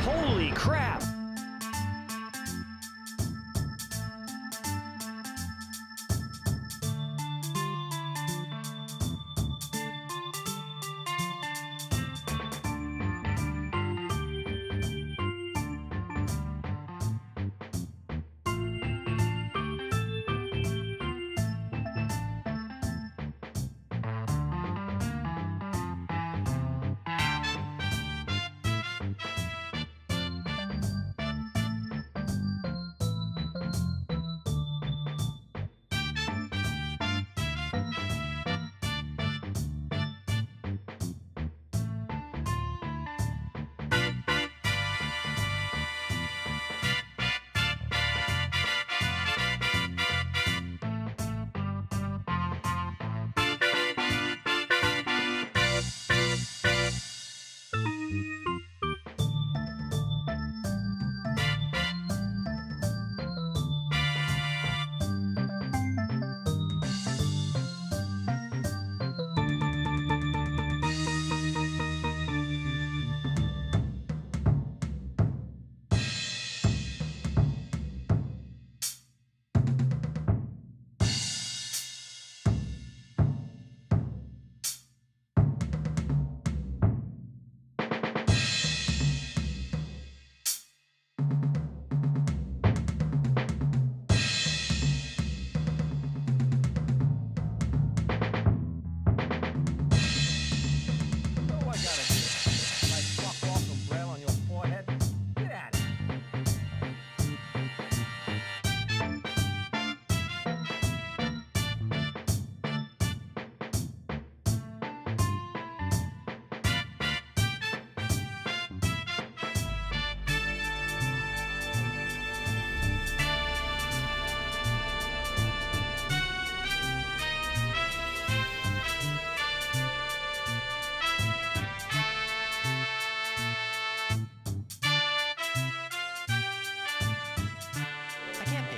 Holy crap!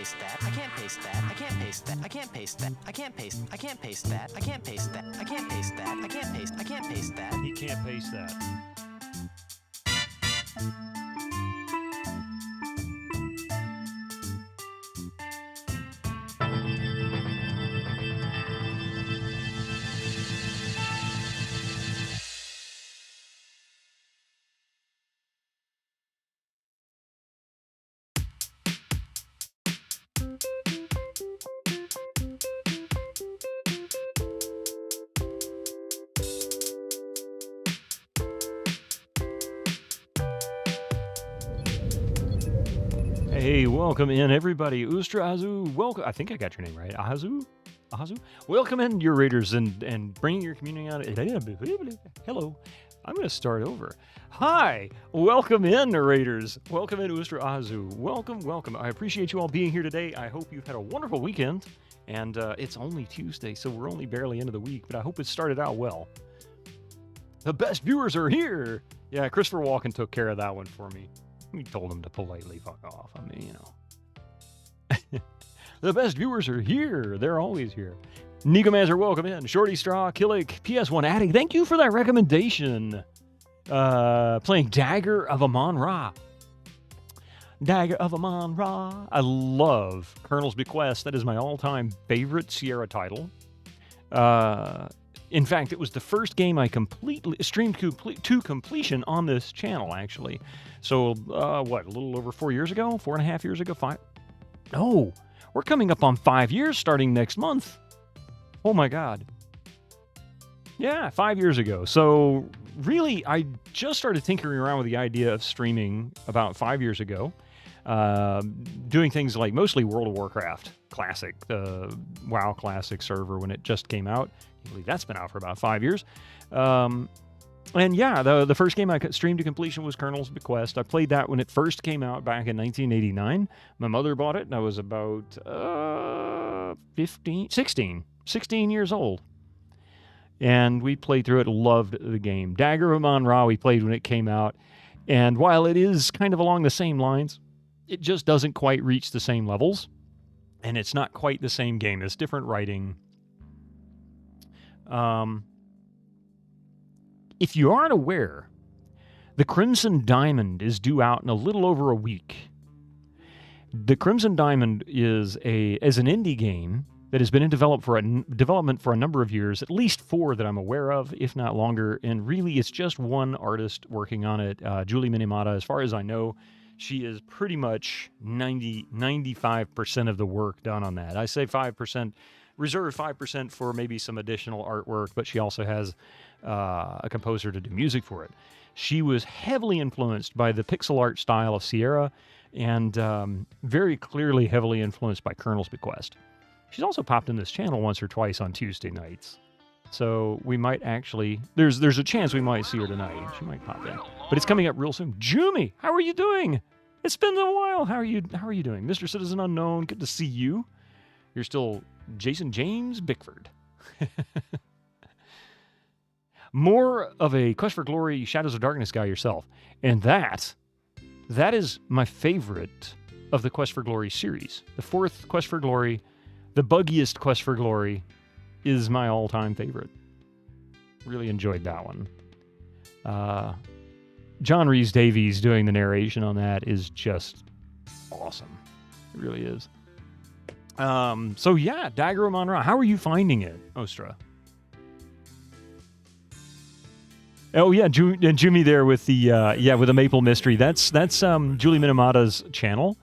paste that. I can't paste that. I can't paste that. I can't paste. I can't paste that. I can't paste that. I can't paste that. I can't paste. I can't paste that. He can't paste that. Hey, welcome in, everybody. Ustra Azu, welcome. I think I got your name right. Ahazu? Ahazu? Welcome in, your raiders, and bringing your community out. Hello. I'm going to start over. Hi. Welcome in, raiders. Welcome in, Ustra Azu. Welcome, welcome. I appreciate you all being here today. I hope you've had a wonderful weekend. And it's only Tuesday, so we're only barely into the week, but I hope it started out well. The best viewers are here. Yeah, Christopher Walken took care of that one for me. We told him to politely fuck off. I mean, you know. The best viewers are here. They're always here. Nicomancer, welcome in. Shorty Straw, Killick, PS1 Addict, thank you for that recommendation. Playing Dagger of Amon-Ra. Dagger of Amon-Ra. I love Colonel's Bequest. That is my all-time favorite Sierra title. In fact, it was the first game I completely streamed to completion on this channel, actually. So, what, a little over 4 years ago? 4.5 years ago? 5? No, we're coming up on 5 years starting next month. Oh my God. Yeah, 5 years ago. So, really, I just started tinkering around with the idea of streaming about 5 years ago. Doing things like mostly World of Warcraft Classic, the WoW Classic server when it just came out. I believe that's been out for about 5 years. And yeah, the first game I streamed to completion was Colonel's Bequest. I played that when it first came out back in 1989. My mother bought it, and I was about 16 years old. And we played through it, loved the game. Dagger of Amon-Ra we played when it came out. And while it is kind of along the same lines, it just doesn't quite reach the same levels. And it's not quite the same game. It's different writing. If you aren't aware, The Crimson Diamond is due out in a little over a week. The Crimson Diamond is an indie game that has been in development for a number of years, at least 4 that I'm aware of, if not longer. And really, it's just one artist working on it, Julie Minamata. As far as I know, she is pretty much 95% of the work done on that. I say 5%, reserve 5% for maybe some additional artwork, but she also has a composer to do music for it. She was heavily influenced by the pixel art style of Sierra and very clearly heavily influenced by Colonel's Bequest. She's also popped in this channel once or twice on Tuesday nights. So we might actually, there's a chance we might see her tonight. She might pop in. But it's coming up real soon. Jumi, how are you doing? It's been a while. How are you doing? Mr. Citizen Unknown, good to see you. You're still Jason James Bickford. More of a Quest for Glory, Shadows of Darkness guy yourself. And that is my favorite of the Quest for Glory series. The 4th Quest for Glory, the buggiest Quest for Glory, is my all-time favorite. Really enjoyed that one. John Rhys Davies doing the narration on that is just awesome. It really is. So yeah, Dagger Monra, how are you finding it, Ostra? Oh yeah, Jumi there with the with the Maple Mystery. That's Julie Minamata's channel.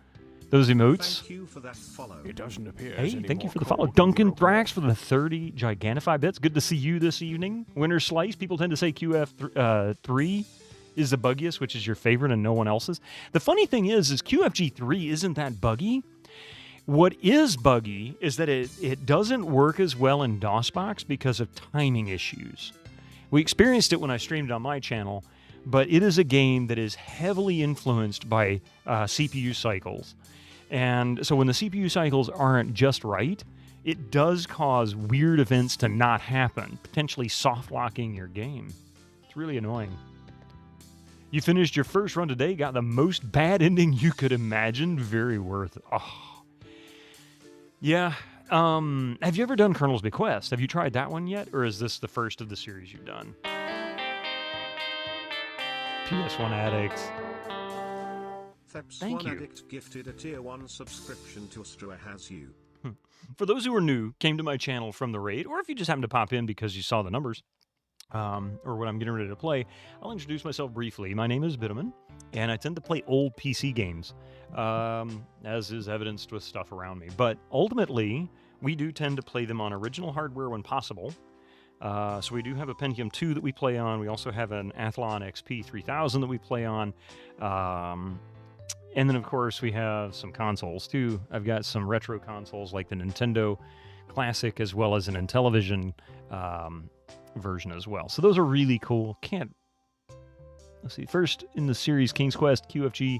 Those emotes. Thank you for that follow. It doesn't appear. Hey, thank you for the follow. Duncan Thrax for the 30 Gigantify bits. Good to see you this evening. Winter Slice. People tend to say QF3 is the buggiest, which is your favorite and no one else's. The funny thing is QFG3 isn't that buggy. What is buggy is that it doesn't work as well in DOSBox because of timing issues. We experienced it when I streamed on my channel, but it is a game that is heavily influenced by CPU cycles. And so when the CPU cycles aren't just right, it does cause weird events to not happen, potentially soft-locking your game. It's really annoying. You finished your first run today, got the most bad ending you could imagine. Very worth it. Oh. Yeah. Have you ever done Colonel's Bequest? Have you tried that one yet? Or is this the first of the series you've done? PS1 Addict. Thank you. Addict gifted a tier 1 subscription to Astra Has You. For those who are new, came to my channel from the raid, or if you just happened to pop in because you saw the numbers, or what I'm getting ready to play, I'll introduce myself briefly. My name is Bitterman, and I tend to play old PC games, as is evidenced with stuff around me. But ultimately, we do tend to play them on original hardware when possible. So we do have a Pentium 2 that we play on. We also have an Athlon XP 3000 that we play on. And then, of course, we have some consoles, too. I've got some retro consoles like the Nintendo Classic as well as an Intellivision version as well. So those are really cool. Let's see. First in the series, King's Quest, QFG,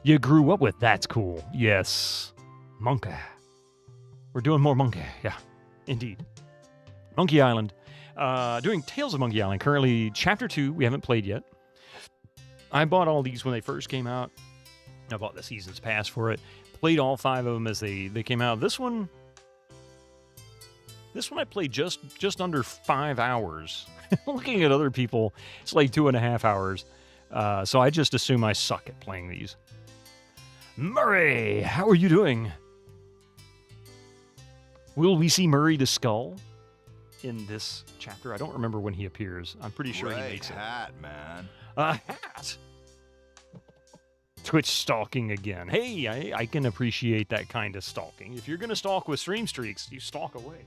you grew up with. That's cool. Yes. Monkey. We're doing more Monkey. Yeah, indeed. Monkey Island. Doing Tales of Monkey Island. Currently, Chapter 2, we haven't played yet. I bought all these when they first came out. I bought the Season's Pass for it. Played all 5 of them as they came out. This one I played just under 5 hours. Looking at other people, it's like 2.5 hours. So I just assume I suck at playing these. Murray, how are you doing? Will we see Murray the Skull in this chapter? I don't remember when he appears. I'm pretty sure he makes it. Hat, man. A hat! Twitch stalking again. Hey, I can appreciate that kind of stalking. If you're going to stalk with stream streaks, you stalk away.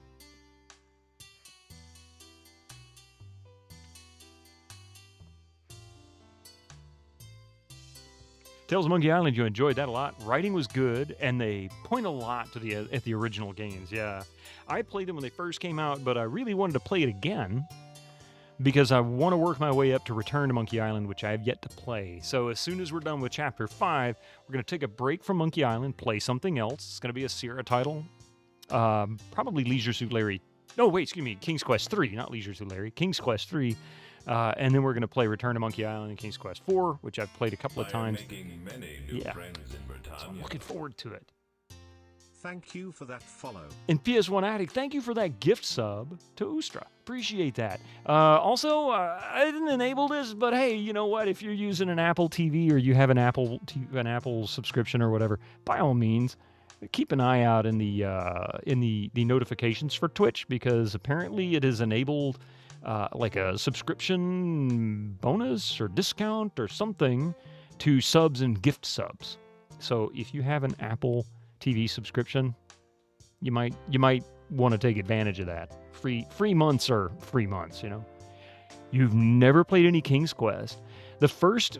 Tales of Monkey Island, you enjoyed that a lot. Writing was good, and they point a lot to at the original games, yeah. I played them when they first came out, but I really wanted to play it again because I want to work my way up to Return to Monkey Island, which I have yet to play. So as soon as we're done with Chapter 5, we're going to take a break from Monkey Island, play something else. It's going to be a Sierra title. Probably Leisure Suit Larry. No, wait, excuse me. King's Quest 3, not Leisure Suit Larry. King's Quest 3. And then we're going to play Return to Monkey Island and King's Quest 4, which I've played a couple of times. Yeah, so I'm looking forward to it. Thank you for that follow. And PS1 Addict, thank you for that gift sub to Ustra. Appreciate that. Also, I didn't enable this, but hey, you know what? If you're using an Apple TV or you have an Apple subscription or whatever, by all means, keep an eye out in the notifications for Twitch, because apparently it is enabled like a subscription bonus or discount or something to subs and gift subs. So if you have an Apple TV subscription, you might want to take advantage of that. Free months are free months, you know. You've never played any King's Quest. The first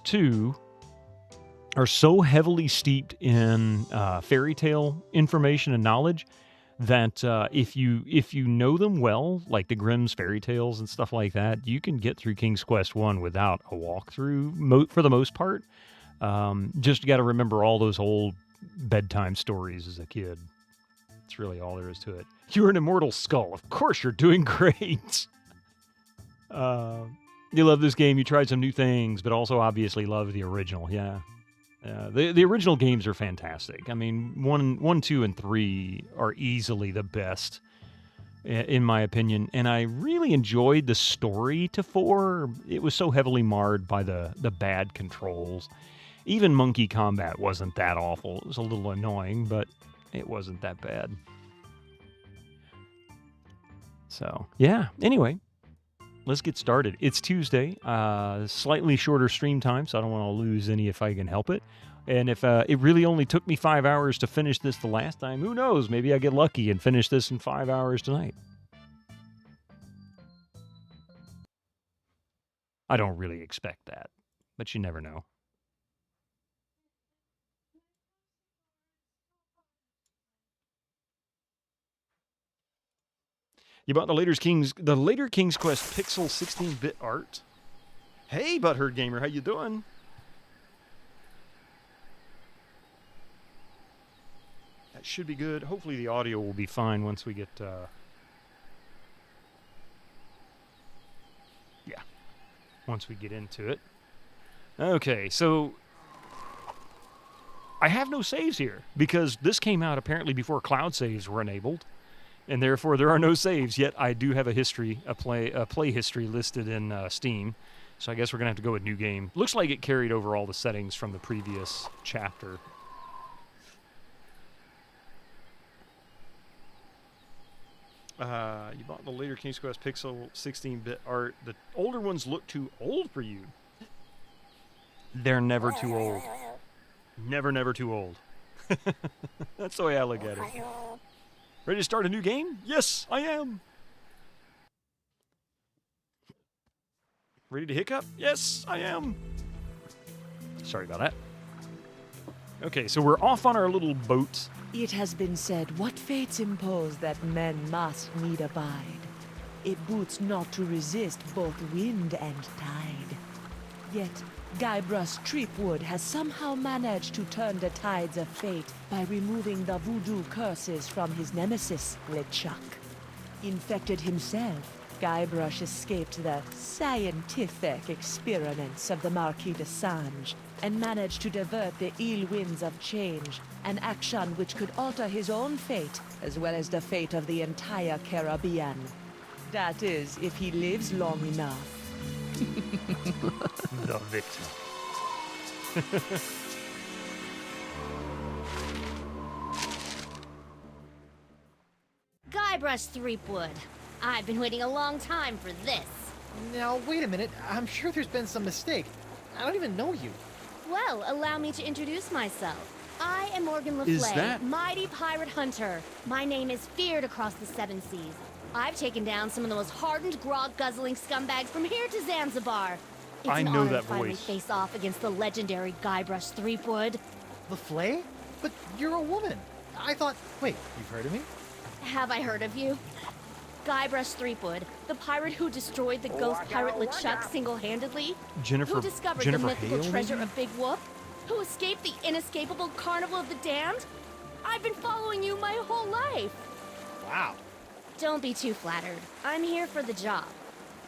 two are so heavily steeped in fairy tale information and knowledge that if you know them well, like the Grimm's fairy tales and stuff like that, you can get through King's Quest 1 without a walkthrough for the most part. Just got to remember all those old bedtime stories as a kid. That's really all there is to it. You're an immortal skull. Of course you're doing great. You love this game. You tried some new things, but also obviously love the original. Yeah. The original games are fantastic. I mean, 1, 2, and 3 are easily the best, in my opinion. And I really enjoyed the story to 4. It was so heavily marred by the bad controls. Even monkey combat wasn't that awful. It was a little annoying, but it wasn't that bad. So, yeah. Anyway, let's get started. It's Tuesday. Slightly shorter stream time, so I don't want to lose any if I can help it. And if it really only took me 5 hours to finish this the last time, who knows? Maybe I get lucky and finish this in 5 hours tonight. I don't really expect that, but you never know. You bought the later King's Quest Pixel 16-bit art. Hey, Butthurt Gamer, how you doing? That should be good. Hopefully the audio will be fine once we get... Yeah, once we get into it. Okay, so... I have no saves here, because this came out apparently before cloud saves were enabled. And therefore, there are no saves, yet I do have a play history listed in Steam. So I guess we're going to have to go with new game. Looks like it carried over all the settings from the previous chapter. You bought the later King's Quest Pixel 16-bit art. The older ones look too old for you. They're never too old. Never too old. That's the way I look at it. Ready to start a new game? Yes, I am. Ready to hiccup? Yes, I am. Sorry about that. Okay, so we're off on our little boat. It has been said, what fates impose that men must need abide. It boots not to resist both wind and tide. Yet, Guybrush Threepwood has somehow managed to turn the tides of fate by removing the voodoo curses from his nemesis, LeChuck. Infected himself, Guybrush escaped the scientific experiments of the Marquis de Sange and managed to divert the ill winds of change, an action which could alter his own fate as well as the fate of the entire Caribbean. That is, if he lives long enough. The victim. Guybrush Threepwood. I've been waiting a long time for this. Now, wait a minute. I'm sure there's been some mistake. I don't even know you. Well, allow me to introduce myself. I am Morgan Le Is Fay, that- mighty pirate hunter. My name is feared across the 7 seas. I've taken down some of the most hardened, grog-guzzling scumbags from here to Zanzibar. It's I an know honor that to finally voice. face off against the legendary Guybrush Threepwood. LaFlay? But you're a woman. I thought... Wait, you've heard of me? Have I heard of you? Guybrush Threepwood, the pirate who destroyed the ghost pirate LeChuck single-handedly? Jennifer Who discovered Jennifer the mythical Hale, treasure maybe? of Big Whoop? Who escaped the inescapable Carnival of the Damned? I've been following you my whole life. Wow. Don't be too flattered. I'm here for the job.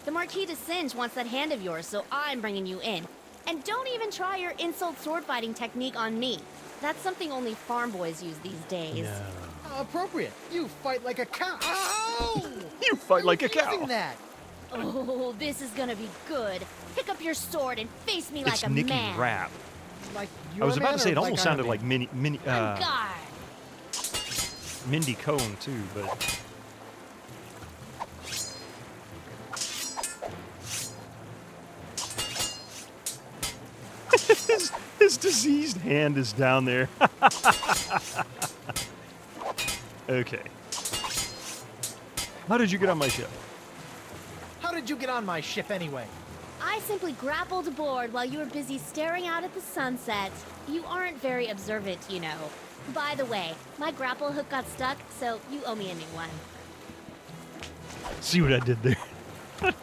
The Marquis de Singe wants that hand of yours, so I'm bringing you in. And don't even try your insult sword fighting technique on me. That's something only farm boys use these days. No. Appropriate. You fight like a cow. Ow! You fight like a cow. Using that. Oh, this is gonna be good. Pick up your sword and face me It's like a Nikki man. Rap. Like I was about to say it Iron almost sounded Man? like On guard. Mindy Cohn too, but his diseased hand is down there. Okay. How did you get on my ship? How did you get on my ship anyway? I simply grappled aboard while you were busy staring out at the sunset. You aren't very observant, you know. By the way, my grapple hook got stuck, so you owe me a new one. See what I did there? I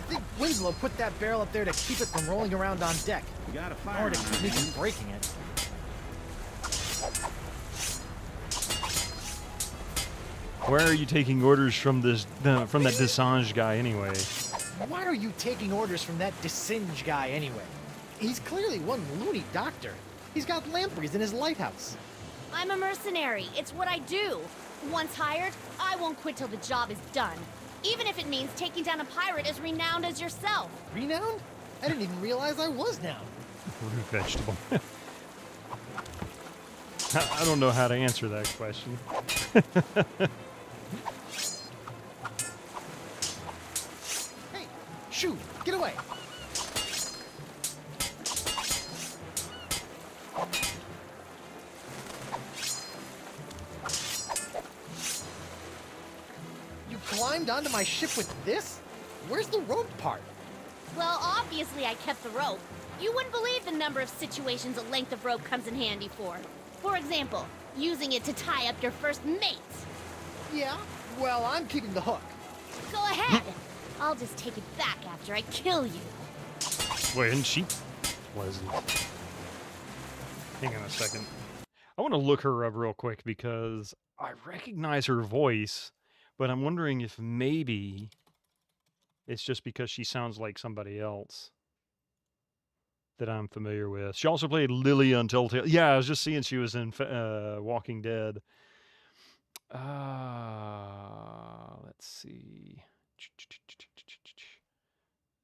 think Winslow put that barrel up there to keep it from rolling around on deck. You got a Or fire to on keep your me from hands. breaking it. Where are you taking orders from from that Desange guy anyway? Why are you taking orders from that Desinge guy anyway? He's clearly one loony doctor. He's got lampreys in his lighthouse. I'm a mercenary. It's what I do. Once hired, I won't quit till the job is done. Even if it means taking down a pirate as renowned as yourself. Renowned? I didn't even realize I was now. Root vegetable. I don't know how to answer that question. Hey, shoo, get away. You climbed onto my ship with this? Where's the rope part? Well, obviously I kept the rope. You wouldn't believe the number of situations a length of rope comes in handy for. For example, using it to tie up your first mates. Yeah, well, I'm keeping the hook. Go ahead. I'll just take it back after I kill you. Wait, isn't she pleasant? Hang on a second. I want to look her up real quick because I recognize her voice, but I'm wondering if maybe it's just because she sounds like somebody else that I'm familiar with. She also played Lily on Telltale. Yeah, I was just seeing she was in Walking Dead. Let's see.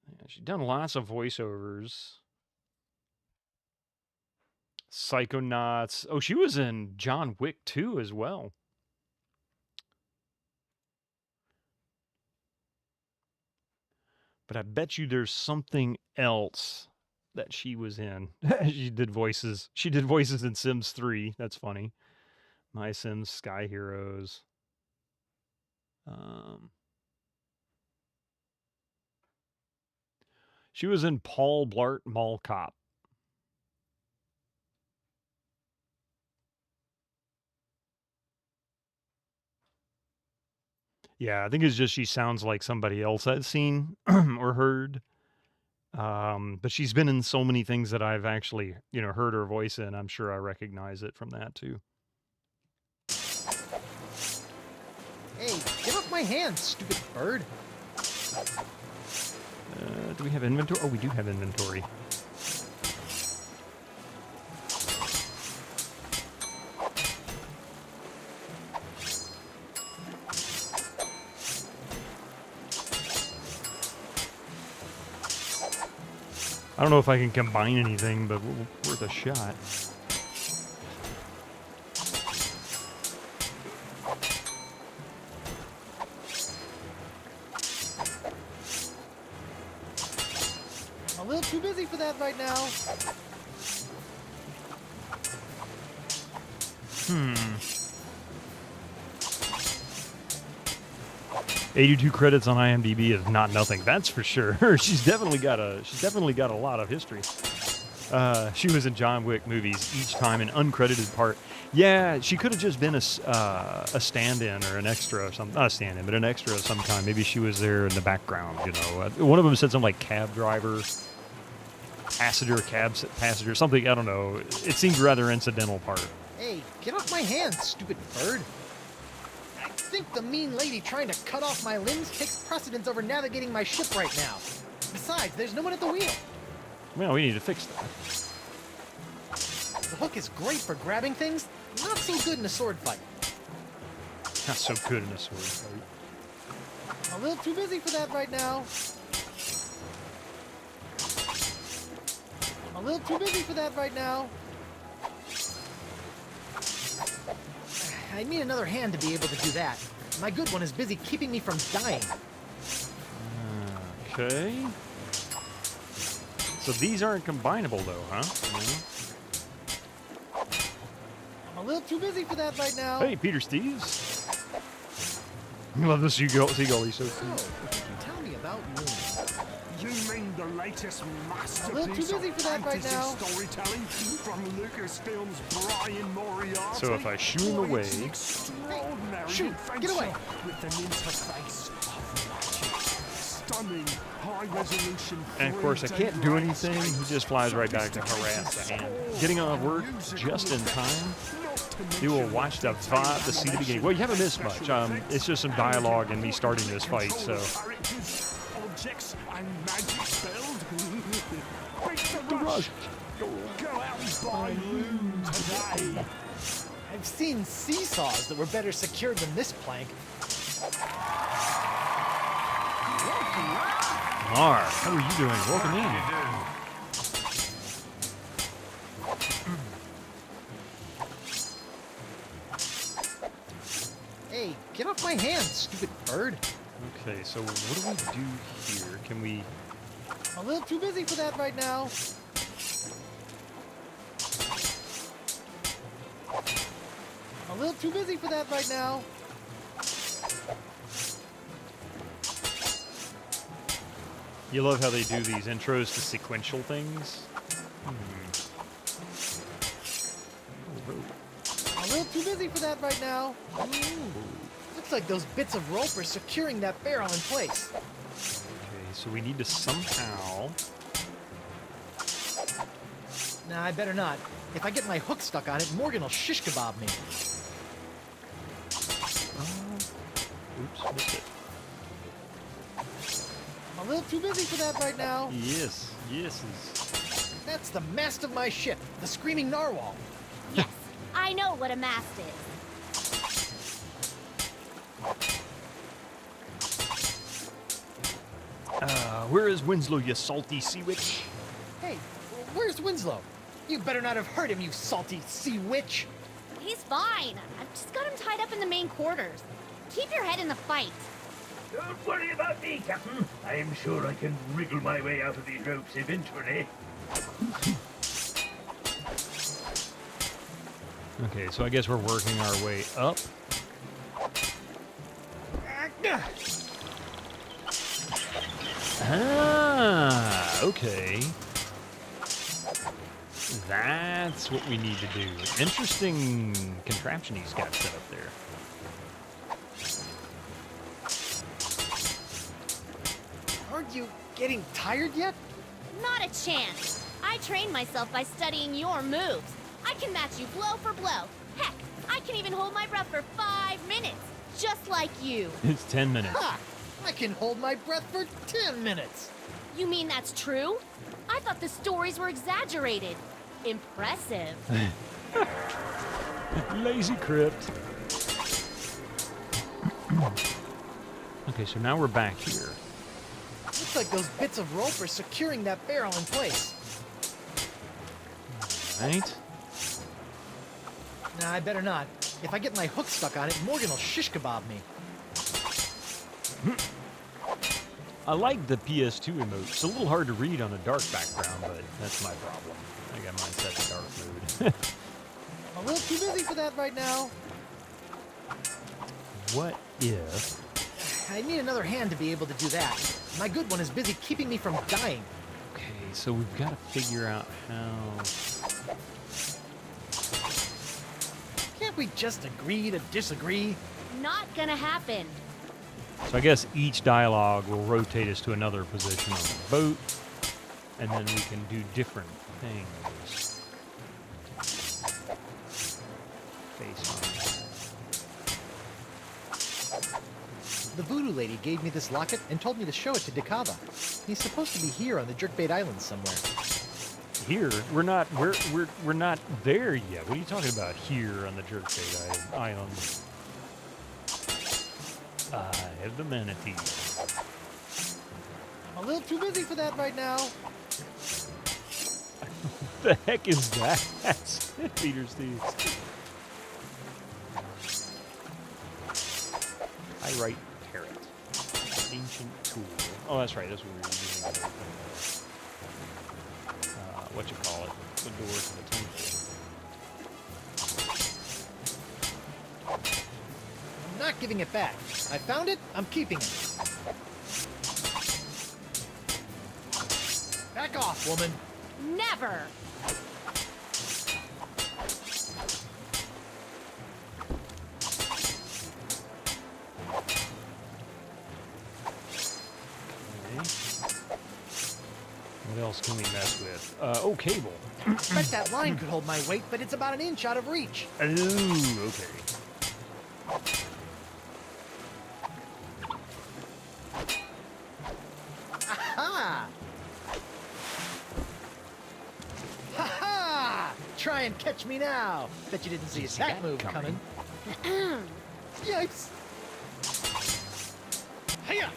Yeah, she's done lots of voiceovers. Psychonauts. Oh, she was in John Wick 2 as well. But I bet you there's something else that she was in. She did voices. She did voices in Sims 3. That's funny. My Sims, Sky Heroes. She was in Paul Blart Mall Cop. Yeah, I think it's just she sounds like somebody else I've seen or heard. But she's been in so many things that I've actually, heard her voice in. I'm sure I recognize it from that too. Hey, get off my hand, stupid bird. Do we have inventory? Oh, we do have inventory. I don't know if I can combine anything, but worth a shot. I'm a little too busy for that right now. 82 credits on IMDb is not nothing. That's for sure. She's definitely got a lot of history. She was in John Wick movies, each time an uncredited part. Yeah, she could have just been a stand-in or an extra or something. Not a stand-in, but an extra of some kind. Maybe she was there in the background. One of them said something like cab driver, passenger, something. I don't know. It seemed rather incidental part. Hey, get off my hand, stupid bird. I think the mean lady trying to cut off my limbs takes precedence over navigating my ship right now. Besides, there's no one at the wheel. Well, we need to fix that. The hook is great for grabbing things, not so good in a sword fight. Not so good in a sword fight. I'm a little too busy for that right now. I'm a little too busy for that right now. I need another hand to be able to do that. My good one is busy keeping me from dying. Okay. So these aren't combinable though, huh? I'm a little too busy for that right now. Hey, Peter Steves. I love this seagull. He's so So, cute. tell me about Moon. You mean the latest A little too masterpiece busy of for that right fantasy now. storytelling from Lucasfilm's Brian Moriarty? So if I shoo him away- It's an extraordinary Hey, shoot, adventure get away. with an interface of magic. Stunning, high-resolution. And of course, I 3D can't do anything. He landscapes, just flies right back to harass the hand. Getting on work just in time. You will watch the VOD to see the beginning. Well, you haven't missed much. It's just some dialogue and me starting this fight, so. Objects and magic spelled. Beat the rush. Go out and buy Loom today. I've seen seesaws that were better secured than this plank. Mar, how are you doing? Welcome in. Hey, get off my hand, stupid bird. Okay, so what do we do here? Can we... I'm a little too busy for that right now. I'm a little too busy for that right now. You love how they do these intros to sequential things? I'm a little too busy for that right now. Looks like those bits of rope are securing that barrel in place. Okay, so we need to somehow... Nah, I better not. If I get my hook stuck on it, Morgan will shish kebab me. Oops, missed it. I'm a little too busy for that right now. Yes. That's the mast of my ship, the Screaming Narwhal. Yes, I know what a mast is. Where is Winslow, you salty sea witch? Hey, where's Winslow? You better not have hurt him, you salty sea witch. He's fine. I've just got him tied up in the main quarters. Keep your head in the fight. Don't worry about me, Captain. I'm sure I can wriggle my way out of these ropes eventually. Okay, so I guess we're working our way up. Ah, okay. That's what we need to do. Interesting contraption he's got set up there. Aren't you getting tired yet? Not a chance. I trained myself by studying your moves. I can match you blow for blow. Heck, I can even hold my breath for 5 minutes, just like you. It's 10 minutes. Ha! I can hold my breath for 10 minutes. You mean that's true? I thought the stories were exaggerated. Impressive. Lazy crypt. Okay, so now we're back here. Looks like those bits of rope are securing that barrel in place. Right? Nah, I better not. If I get my hook stuck on it, Morgan will shish kebab me. I like the PS2 emote. It's a little hard to read on a dark background, but that's my problem. I got mine set to dark mode. I'm a little too busy for that right now. What if... I need another hand to be able to do that. My good one is busy keeping me from dying. Okay, so we've got to figure out how... Can't we just agree to disagree? Not gonna happen. So I guess each dialogue will rotate us to another position on the boat, and then we can do different things. Face on. The voodoo lady gave me this locket and told me to show it to Dakava. He's supposed to be here on the Jerkbait Islands somewhere. Here, we're not there yet. What are you talking about here on the Jerkbait Island? I have the manatee. I'm a little too busy for that right now. The heck is that? Peter Steves. I write parrot. Ancient tool. Oh, that's right. That's what we were using. What you call it? The door to the temple. I'm not giving it back. I found it, I'm keeping it. Back off, woman. Never! What else can we mess with? Oh, cable. Bet that line could hold my weight, but it's about an inch out of reach. Oh, okay. Aha! Ha ha! Try and catch me now. Bet you didn't see that move coming. Yikes! Hiya!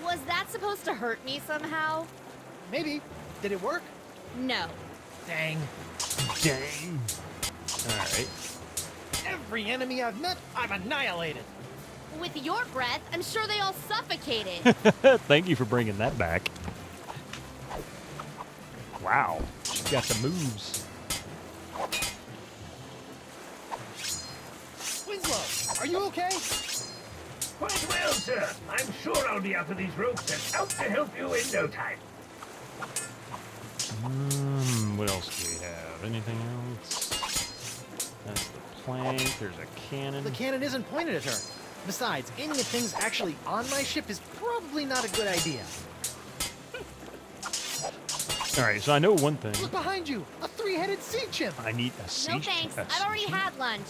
Was that supposed to hurt me somehow? Maybe. Did it work? No. Dang. Dang. All right. Every enemy I've met, I've annihilated. With your breath, I'm sure they all suffocated. Thank you for bringing that back. Wow. She's got the moves. Winslow, are you okay? Quite well, sir. I'm sure I'll be out of these ropes and out to help you in no time. What else do we have? Anything else? That's the plank. There's a cannon. The cannon isn't pointed at her. Besides, aiming at things actually on my ship is probably not a good idea. All right, so I know one thing. Look behind you! A three-headed sea chimp! I need a sea. No thanks. I've already had lunch.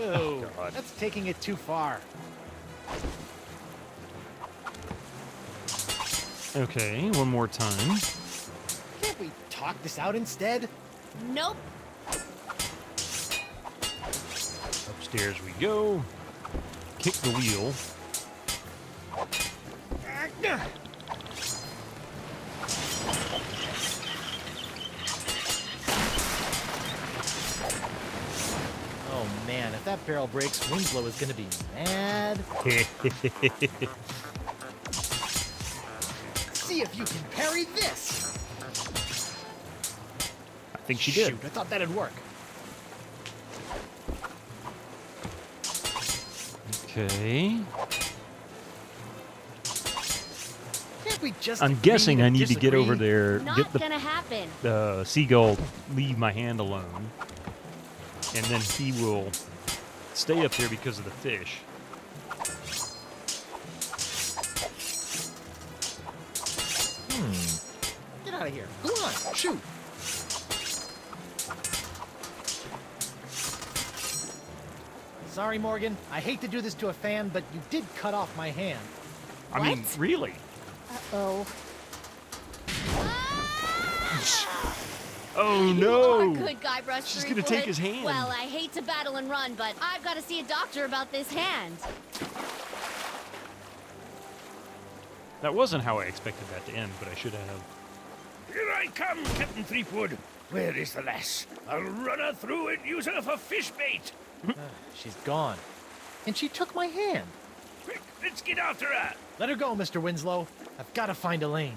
Oh, God. that's taking it too far. Okay, one more time. Can't we talk this out instead? Nope. Upstairs we go. Kick the wheel. Oh man, if that barrel breaks, Winslow is gonna be mad. See if you can parry this! I think she did. Shoot, I thought that'd work. Okay. Can't we just I'm agree guessing I need to get disagree? over there, Not get gonna happen. the seagull, leave my hand alone, and then he will stay up there because of the fish. Get out of here. Go on, shoot. Sorry, Morgan. I hate to do this to a fan, but you did cut off my hand. I mean, What? really? Uh-oh. Oh You are no! good, Guybrush She's gonna Threepwood. take his hand. Well, I hate to battle and run, but I've got to see a doctor about this hand. That wasn't how I expected that to end, but I should have. Here I come, Captain Threepwood. Where is the lass? I'll run her through and use her for fish bait. She's gone. And she took my hand. Quick, let's get after her. Let her go, Mr. Winslow. I've got to find Elaine.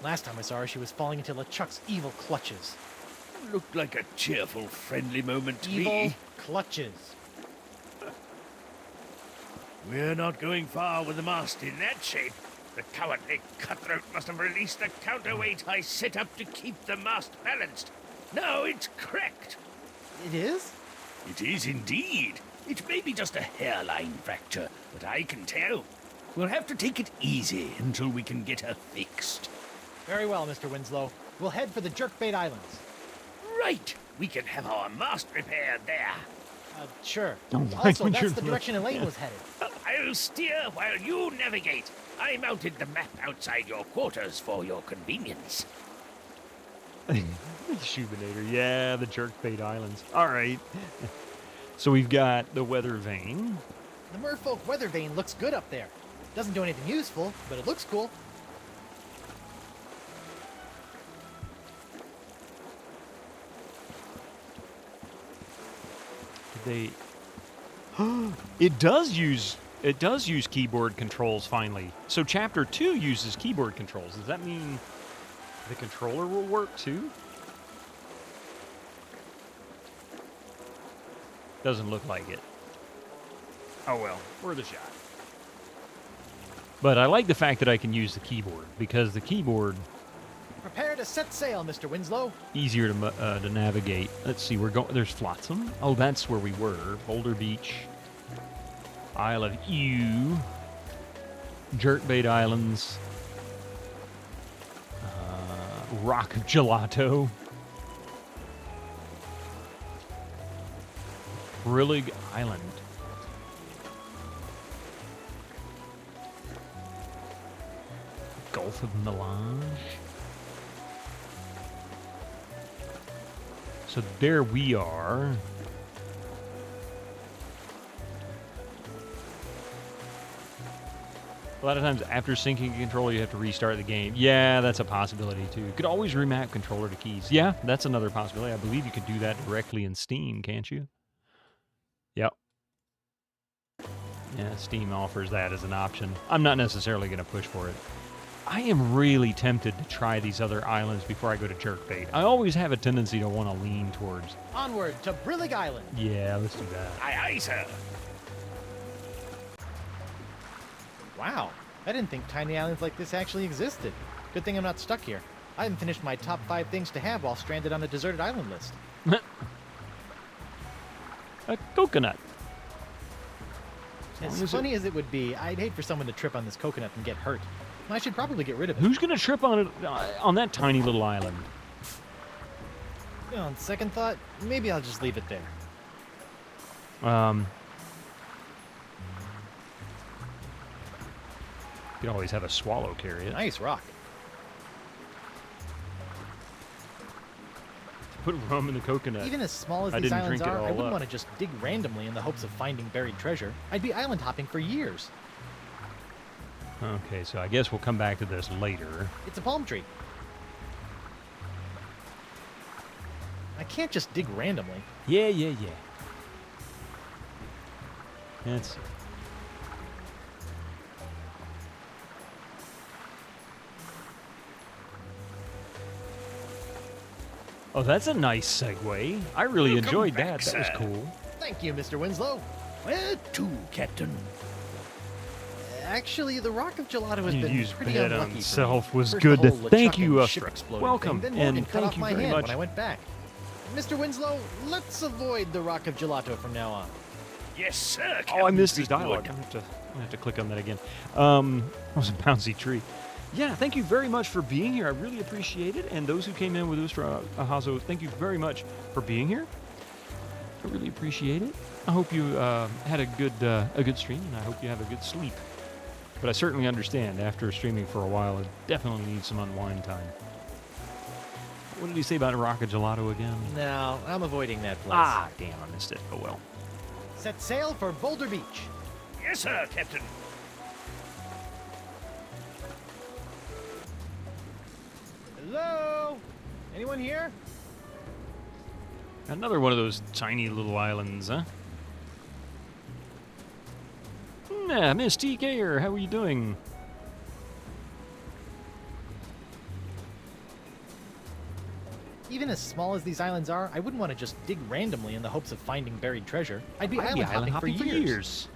Last time I saw her, she was falling into LeChuck's evil clutches. Looked like a cheerful, friendly moment to Evil me. clutches. We're not going far with the mast in that shape. The cowardly cutthroat must have released the counterweight I set up to keep the mast balanced. Now it's cracked. It is? It is indeed. It may be just a hairline fracture, but I can tell. We'll have to take it easy until we can get her fixed. Very well, Mr. Winslow. We'll head for the Jerkbait Islands. Right. We can have our mast repaired there. Sure. Don't mind Also, when that's you're the direction Elaine was headed. I'll steer while you navigate. I mounted the map outside your quarters for your convenience. Schubinator, yeah, the Jerkbait Islands. All right. So we've got the weather vane. The merfolk weather vane looks good up there. Doesn't do anything useful, but it looks cool. They it does use keyboard controls finally. So chapter 2 uses keyboard controls. Does that mean the controller will work too? Doesn't look like it. Oh well, worth a shot. But I like the fact that I can use the keyboard, because the keyboard Prepare to set sail, Mr. Winslow. easier to navigate. Let's see, we're going. There's Flotsam. Oh, that's where we were. Boulder Beach, Isle of Ewe, Jerkbait Islands, Rock of Gelato, Brillig Island. Gulf of Melange. So there we are. A lot of times after syncing a controller, you have to restart the game. Yeah, that's a possibility too. You could always remap controller to keys. Yeah, that's another possibility. I believe you could do that directly in Steam, can't you? Yep. Yeah, Steam offers that as an option. I'm not necessarily going to push for it. I am really tempted to try these other islands before I go to Jerkbait. I always have a tendency to want to lean towards. Onward to Brillig Island. Yeah, let's do that. Aye, aye, sir. Wow, I didn't think tiny islands like this actually existed. Good thing I'm not stuck here. I haven't finished my top 5 things to have while stranded on a deserted island list. A coconut. As funny as it would be, I'd hate for someone to trip on this coconut and get hurt. I should probably get rid of it. Who's going to trip on it on that tiny little island? On second thought, maybe I'll just leave it there. You could always have a swallow carry it. Nice rock. Put rum in the coconut. Even as small as I these didn't islands drink it are, I all wouldn't up. want to just dig randomly in the hopes of finding buried treasure. I'd be island hopping for years. Okay, so I guess we'll come back to this later. It's a palm tree. I can't just dig randomly. Yeah. That's. Oh, that's a nice segue. I really Welcome enjoyed back, that. That was sir. cool. Thank you, Mr. Winslow. Where to, Captain? Actually, the Rock of Gelato has You been used pretty bet unlucky on for me. self was First good the to whole thank you, LeChuck and ship Ustra. exploding Welcome, thing, then Morgan and cut thank off you my very hand much. when I went back. Mr. Winslow, let's avoid the Rock of Gelato from now on. Yes, sir, Captain. Oh, I missed his Fleetwood. dialogue. I'm gonna have to click on that again. That was a bouncy tree. Yeah, thank you very much for being here. I really appreciate it. And those who came in with Ustra Ahazo, thank you very much for being here. I really appreciate it. I hope you had a good stream, and I hope you have a good sleep. But I certainly understand after streaming for a while, it definitely needs some unwind time. What did he say about Rocket Gelato again? No, I'm avoiding that place. Ah, damn, I missed it. Oh well. Set sail for Boulder Beach. Yes, sir, Captain. Hello? Anyone here? Another one of those tiny little islands, huh? Nah, Miss TK, how are you doing? Even as small as these islands are, I wouldn't want to just dig randomly in the hopes of finding buried treasure. I'd be island hopping for years.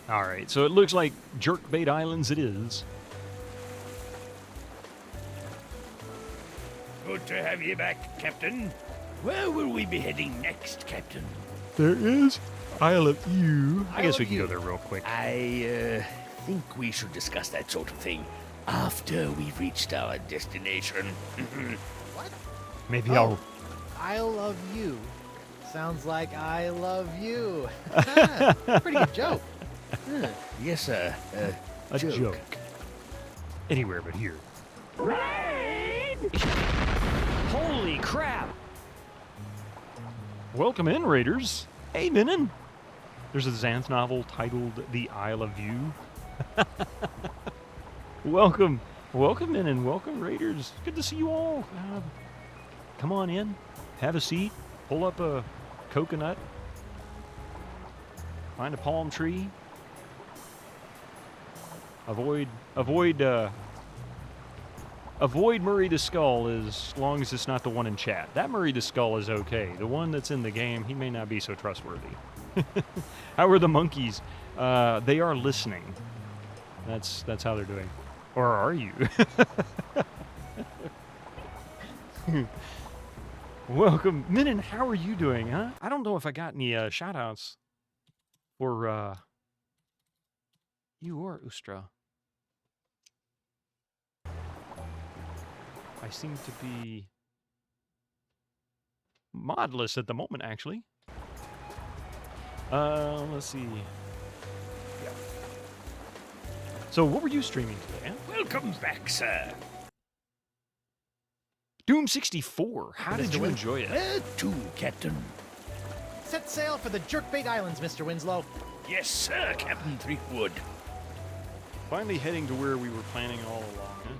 All right, so it looks like Jerkbait Islands it is. Good to have you back, Captain. Where will we be heading next, Captain? There is Isle of Ewe. I guess Isle we of can go Ewe. there real quick. I think we should discuss that sort of thing after we've reached our destination. What? Maybe Oh, Isle of You. Sounds like I love you. Pretty good joke. Yes, sir. I'll... A joke. Anywhere but here. Holy crap! Welcome in, Raiders. Hey, Minin. There's a Xanth novel titled The Isle of View. Welcome in and welcome, Raiders. Good to see you all. Come on in, have a seat, pull up a coconut, find a palm tree. Avoid Murray the Skull as long as it's not the one in chat. That Murray the Skull is okay. The one that's in the game, he may not be so trustworthy. How are the monkeys? They are listening. That's how they're doing. Or are you? Welcome. Minin, how are you doing, huh? I don't know if I got any shout-outs for you or Ustra. I seem to be modless at the moment, actually. Let's see. Yeah. So, what were you streaming today? Welcome back, sir. Doom 64. How did you enjoy it? Where to, Captain? Set sail for the Jerkbait Islands, Mr. Winslow. Yes, sir, Captain Threepwood. Finally heading to where we were planning all along, huh?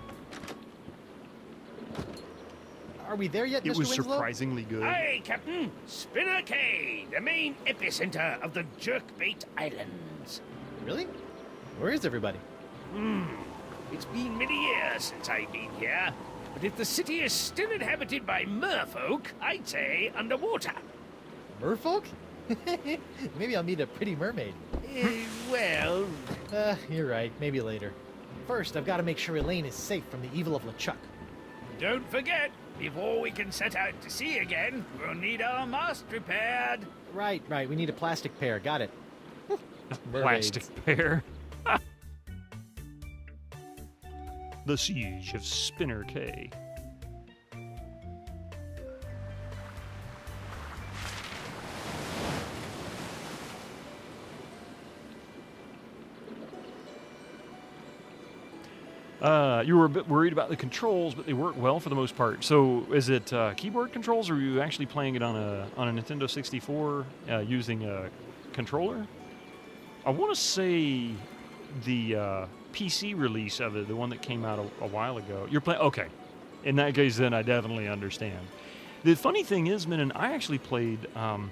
Are we there yet, Mr. It was Winslow? surprisingly good. Aye, Captain. Spinner Cay, the main epicenter of the Jerkbait Islands. Really? Where is everybody? It's been many years since I've been here, but if the city is still inhabited by merfolk, I'd say underwater. Merfolk? Maybe I'll meet a pretty mermaid. Well, You're right. Maybe later. First, I've got to make sure Elaine is safe from the evil of LeChuck. don't forget, before we can set out to sea again, we'll need our mast repaired. Right. We need a plastic pair. Got it. Plastic pair. The Siege of Spinner Cay. You were a bit worried about the controls, but they work well for the most part. So, is it keyboard controls, or are you actually playing it on a Nintendo 64 using a controller? I want to say the PC release of it, the one that came out a while ago. You're playing. Okay, in that case, then I definitely understand. The funny thing is, Min, I actually played on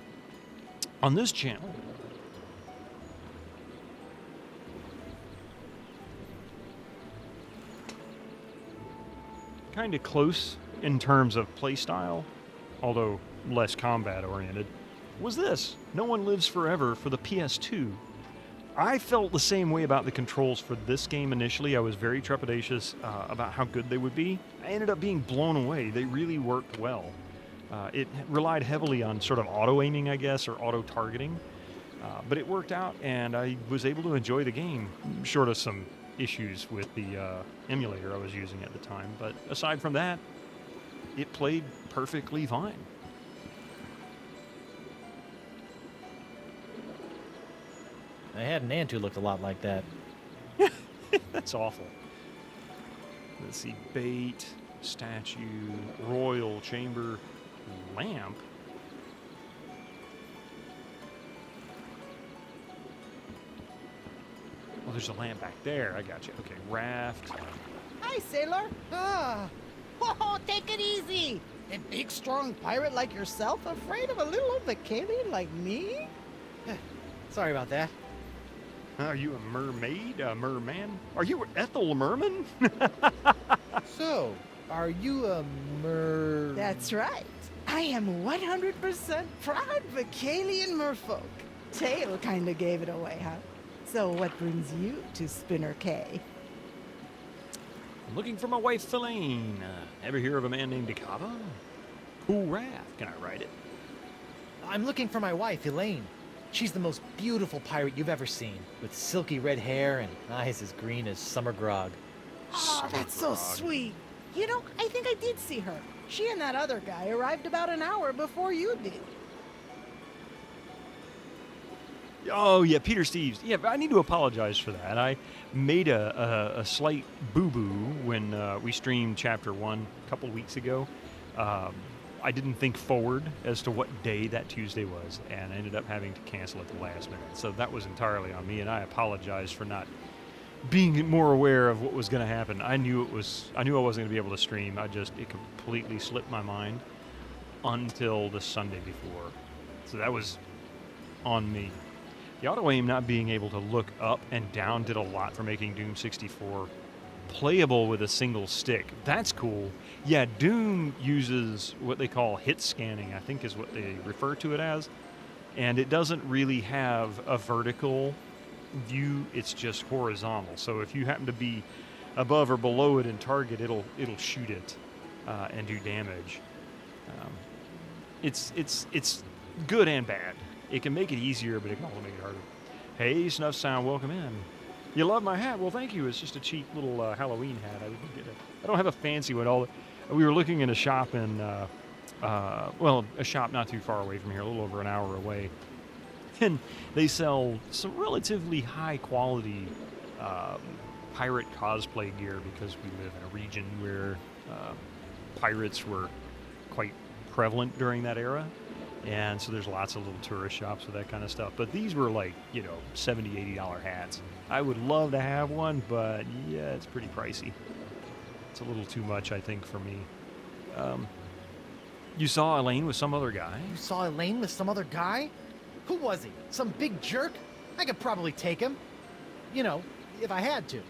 this channel. Kind of close in terms of playstyle, although less combat oriented, was this No One Lives Forever for the PS2. I felt the same way about the controls for this game initially. I was very trepidatious about how good they would be. I ended up being blown away. They really worked well. It relied heavily on sort of auto-aiming, I guess, or auto-targeting. But it worked out, and I was able to enjoy the game, short of some issues with the emulator I was using at the time. But aside from that, it played perfectly fine. I had an aunt who looked a lot like that. That's awful. Let's see. Bait, statue, royal chamber, lamp. Oh, there's a lamp back there. I got you. Okay, raft. Hi, sailor. Oh, take it easy. A big, strong pirate like yourself afraid of a little old Vicalian like me? Sorry about that. Are you a mermaid? A merman? Are you Ethel Merman? So, are you a That's right. I am 100% proud Vicalian merfolk. Tail kinda gave it away, huh? So what brings you to Spinner Cay? I'm looking for my wife, Elaine. Ever hear of a man named Dakava? Cool raft. Can I ride it? I'm looking for my wife, Elaine. She's the most beautiful pirate you've ever seen, with silky red hair and eyes as green as summer grog. Oh, that's so sweet. You know, I think I did see her. She and that other guy arrived about an hour before you did. Oh, yeah, Peter Steves. Yeah, I need to apologize for that. I made a slight boo-boo when we streamed Chapter 1 a couple weeks ago. I didn't think forward as to what day that Tuesday was, and I ended up having to cancel at the last minute. So that was entirely on me, and I apologize for not being more aware of what was going to happen. I knew I wasn't going to be able to stream. It completely slipped my mind until the Sunday before. So that was on me. The auto aim not being able to look up and down did a lot for making Doom 64 playable with a single stick. That's cool. Yeah, Doom uses what they call hit scanning, I think is what they refer to it as. And it doesn't really have a vertical view, it's just horizontal. So if you happen to be above or below it in target, it'll shoot it and do damage. It's good and bad. It can make it easier, but it can also make it harder. Hey, Snuff Sound, welcome in. You love my hat? Well, thank you. It's just a cheap little Halloween hat. I don't have a fancy one. We were looking in a shop in, a shop not too far away from here, a little over an hour away. And they sell some relatively high quality pirate cosplay gear because we live in a region where pirates were quite prevalent during that era. And so there's lots of little tourist shops with that kind of stuff. But these were like, $70, $80 hats. I would love to have one, but yeah, it's pretty pricey. It's a little too much, I think, for me. You saw Elaine with some other guy? You saw Elaine with some other guy? Who was he? Some big jerk? I could probably take him. If I had to.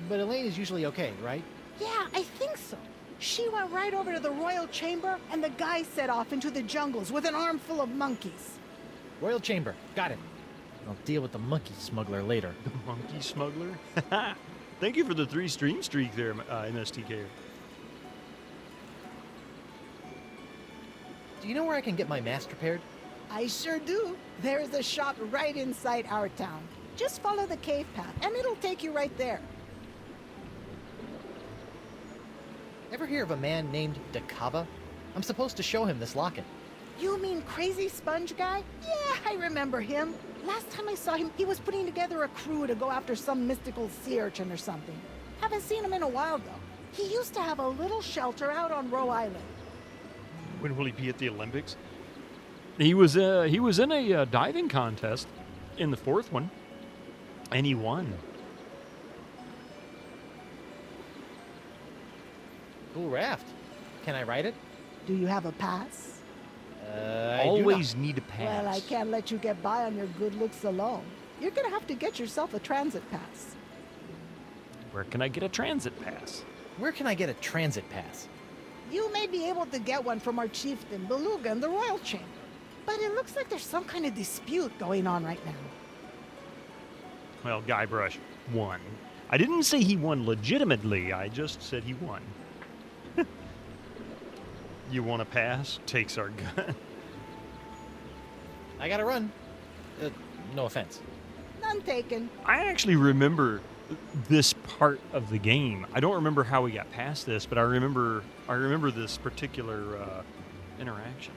But Elaine is usually okay, right? Yeah, I think so. She went right over to the royal chamber, and the guy set off into the jungles with an armful of monkeys. Royal chamber. Got it. I'll deal with the monkey smuggler later. The monkey smuggler? Thank you for the 3 stream streak there, MSTK. Do you know where I can get my mask repaired? I sure do. There's a shop right inside our town. Just follow the cave path, and it'll take you right there. Ever hear of a man named Dakava? I'm supposed to show him this locket. You mean Crazy Sponge guy? Yeah, I remember him. Last time I saw him, he was putting together a crew to go after some mystical sea urchin or something. Haven't seen him in a while, though. He used to have a little shelter out on Roe Island. When will he be at the Olympics? He was in a diving contest in the 4th one, and he won. Cool raft. Can I ride it? Do you have a pass? Always need a pass. Well, I can't let you get by on your good looks alone. You're gonna have to get yourself a transit pass. Where can I get a transit pass? Where can I get a transit pass? You may be able to get one from our chieftain, Beluga, in the royal chamber. But it looks like there's some kind of dispute going on right now. Well, Guybrush won. I didn't say he won legitimately. I just said he won. You want to pass? Takes our gun. I gotta run. No offense. None taken. I actually remember this part of the game. I don't remember how we got past this, but I remember this particular interaction.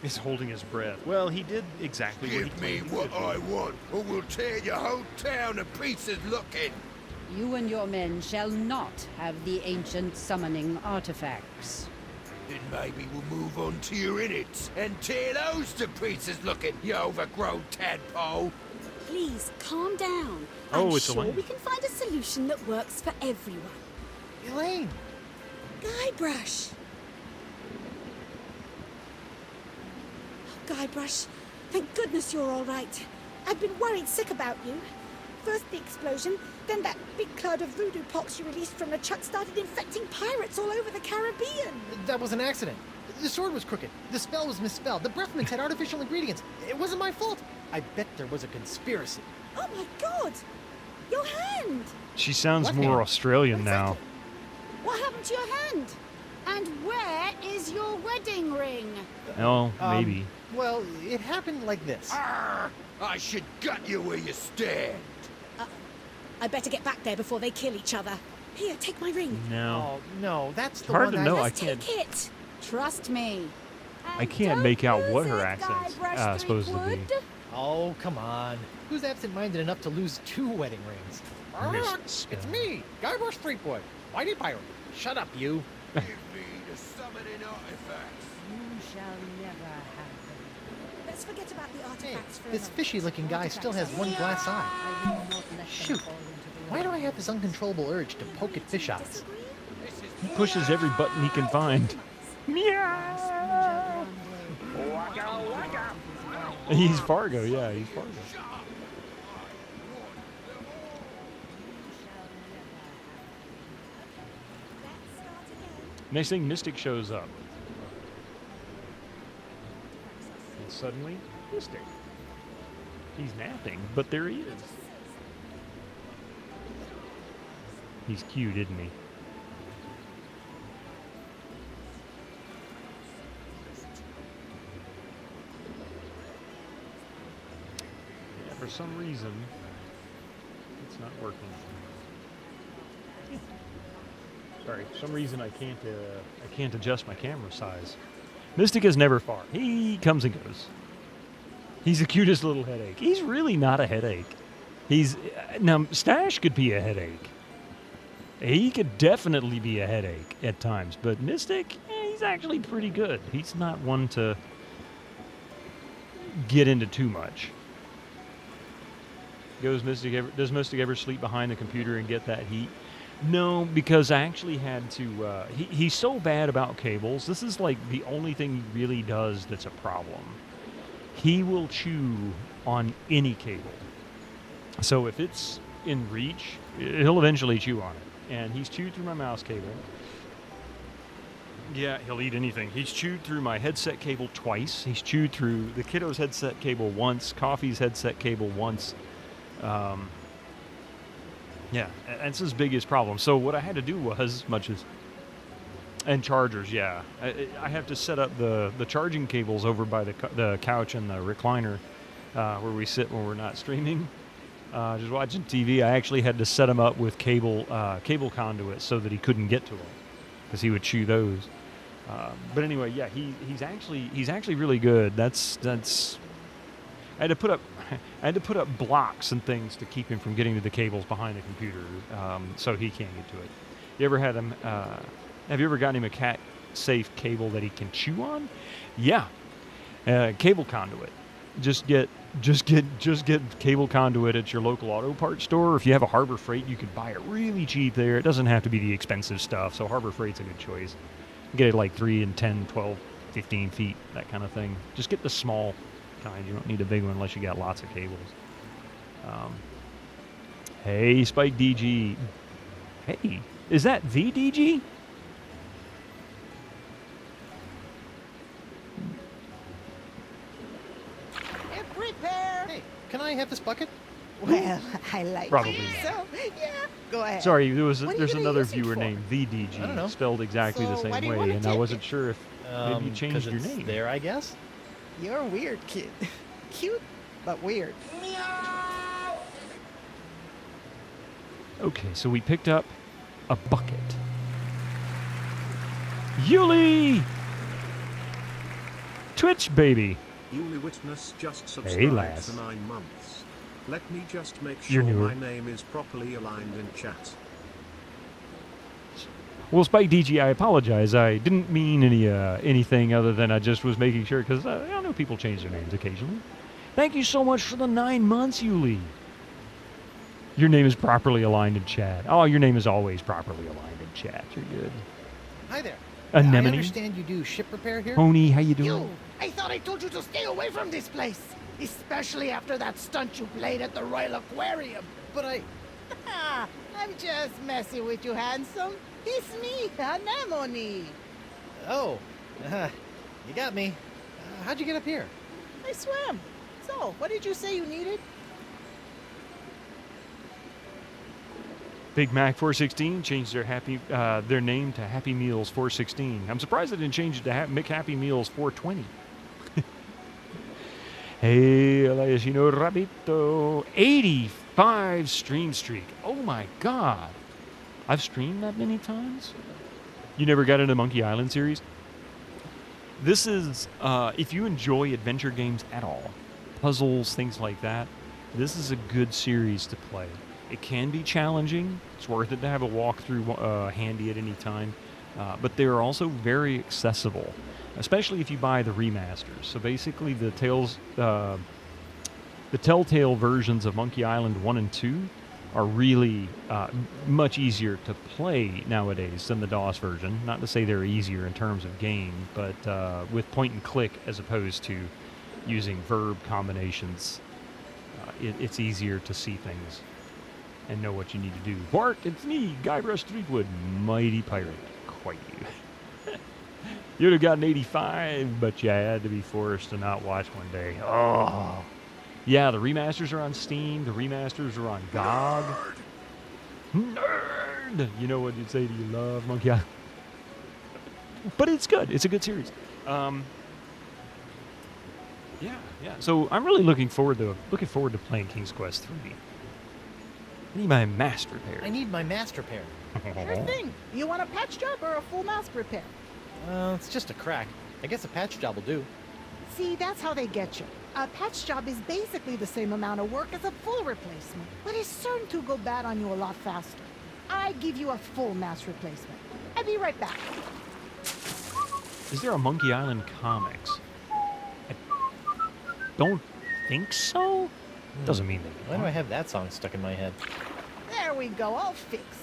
He's holding his breath. Well, he did exactly what he Give me claimed he what could do. I want, or we'll tear your whole town to pieces looking. You and your men shall not have the ancient summoning artifacts. Then maybe we'll move on to your innards and tear those to pieces looking, you overgrown tadpole. Please, calm down. Oh, I'm it's sure Elaine. we can find a solution that works for everyone. Elaine! Guybrush! Guybrush, thank goodness you're all right. I've been worried sick about you. First the explosion, then that big cloud of voodoo pox you released from the chuck started infecting pirates all over the Caribbean. That was an accident. The sword was crooked. The spell was misspelled. The breath mints had artificial ingredients. It wasn't my fault. I bet there was a conspiracy. Oh my god! Your hand! She sounds What more hand? Australian now. What happened to your hand? And where is your wedding ring? No, maybe. Well, it happened like this. Arr! I should gut you where you stand. I better get back there before they kill each other. Here, take my ring. No. Oh, no, that's the Hard one to know. Let's I can't. take it. Trust me. I can't make out what her accent's supposed to be. Oh, come on. Who's absent-minded enough to lose 2 wedding rings? It's me, Guybrush Threepwood, Mighty Pirate. Shut up, you. Give me the summoning artifacts. You shall never have them. Let's forget about the Hey, artifacts for a this moment. fishy-looking guy still has one glass eye. I will not let them Shoot. fall into the Why do I have this uncontrollable urge to poke at fish eyes? Disagree? He pushes every button he can find. Meow. He's Fargo, yeah, he's Fargo. Next thing, Mystic shows up. And suddenly, Mystic. He's napping, but there he is. He's cute, isn't he? Yeah, for some reason, it's not working. Sorry, for some reason I can't adjust my camera size. Mystic is never far. He comes and goes. He's the cutest little headache. He's really not a headache. He's now Stash could be a headache. He could definitely be a headache at times, but Mystic, he's actually pretty good. He's not one to get into too much. Does Mystic ever sleep behind the computer and get that heat? No, because I actually had to, he's so bad about cables. This is like the only thing he really does that's a problem. He will chew on any cable. So if it's in reach, he'll eventually chew on it. And he's chewed through my mouse cable. Yeah, he'll eat anything. He's chewed through my headset cable twice. He's chewed through the kiddo's headset cable once, Coffee's headset cable once. Yeah, that's his biggest problem. So what I had to do was, and chargers, yeah. I have to set up the charging cables over by the couch and the recliner where we sit when we're not streaming. Just watching TV. I actually had to set them up with cable conduits so that he couldn't get to them because he would chew those. But anyway, yeah, he's actually really good. That's I had to put up blocks and things to keep him from getting to the cables behind the computer, so he can't get to it. You ever had him? Have you ever gotten him a cat-safe cable that he can chew on? Yeah, cable conduit. Just get cable conduit at your local auto parts store. If you have a Harbor Freight, you could buy it really cheap there. It doesn't have to be the expensive stuff, so Harbor Freight's a good choice. Get it like 3 and 10, 12, 15 feet, that kind of thing. Just get the small kind. You don't need a big one unless you got lots of cables. Hey, Spike DG. Hey, is that the DG? Prepare. Hey, can I have this bucket? Well, I like Probably it. not. So, yeah, go ahead. Sorry, What are you there's gonna another use it viewer for? named the DG, I don't know. spelled exactly the So, same why do you way, wanna and I tip wasn't it? sure if maybe you changed 'Cause your it's name. there, I guess. You're a weird kid. Cute, but weird. Okay, so we picked up a bucket. Yuli! Twitch, baby. Yuli Witness just Hey, subscribed lass. for 9 months. Let me just make You're sure newer. my name is properly aligned in chat. Well, Spike DG, I apologize. I didn't mean anything other than I just was making sure, because I know people change their names occasionally. Thank you so much for the 9 months, Yuli. Your name is properly aligned in chat. Oh, your name is always properly aligned in chat. You're good. Hi there. Anemone? I understand you do ship repair here? Pony, how you doing? You! I thought I told you to stay away from this place. Especially after that stunt you played at the Royal Aquarium. But I'm just messing with you, handsome. It's me, Anemone. Oh, you got me. How'd you get up here? I swam. So, what did you say you needed? Big Mac 416 changed their name to Happy Meals 416. I'm surprised they didn't change it to McHappy Meals 420. Hey, Eliasino Rabito. 85 stream streak. Oh my god. I've streamed that many times? You never got into Monkey Island series? This is, if you enjoy adventure games at all, puzzles, things like that. This is a good series to play. It can be challenging. It's worth it to have a walkthrough handy at any time. But they're also very accessible, especially if you buy the remasters. So basically the Telltale versions of Monkey Island 1 and 2 are really much easier to play nowadays than the DOS version. Not to say they're easier in terms of game, but with point and click as opposed to using verb combinations, it's easier to see things and know what you need to do. Bart, it's me, Guybrush Threepwood, mighty pirate. Quite you. You'd have gotten 85, but you had to be forced to not watch one day. Oh. Yeah, the remasters are on Steam. The remasters are on GOG. Nerd! You know what you'd say to you love Monkey Island. But it's good. It's a good series. Yeah. So I'm really looking forward to playing King's Quest 3. I need my master pair. I need my master pair. Sure thing. You want a patch job or a full mask repair? It's just a crack. I guess a patch job will do. See, that's how they get you. A patch job is basically the same amount of work as a full replacement, but it's certain to go bad on you a lot faster. I give you a full mask replacement. I'll be right back. Is there a Monkey Island comics? I don't think so. Doesn't mean that. Why do I have that song stuck in my head? There we go, all fixed.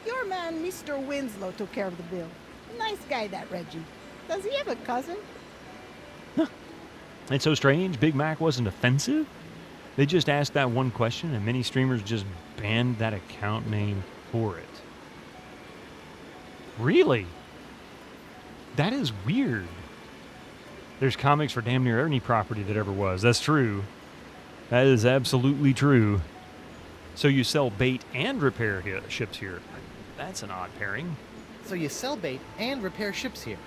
Your man, Mr. Winslow, took care of the bill. Nice guy, that Reggie. Does he have a cousin? It's so strange. Big Mac wasn't offensive. They just asked that one question, and many streamers just banned that account name for it. Really? That is weird. There's comics for damn near any property that ever was. That's true. That is absolutely true. So you sell bait and repair ships here. That's an odd pairing. So you sell bait and repair ships here.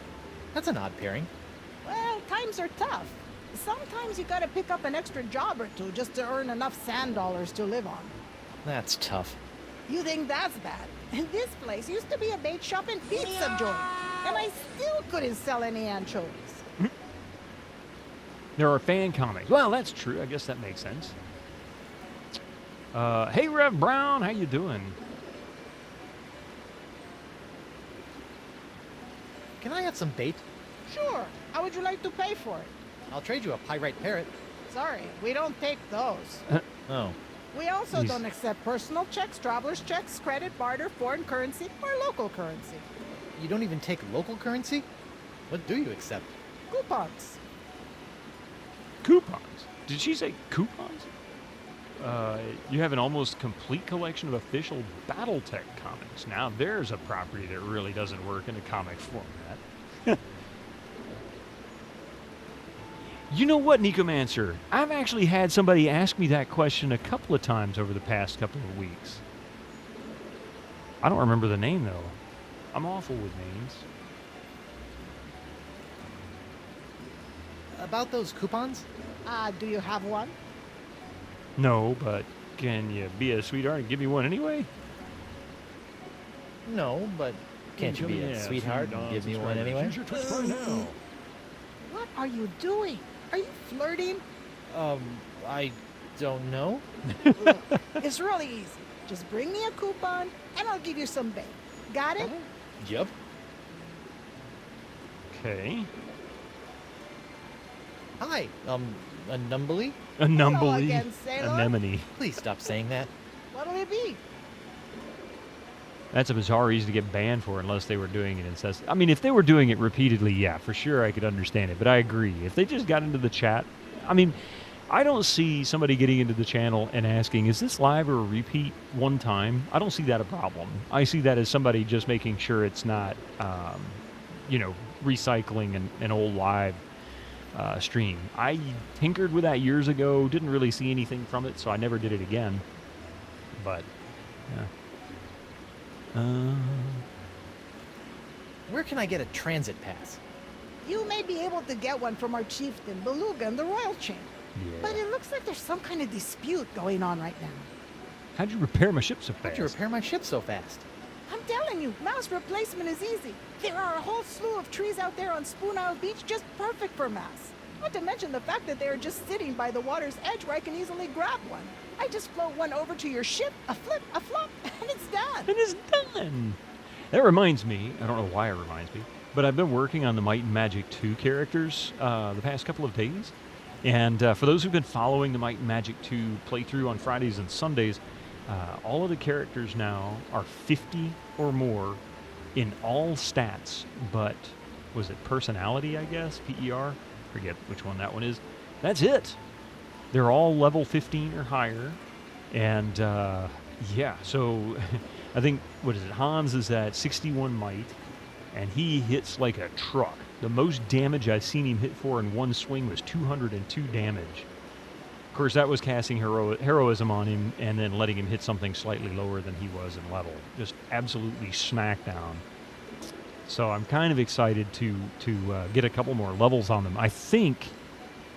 That's an odd pairing. Well, times are tough. Sometimes you gotta pick up an extra job or two just to earn enough sand dollars to live on. That's tough. You think that's bad? This place used to be a bait shop and pizza joint, and I still couldn't sell any anchovies. There are fan comics. Well, that's true. I guess that makes sense. Hey, Rev Brown, how you doing? Can I have some bait? Sure. How would you like to pay for it? I'll trade you a pyrite parrot. Sorry, we don't take those. Oh. We also don't accept personal checks, traveler's checks, credit, barter, foreign currency, or local currency. You don't even take local currency? What do you accept? Coupons. Coupons? Did she say coupons? You have an almost complete collection of official BattleTech comics. Now there's a property that really doesn't work in a comic format. You know what, Nicomancer? I've actually had somebody ask me that question a couple of times over the past couple of weeks. I don't remember the name, though. I'm awful with names. About those coupons? Do you have one? No, but can you be a sweetheart and give me one anyway? No, but can't you be a sweetheart and give me one anyway? What are you doing? Are you flirting? I don't know. Look, it's really easy. Just bring me a coupon, and I'll give you some bait. Got it? Yep. Okay. Hi, a numbly? A numbly. Hello again, sailor. Anemone. Please stop saying that. What'll it be? That's a bizarre reason to get banned for unless they were doing it incessantly. I mean, if they were doing it repeatedly, yeah, for sure I could understand it. But I agree. If they just got into the chat, I mean, I don't see somebody getting into the channel and asking, is this live or a repeat one time? I don't see that a problem. I see that as somebody just making sure it's not, recycling an old live stream. I tinkered with that years ago, didn't really see anything from it, so I never did it again. But, yeah. Where can I get a transit pass? You may be able to get one from our chieftain, Beluga, in the royal chamber. Yeah. But it looks like there's some kind of dispute going on right now. How'd you repair my ship so fast? How'd you repair my ship so fast? I'm telling you, mouse replacement is easy. There are a whole slew of trees out there on Spoon Isle Beach just perfect for mouse. Not to mention the fact that they are just sitting by the water's edge where I can easily grab one. I just float one over to your ship, a flip, a flop, and it's done. And it's done. That reminds me, I don't know why it reminds me, but I've been working on the Might and Magic 2 characters the past couple of days. And for those who've been following the Might and Magic 2 playthrough on Fridays and Sundays, all of the characters now are 50 or more in all stats, but was it personality, I guess? PER? Forget which one that one is. That's it. They're all level 15 or higher. And yeah, so I think, what is it? Hans is at 61 might, and he hits like a truck. The most damage I've seen him hit for in one swing was 202 damage. Of course, that was casting heroism on him and then letting him hit something slightly lower than he was in level. Just absolutely smackdown. So I'm kind of excited to get a couple more levels on them. I think,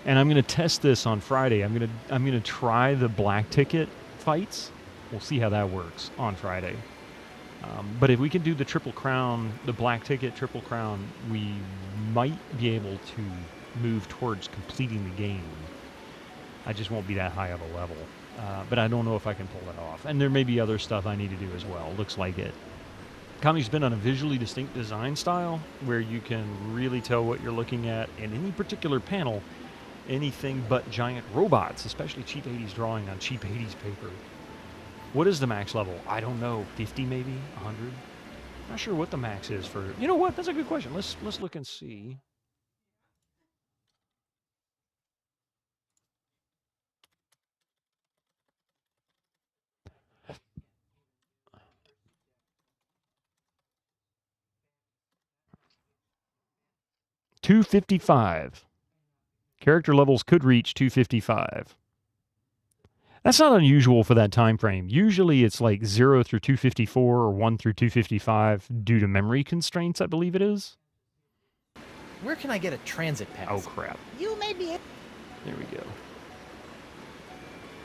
and I'm going to test this on Friday. I'm going to try the black ticket fights. We'll see how that works on Friday. But if we can do the Triple Crown, the black ticket Triple Crown, we might be able to move towards completing the game. I just won't be that high of a level. But I don't know if I can pull that off. And there may be other stuff I need to do as well. Looks like it. Comic's been on a visually distinct design style where you can really tell what you're looking at in any particular panel. Anything but giant robots, especially cheap 80s drawing on cheap 80s paper. What is the max level? I don't know. 50 maybe? 100? Not sure what the max is for... You know what? That's a good question. Let's look and see. $255. Character levels could reach 255. That's not unusual for that time frame. Usually it's like 0 through 254 or 1 through 255 due to memory constraints, I believe it is. Where can I get a transit pass? Oh, crap. You may be... There we go.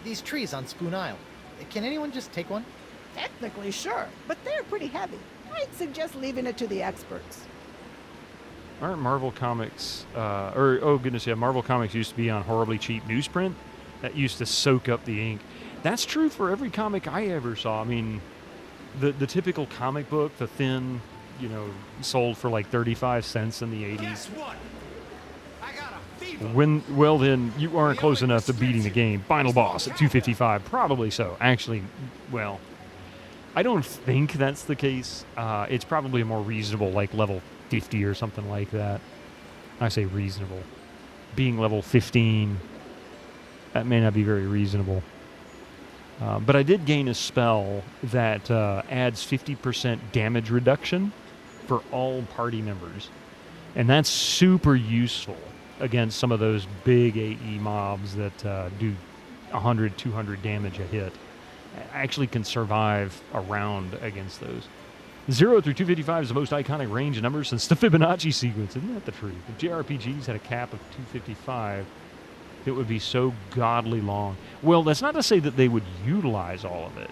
These trees on Spoon Isle. Can anyone just take one? Technically, sure, but they're pretty heavy. I'd suggest leaving it to the experts. Aren't Marvel Comics, oh goodness, yeah, Marvel Comics used to be on horribly cheap newsprint. That used to soak up the ink. That's true for every comic I ever saw. I mean, the typical comic book, the thin, you know, sold for like 35 cents in the 80s. Guess what? I got a fever. Well, then you aren't close enough to beating the game. Final boss at 255, probably so. Actually, well, I don't think that's the case. It's probably a more reasonable, like level 50 or something like that. I say reasonable. Being level 15, that may not be very reasonable. But I did gain a spell that adds 50% damage reduction for all party members. And that's super useful against some of those big AE mobs that do 100, 200 damage a hit. I actually can survive a round against those. 0 through 255 is the most iconic range of numbers since the Fibonacci sequence. Isn't that the truth? If JRPGs had a cap of 255, it would be so godly long. Well, that's not to say that they would utilize all of it.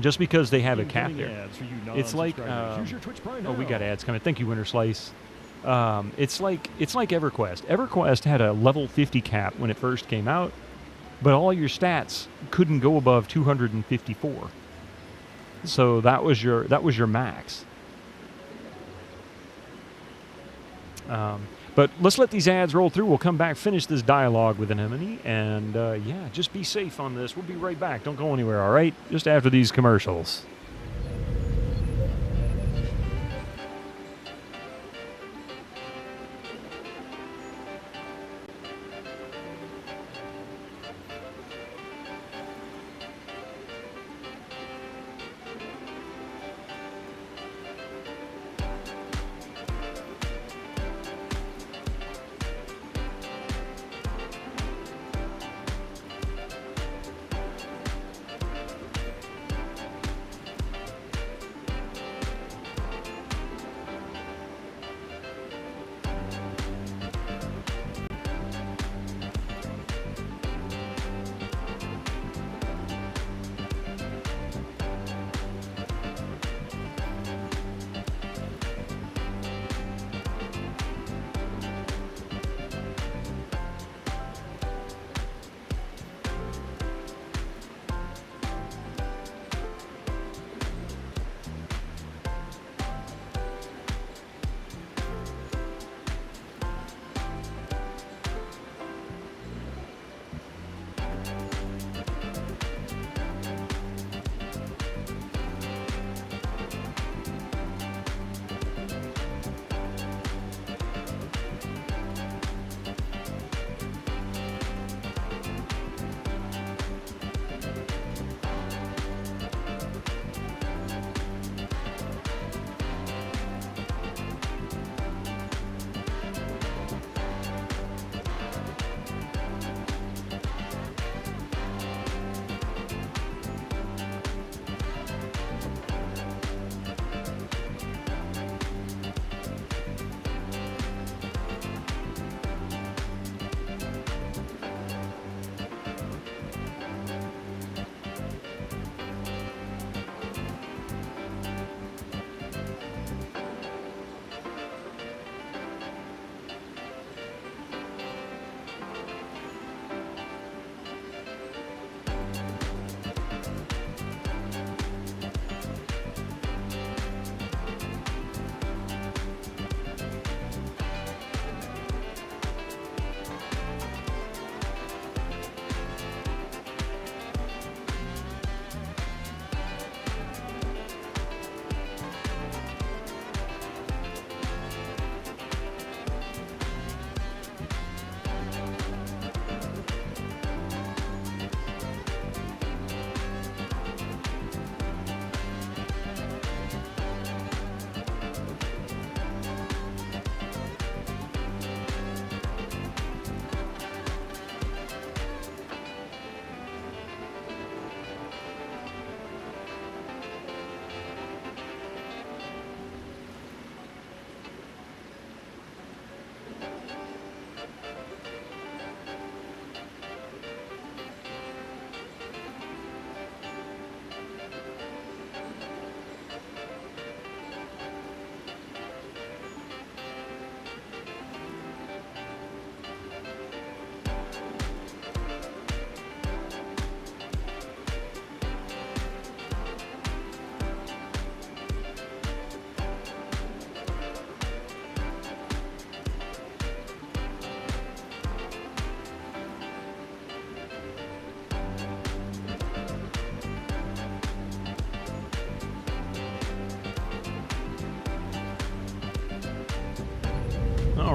Just because they have a cap there. It's like, oh, we got ads coming. Thank you, Winter Slice. It's like EverQuest. EverQuest had a level 50 cap when it first came out, but all your stats couldn't go above 254. So that was your max. But let's let these ads roll through. We'll come back, finish this dialogue with Anemone, and yeah, just be safe on this. We'll be right back. Don't go anywhere, all right? Just after these commercials.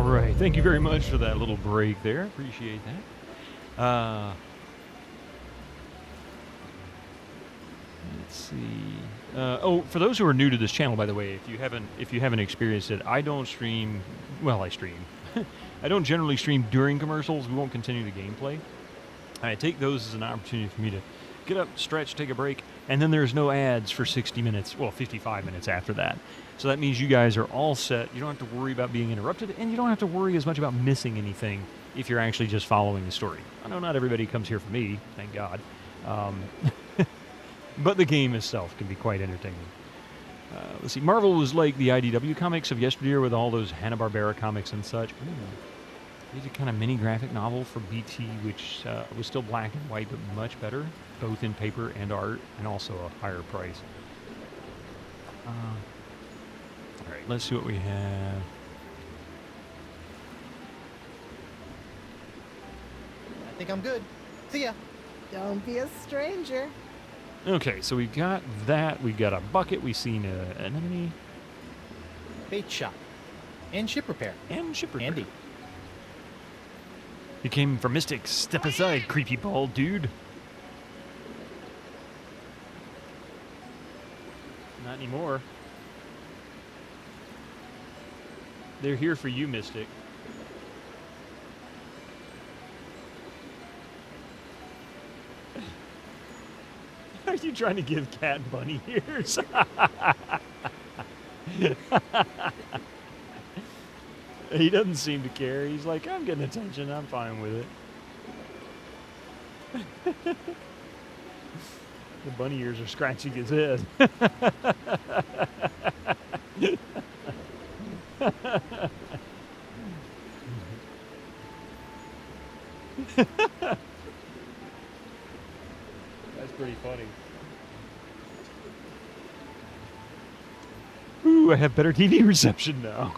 right. Thank you very much for that little break there. Appreciate that. Let's see. Oh, for those who are new to this channel, by the way, if you haven't experienced it, I don't stream. Well, I stream. I don't generally stream during commercials. We won't continue the gameplay. I take those as an opportunity for me to get up, stretch, take a break, and then there's no ads for 60 minutes. Well, 55 minutes after that. So that means you guys are all set. You don't have to worry about being interrupted, and you don't have to worry as much about missing anything if you're actually just following the story. I know not everybody comes here for me, thank God. But the game itself can be quite entertaining. Let's see. Marvel was like the IDW comics of yesteryear with all those Hanna-Barbera comics and such. They did a kind of mini graphic novel for BT, which was still black and white, but much better, both in paper and art, and also a higher price. All right, let's see what we have. I think I'm good. See ya. Don't be a stranger. Okay, so we got that. We got a bucket. We seen an enemy. Bait shop. And ship repair. And ship repair. Andy. You came from Mystics. Step aside, creepy bald dude. Not anymore. They're here for you, Mystic. Are you trying to give Cat bunny ears? He doesn't seem to care. He's like, I'm getting attention. I'm fine with it. The bunny ears are scratching his head. That's pretty funny. Ooh, I have better TV reception now.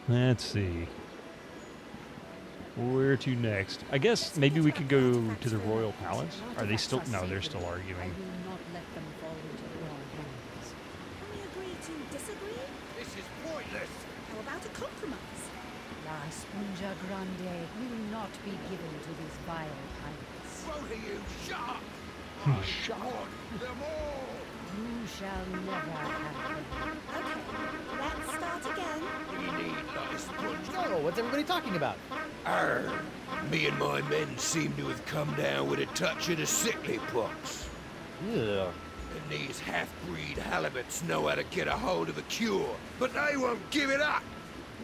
Let's see. Where to next? I guess maybe we could go to the Royal Palace. Are they still? No, they're still arguing. I will not let them fall into the wrong hands. Can we agree to disagree? This is pointless. How about a compromise? La Sponja Grande will not be given to these vile pirates. Both of you, shut up! Shut I want them all! You shall never have them. Okay, let's start again. What do you need, like a sponge? No, what's everybody talking about? Arr, me and my men seem to have come down with a touch of the sickly pox. Ugh. And these half-breed halibuts know how to get a hold of a cure, but they won't give it up.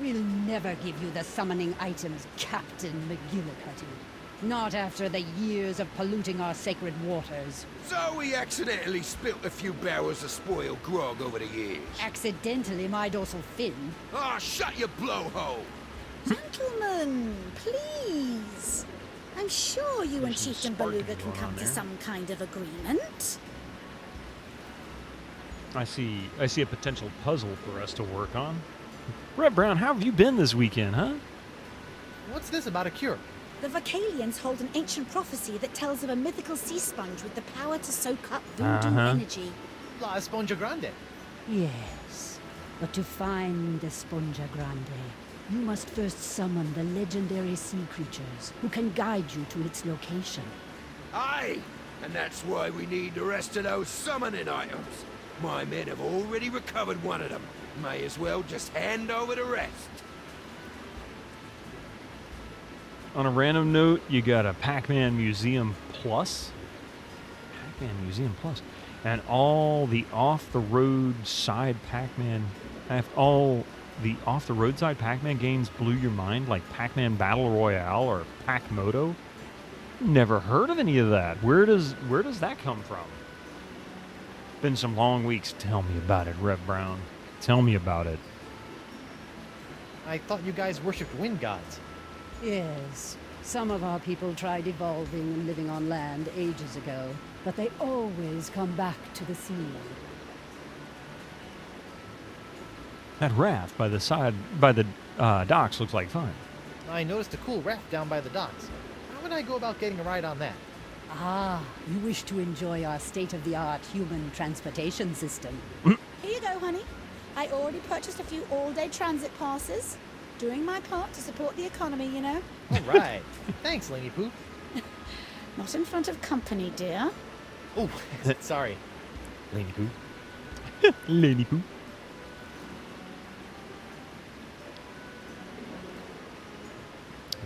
We'll never give you the summoning items, Captain McGillicuddy. Not after the years of polluting our sacred waters. So we accidentally spilt a few barrels of spoiled grog over the years. Accidentally, my dorsal fin. Ah, shut your blowhole! Gentlemen, please. I'm sure you and Chieftain Beluga can come to some kind of agreement. I see a potential puzzle for us to work on. Red Brown, how have you been this weekend, huh? What's this about a cure? The Vocalians hold an ancient prophecy that tells of a mythical sea sponge with the power to soak up voodoo energy. La Sponja Grande. Yes, but to find the Sponja Grande, you must first summon the legendary sea creatures who can guide you to its location. Aye, and that's why we need the rest of those summoning items. My men have already recovered one of them. May as well just hand over the rest. On a random note, you got a Pac-Man Museum Plus. Pac-Man Museum Plus. And all the off-the-road side Pac-Man... all the off-the-road side Pac-Man games blew your mind, like Pac-Man Battle Royale or Pac-Moto. Never heard of any of that. Where does that come from? Been some long weeks. Tell me about it, Rev Brown. Tell me about it. I thought you guys worshipped wind gods. Yes, some of our people tried evolving and living on land ages ago, but they always come back to the sea. That raft by the docks looks like fun. I noticed a cool raft down by the docks. How would I go about getting a ride on that? Ah, you wish to enjoy our state-of-the-art human transportation system. Here you go, honey. I already purchased a few all-day transit passes. Doing my part to support the economy, you know. All right. Thanks, Laney Poo. Not in front of company, dear. Oh, sorry. Laney Poo. Lady Poo.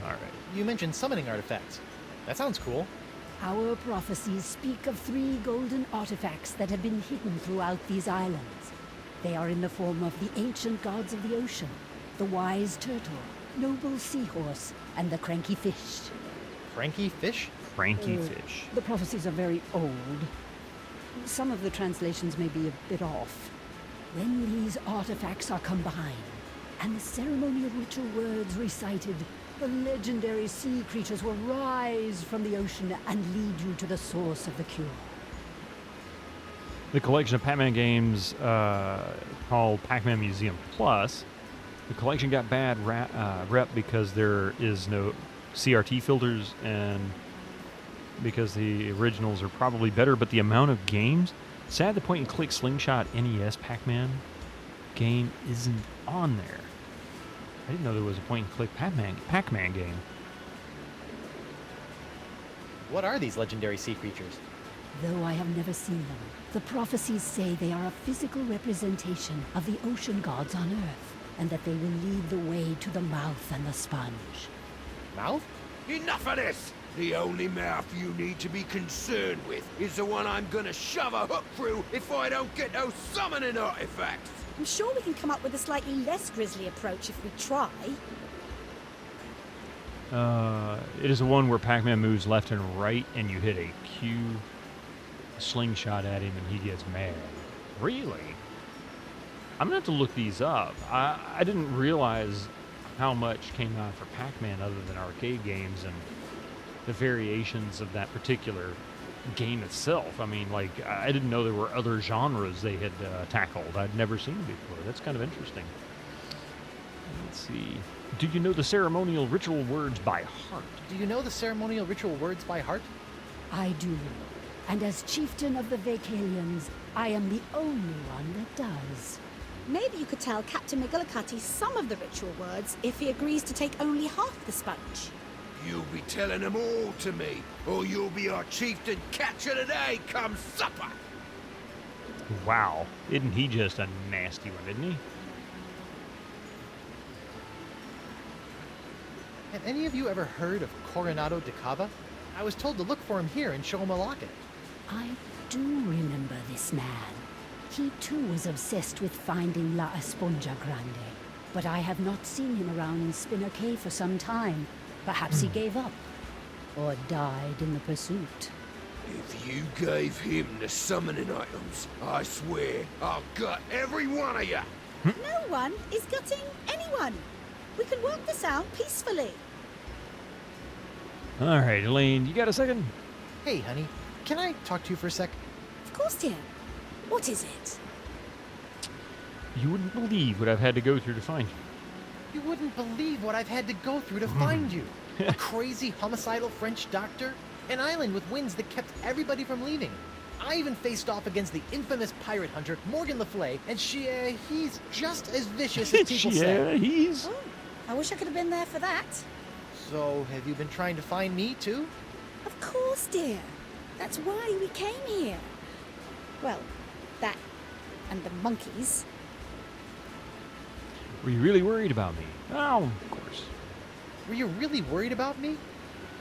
All right. You mentioned summoning artifacts. That sounds cool. Our prophecies speak of 3 golden artifacts that have been hidden throughout these islands. They are in the form of the ancient gods of the ocean, the wise turtle, noble seahorse, and the cranky fish. Cranky fish? Cranky fish. The prophecies are very old. Some of the translations may be a bit off. When these artifacts are combined, and the ceremonial ritual words recited, the legendary sea creatures will rise from the ocean and lead you to the source of the cure. The collection of Pac-Man games called Pac-Man Museum Plus. The collection got bad rep because there is no CRT filters and because the originals are probably better, but the amount of games, sad the point-and-click slingshot NES Pac-Man game isn't on there. I didn't know there was a point-and-click Pac-Man game. What are these legendary sea creatures? Though I have never seen them, the prophecies say they are a physical representation of the ocean gods on Earth, and that they will lead the way to the mouth and the sponge. Mouth? Enough of this! The only mouth you need to be concerned with is the one I'm gonna shove a hook through if I don't get those summoning artifacts! I'm sure we can come up with a slightly less grisly approach if we try. It is the one where Pac-Man moves left and right, and you hit a Q slingshot at him, and he gets mad. Really? I'm gonna have to look these up. I didn't realize how much came out for Pac-Man other than arcade games and the variations of that particular game itself. I mean, like, I didn't know there were other genres they had tackled. I'd never seen before. That's kind of interesting. Let's see. Do you know the ceremonial ritual words by heart? Do you know the ceremonial ritual words by heart? I do. And as chieftain of the Vacalians, I am the only one that does. Maybe you could tell Captain McGillicuddy some of the ritual words if he agrees to take only half the sponge. You'll be telling them all to me, or you'll be our chieftain catcher today come supper! Wow. Isn't he just a nasty one, isn't he? Have any of you ever heard of Coronado de Cava? I was told to look for him here and show him a locket. I do remember this man. He too was obsessed with finding La Esponja Grande, but I have not seen him around in Spinner Cave for some time. Perhaps he gave up, or died in the pursuit. If you gave him the summoning items, I swear I'll gut every one of you! No one is gutting anyone. We can work this out peacefully. All right, Elaine, you got a second? Hey, honey, can I talk to you for a sec? Of course, dear. What is it? You wouldn't believe what I've had to go through to find you. You wouldn't believe what I've had to go through to find you. A crazy homicidal French doctor, an island with winds that kept everybody from leaving. I even faced off against the infamous pirate hunter Morgan Le Fay, and he's just as vicious as people say. He's... Oh, I wish I could have been there for that. So, have you been trying to find me, too? Of course, dear. That's why we came here. Well, that and the monkeys. Were you really worried about me? Oh, of course. Were you really worried about me?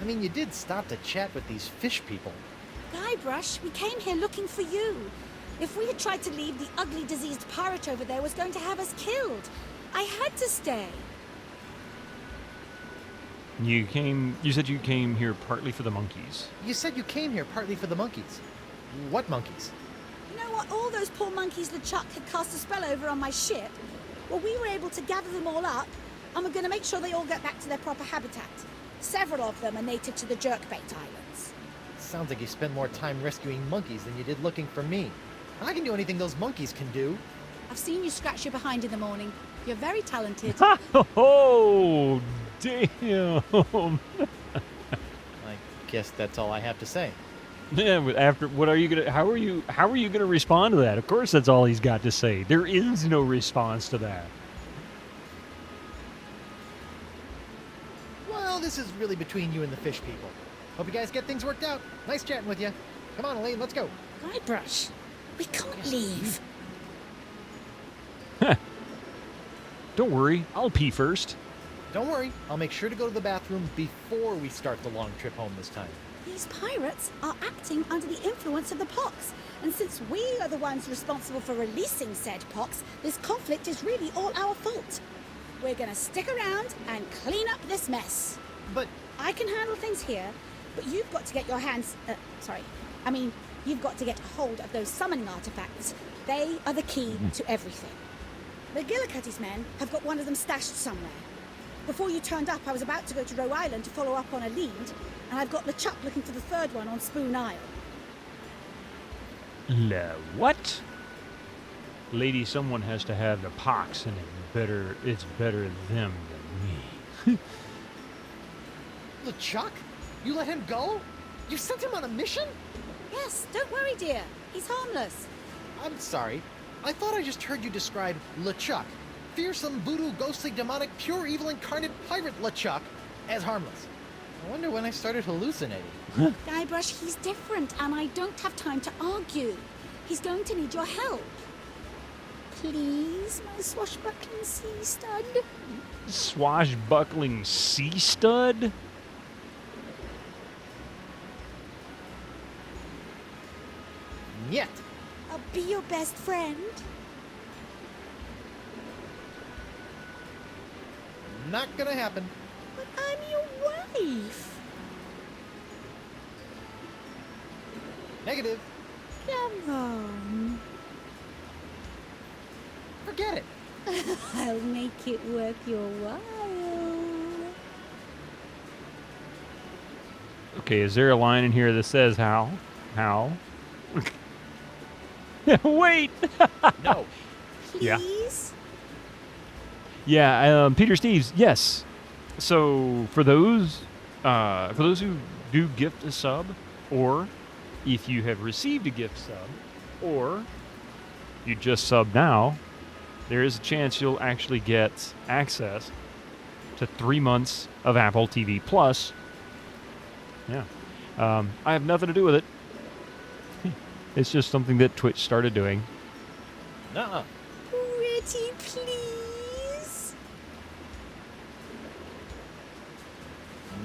I mean, you did stop to chat with these fish people. Guybrush, we came here looking for you. If we had tried to leave, the ugly, diseased pirate over there was going to have us killed. I had to stay. You said you came here partly for the monkeys. You said you came here partly for the monkeys. What monkeys? You know what? All those poor monkeys LeChuck had cast a spell over on my ship. Well, we were able to gather them all up, and we're going to make sure they all get back to their proper habitat. Several of them are native to the Jerkbait Islands. Sounds like you spent more time rescuing monkeys than you did looking for me. I can do anything those monkeys can do. I've seen you scratch your behind in the morning. You're very talented. Oh, damn. I guess that's all I have to say. Yeah, but after what are you gonna? How are you gonna respond to that? Of course, that's all he's got to say. There is no response to that. Well, this is really between you and the fish people. Hope you guys get things worked out. Nice chatting with you. Come on, Elaine, let's go. Guybrush, we can't leave. Don't worry, I'll pee first. Don't worry, I'll make sure to go to the bathroom before we start the long trip home this time. These pirates are acting under the influence of the pox. And since we are the ones responsible for releasing said pox, this conflict is really all our fault. We're gonna stick around and clean up this mess. But I can handle things here, but you've got to get your hands... you've got to get hold of those summoning artifacts. They are the key to everything. McGillicuddy's men have got one of them stashed somewhere. Before you turned up, I was about to go to Roe Island to follow up on a lead, and I've got LeChuck looking for the third one on Spoon Isle. What? Lady, someone has to have the pox, and it's better them than me. LeChuck? You let him go? You sent him on a mission? Yes, don't worry, dear. He's harmless. I'm sorry. I thought I just heard you describe LeChuck, fearsome, voodoo, ghostly, demonic, pure evil incarnate pirate LeChuck, as harmless. I wonder when I started hallucinating. Guybrush, he's different, and I don't have time to argue. He's going to need your help. Please, my swashbuckling sea stud. Swashbuckling sea stud? Yet. I'll be your best friend. Not gonna happen. But I'm your wife. Negative. Come on. Forget it. I'll make it worth your while. Okay, is there a line in here that says how? How? Wait! No. Please? Yeah, Peter Steves, yes. So for those who do gift a sub, or if you have received a gift sub, or you just sub now, there is a chance you'll actually get access to 3 months of Apple TV Plus. Yeah. I have nothing to do with it. It's just something that Twitch started doing. Nuh-uh. Pretty please?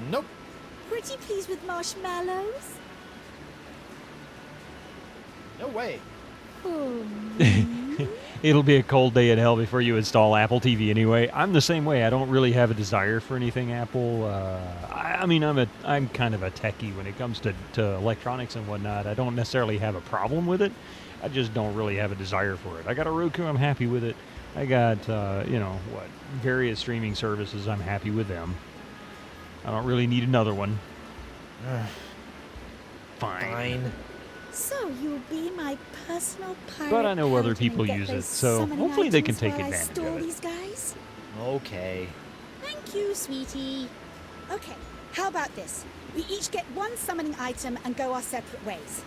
Nope. Pretty please with marshmallows? No way. Oh. It'll be a cold day in hell before you install Apple TV anyway. I'm the same way. I don't really have a desire for anything Apple. I'm kind of a techie when it comes to electronics and whatnot. I don't necessarily have a problem with it. I just don't really have a desire for it. I got a Roku. I'm happy with it. I got, various streaming services. I'm happy with them. I don't really need another one. Fine. So you'll be my personal pirate. But I know other paladin people and get use it, those so summoning hopefully they can items take while advantage I stole of it. these guys? Okay. Thank you, sweetie. Okay, how about this? We each get one summoning item and go our separate ways.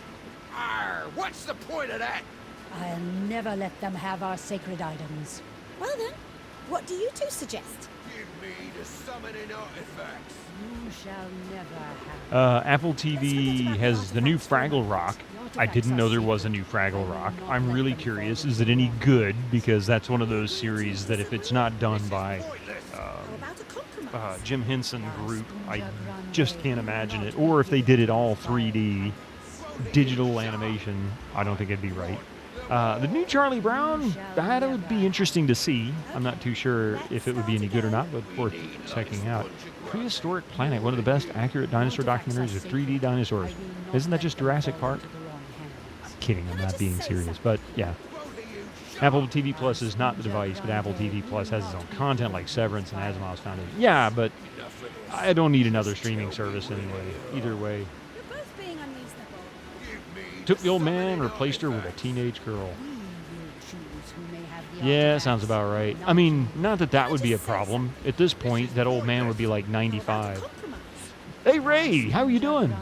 Arr, what's the point of that? I'll never let them have our sacred items. Well then, what do you two suggest? Give me the summoning artifacts. You shall never have. Apple TV has the new Fraggle Rock. I didn't know there was a new Fraggle Rock. I'm really curious. Is it any good? Because that's one of those series that if it's not done by How about a compromise? Jim Henson Group, I just can't imagine it. Or if they did it all 3D, digital animation, I don't think it'd be right. The new Charlie Brown, that would be interesting to see. I'm not too sure if it would be any good or not, but worth checking out. Prehistoric Planet, one of the best accurate dinosaur documentaries of 3D dinosaurs. Isn't that just Jurassic Park? I'm kidding, I'm not being serious, but yeah. Apple TV Plus is not the device, but Apple TV Plus has its own content like Severance and Asimov's Foundation. Yeah, but I don't need another streaming service anyway. Either way. You're both being unreasonable. Took the old man, replaced her with a teenage girl. We will choose who may have Yeah, sounds about right. I mean, not that that would be a problem. At this point, that old man would be like 95. Hey, Ray, how are you doing?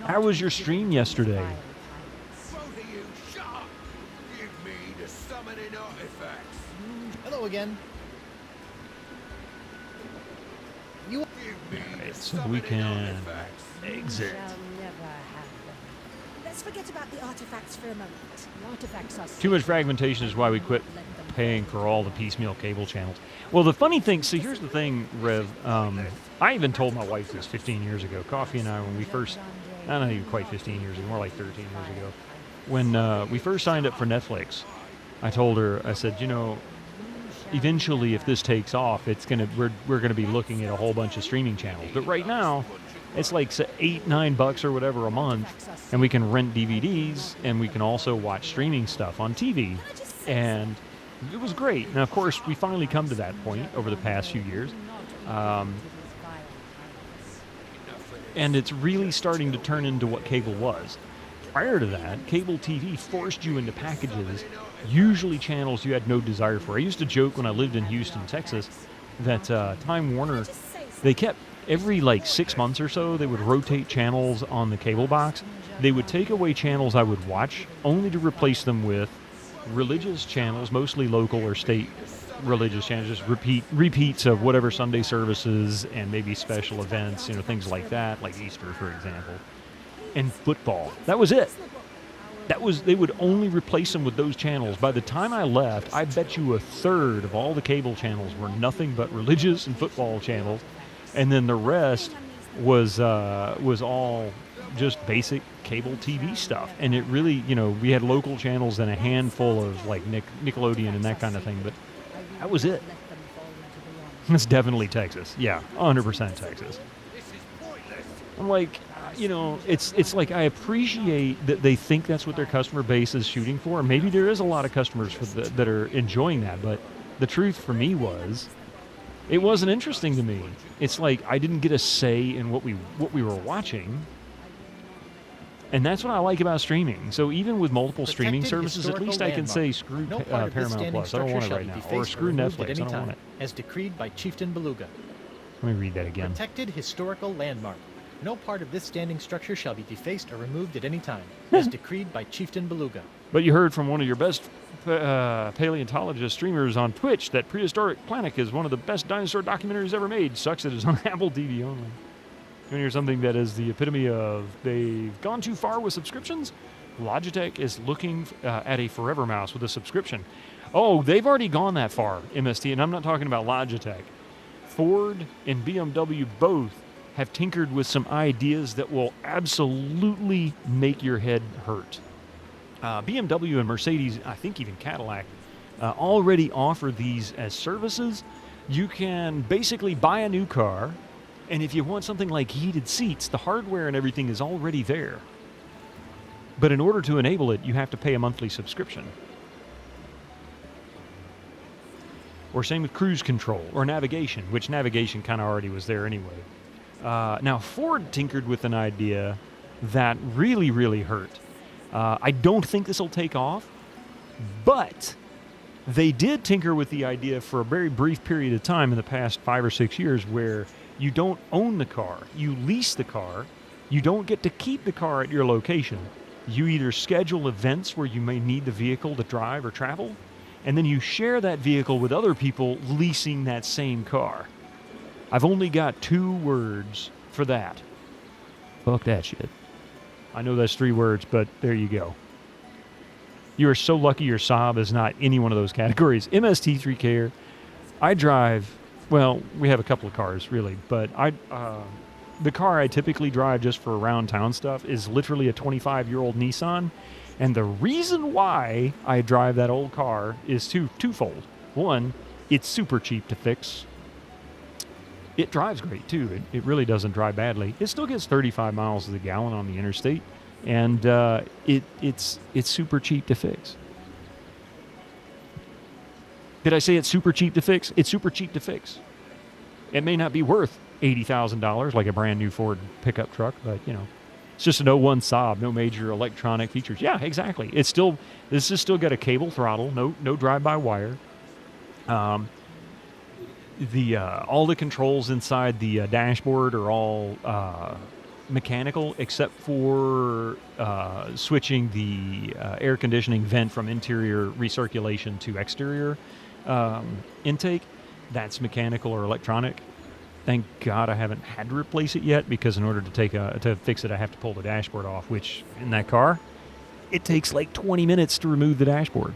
How was your stream yesterday? Both of you, shut up! Give me the summoning artifacts. Hello again. You Give me Alright, the so we summoning can artifacts. exit. Let's forget about the artifacts for a moment. Artifacts are Too much fragmentation is why we quit paying for all the piecemeal cable channels. Well, the funny thing, see, here's the thing, Rev. I even told my wife this 15 years ago. Coffee and I, when we first, I don't know, even quite 15 years ago, more like 13 years ago, when we first signed up for Netflix, I told her, I said, you know, eventually, if this takes off, it's gonna we're gonna be looking at a whole bunch of streaming channels. But right now, it's like $8-9 or whatever a month, and we can rent DVDs, and we can also watch streaming stuff on TV, and it was great. Now, of course, we finally come to that point over the past few years, and it's really starting to turn into what cable was. Prior to that, cable TV forced you into packages, usually channels you had no desire for. I used to joke when I lived in Houston, Texas, that Time Warner, they kept every like 6 months or so, they would rotate channels on the cable box. They would take away channels I would watch, only to replace them with religious channels, mostly local or state religious channels, just repeats of whatever Sunday services and maybe special events, you know, things like that, like Easter, for example, and football. That was it. They would only replace them with those channels. By the time I left, I bet you a third of all the cable channels were nothing but religious and football channels, and then the rest was all just basic cable TV stuff. And it really, you know, we had local channels and a handful of like Nickelodeon and that kind of thing, but that was it. It's definitely Texas. Yeah, 100% Texas. I'm like, you know, it's like I appreciate that they think that's what their customer base is shooting for. Maybe there is a lot of customers that are enjoying that, but the truth for me was, it wasn't interesting to me. It's like I didn't get a say in what we were watching. And that's what I like about streaming. So even with multiple streaming services, at least I can say screw Paramount Plus. I don't want it right now. Or screw Netflix. I don't want it. As decreed by Chieftain Beluga. Let me read that again. Protected historical landmark. No part of this standing structure shall be defaced or removed at any time, as decreed by Chieftain Beluga. But you heard from one of your best paleontologist streamers on Twitch that Prehistoric Planet is one of the best dinosaur documentaries ever made. Sucks it is on Apple TV only. You want to hear something that is the epitome of they've gone too far with subscriptions? Logitech is looking at a forever mouse with a subscription. Oh, they've already gone that far, MST, and I'm not talking about Logitech. Ford and BMW both have tinkered with some ideas that will absolutely make your head hurt. BMW and Mercedes, I think even Cadillac, already offer these as services. You can basically buy a new car, and if you want something like heated seats, the hardware and everything is already there. But in order to enable it, you have to pay a monthly subscription. Or same with cruise control or navigation, which navigation kind of already was there anyway. Now, Ford tinkered with an idea that really, really hurt. I don't think this will take off, but they did tinker with the idea for a very brief period of time in the past 5 or 6 years where you don't own the car. You lease the car. You don't get to keep the car at your location. You either schedule events where you may need the vehicle to drive or travel, and then you share that vehicle with other people leasing that same car. I've only got 2 words for that. Fuck that shit. I know that's 3 words, but there you go. You are so lucky your Saab is not any one of those categories. MST3K, I drive, well, we have a couple of cars, really, but the car I typically drive just for around town stuff is literally a 25-year-old Nissan. And the reason why I drive that old car is twofold. One, it's super cheap to fix. It drives great, too. It really doesn't drive badly. It still gets 35 miles to the gallon on the interstate, and it's super cheap to fix. Did I say it's super cheap to fix? It's super cheap to fix. It may not be worth $80,000 like a brand new Ford pickup truck, but, you know, It's just an 01 Saab, no major electronic features. Yeah, exactly. This has still got a cable throttle, no drive-by-wire. All the controls inside the dashboard are all mechanical, except for switching the air conditioning vent from interior recirculation to exterior intake. That's mechanical or electronic. Thank God I haven't had to replace it yet, because in order to fix it, I have to pull the dashboard off, which in that car, it takes like 20 minutes to remove the dashboard.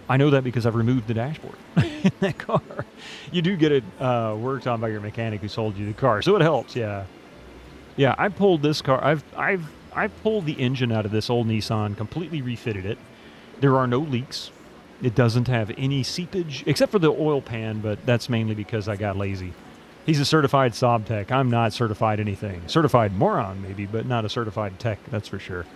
I know that because I've removed the dashboard in that car. You do get it worked on by your mechanic who sold you the car, so it helps. Yeah, I pulled this car. I've pulled the engine out of this old Nissan, completely refitted it. There are no leaks. It doesn't have any seepage except for the oil pan, but that's mainly because I got lazy. He's a certified Saab tech. I'm not certified anything. Certified moron, maybe, but not a certified tech, that's for sure.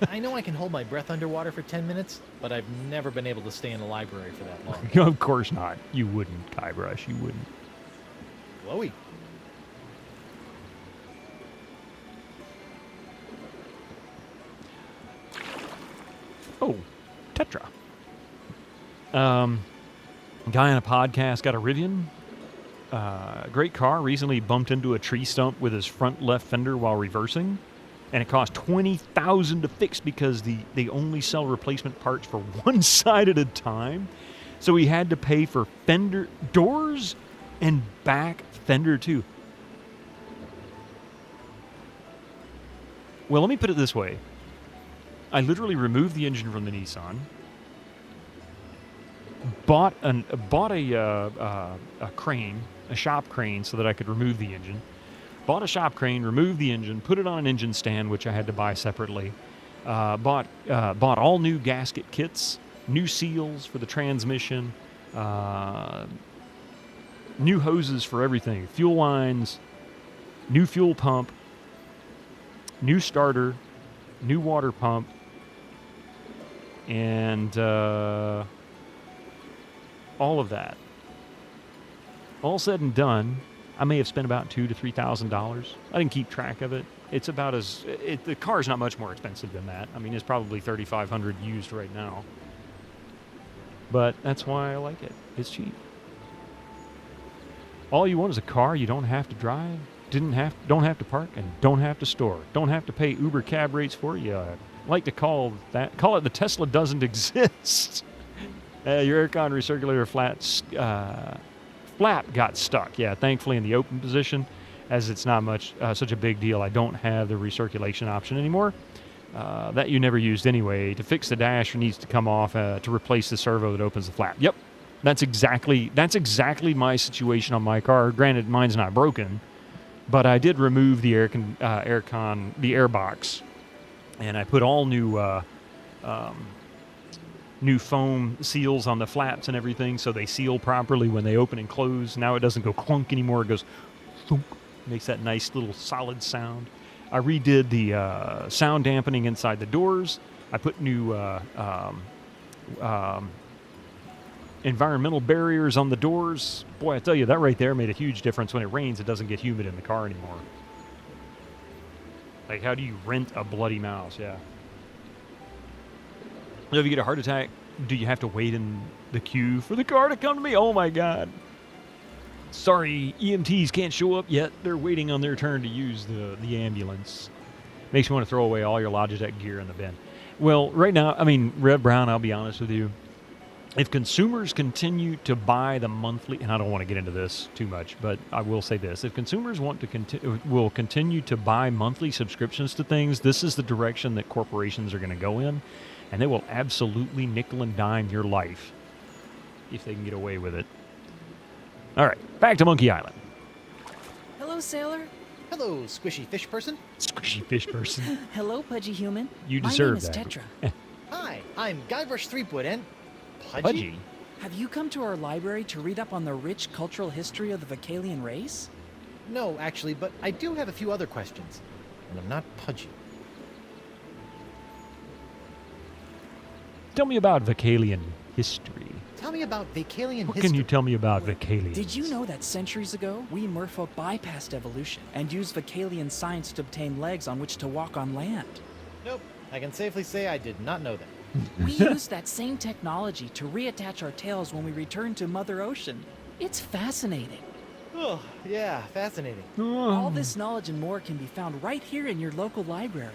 I know I can hold my breath underwater for 10 minutes, but I've never been able to stay in the library for that long. Of course not. You wouldn't, Guybrush. You wouldn't. Chloe. Oh, Tetra. Guy on a podcast got a Rivian. Great car. Recently bumped into a tree stump with his front left fender while reversing, and it cost $20,000 to fix because they only sell replacement parts for one side at a time. So he had to pay for fender doors and back fender too. Well, let me put it this way. I literally removed the engine from the Nissan, bought a crane, a shop crane, so that I could remove the engine. Bought a shop crane, removed the engine, put it on an engine stand, which I had to buy separately. Bought all new gasket kits, new seals for the transmission, new hoses for everything, fuel lines, new fuel pump, new starter, new water pump, and all of that. All said and done, I may have spent about $2,000 to $3,000. I didn't keep track of it. It's about the car's not much more expensive than that. I mean, it's probably $3,500 used right now. But that's why I like it. It's cheap. All you want is a car you don't have to drive, don't have to park, and don't have to store. Don't have to pay Uber cab rates for. You like to call it the Tesla doesn't exist. Your aircon recirculator flap got stuck. Yeah, thankfully in the open position, as it's not such a big deal. I don't have the recirculation option anymore. That you never used anyway. To fix the dash, it needs to come off to replace the servo that opens the flap. Yep, that's exactly my situation on my car. Granted, mine's not broken, but I did remove the aircon, the airbox, and I put all new foam seals on the flaps and everything, so they seal properly when they open and close. Now it doesn't go clunk anymore. It goes thunk, makes that nice little solid sound. I redid the sound dampening inside the doors. I put new environmental barriers on the doors. Boy, I tell you, that right there made a huge difference. When it rains, it doesn't get humid in the car anymore. Like, how do you rent a bloody mouse? Yeah. If you get a heart attack, do you have to wait in the queue for the car to come to me? Oh my God. Sorry, EMTs can't show up yet. They're waiting on their turn to use the ambulance. Makes me want to throw away all your Logitech gear in the bin. Well, right now, I mean, Rev Brown, I'll be honest with you. If consumers continue to buy the monthly, and I don't want to get into this too much, but I will say this. If consumers will continue to buy monthly subscriptions to things, this is the direction that corporations are going to go in. And they will absolutely nickel and dime your life if they can get away with it. All right, back to Monkey Island. Hello, sailor. Hello, squishy fish person. Squishy fish person. Hello, pudgy human. You deserve that. My name is Tetra. Hi, I'm Guybrush Threepwood, and Pudgy? Have you come to our library to read up on the rich cultural history of the Vocalian race? No, actually, but I do have a few other questions. And I'm not Pudgy. Tell me about Vocalian history. Tell me about Vacalian What history. can you tell me about Vacalians? Did you know that centuries ago, we merfolk bypassed evolution and used Vacalian science to obtain legs on which to walk on land? Nope. I can safely say I did not know that. We used that same technology to reattach our tails when we returned to Mother Ocean. It's fascinating. Oh, yeah, fascinating. All this knowledge and more can be found right here in your local library.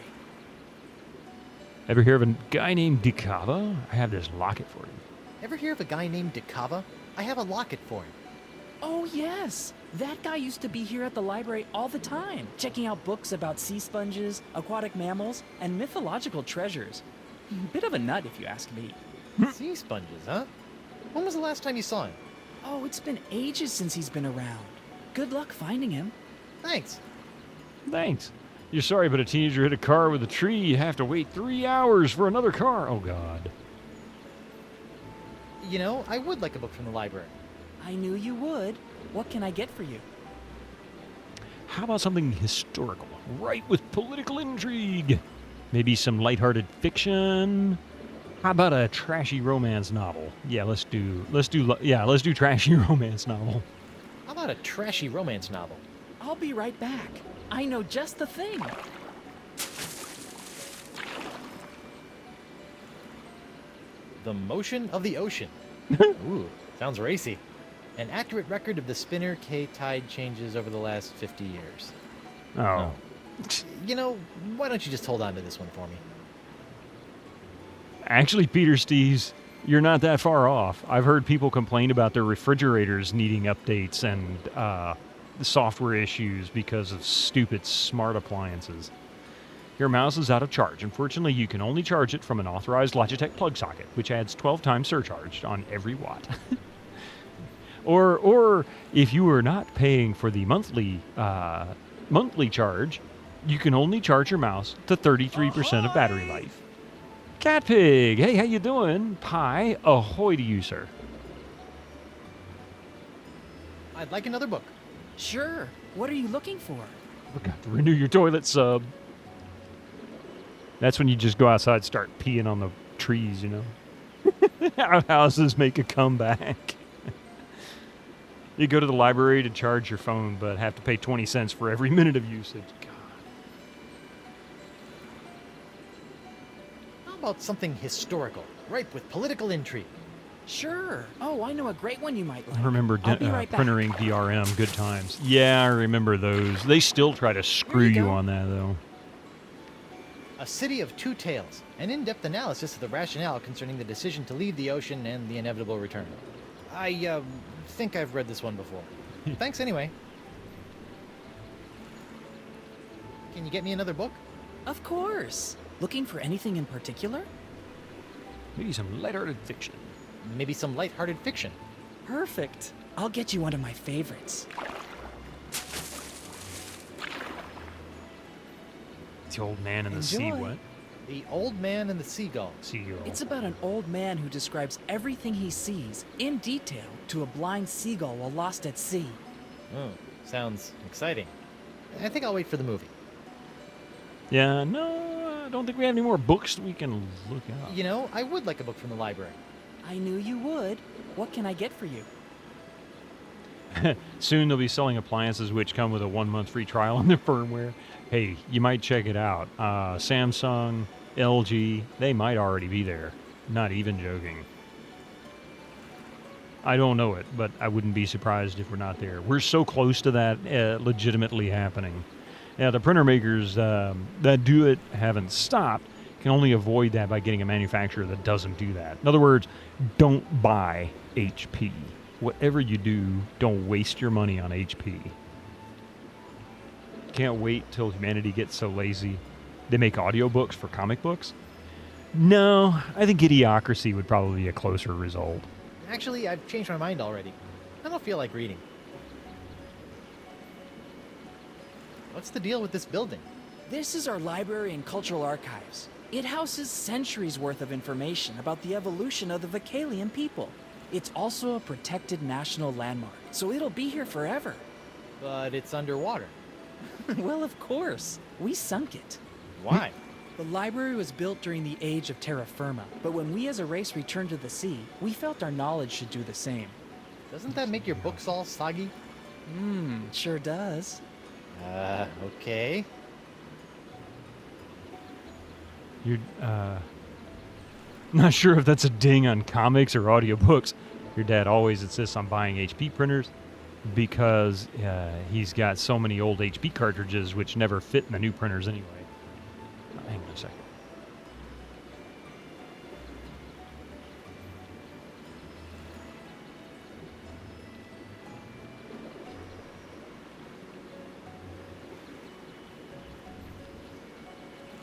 Ever hear of a guy named Dikava? I have this locket for you. Ever hear of a guy named Dakava? I have a locket for him. Oh, yes. That guy used to be here at the library all the time, checking out books about sea sponges, aquatic mammals, and mythological treasures. Bit of a nut, if you ask me. Sea sponges, huh? When was the last time you saw him? Oh, it's been ages since he's been around. Good luck finding him. Thanks. Thanks. You're sorry, but a teenager hit a car with a tree. You have to wait 3 hours for another car. Oh, God. You know, I would like a book from the library. I knew you would. What can I get for you? How about something historical, right with political intrigue? Maybe some lighthearted fiction. How about a trashy romance novel? Yeah, let's do trashy romance novel. How about a trashy romance novel? I'll be right back. I know just the thing. The Motion of the Ocean. Ooh, sounds racy. An accurate record of the spinner K tide changes over the last 50 years. Oh. You know, why don't you just hold on to this one for me? Actually, Peter Steves, you're not that far off. I've heard people complain about their refrigerators needing updates and software issues because of stupid smart appliances. Your mouse is out of charge. Unfortunately, you can only charge it from an authorized Logitech plug socket, which adds 12 times surcharge on every watt. or if you are not paying for the monthly charge, you can only charge your mouse to 33% of battery life. Cat Pig, hey, how you doing? Pie, ahoy to you, sir. I'd like another book. Sure. What are you looking for? Forgot to renew your toilet sub. That's when you just go outside and start peeing on the trees, you know? Outhouses make a comeback. You go to the library to charge your phone, but have to pay 20 cents for every minute of usage. God. How about something historical, ripe with political intrigue? Sure. Oh, I know a great one you might like. I remember I'll be right back. printering DRM, good times. Yeah, I remember those. They still try to screw you on that, though. A City of Two Tales, an in-depth analysis of the rationale concerning the decision to leave the ocean and the inevitable return. I think I've read this one before. Thanks anyway. Can you get me another book? Of course. Looking for anything in particular? Maybe some lighthearted fiction. Maybe some lighthearted fiction. Perfect. I'll get you one of my favorites. The Old Man and the Sea, Enjoy. what? The Old Man and the Seagull. Seagull. It's about an old man who describes everything he sees in detail to a blind seagull while lost at sea. Oh, sounds exciting. I think I'll wait for the movie. Yeah, no, I don't think we have any more books we can look up. You know, I would like a book from the library. I knew you would. What can I get for you? Soon they'll be selling appliances which come with a 1-month free trial on their firmware. Hey, you might check it out. Samsung, LG, they might already be there. Not even joking. I don't know it, but I wouldn't be surprised if we're not there. We're so close to that legitimately happening. Now, the printer makers that do it haven't stopped. Can only avoid that by getting a manufacturer that doesn't do that. In other words, don't buy HP. Whatever you do, don't waste your money on HP. Can't wait till humanity gets so lazy they make audiobooks for comic books. No, I think Idiocracy would probably be a closer result. Actually, I've changed my mind already. I don't feel like reading. What's the deal with this building? This is our library and cultural archives. It houses centuries worth of information about the evolution of the Vacalian people. It's also a protected national landmark, so it'll be here forever. But it's underwater. Well, of course. We sunk it. Why? The library was built during the age of terra firma, but when we as a race returned to the sea, we felt our knowledge should do the same. Doesn't that make your books all soggy? Sure does. Okay. You're, not sure if that's a ding on comics or audiobooks. Your dad always insists on buying HP printers because he's got so many old HP cartridges which never fit in the new printers anyway. Hang on a second.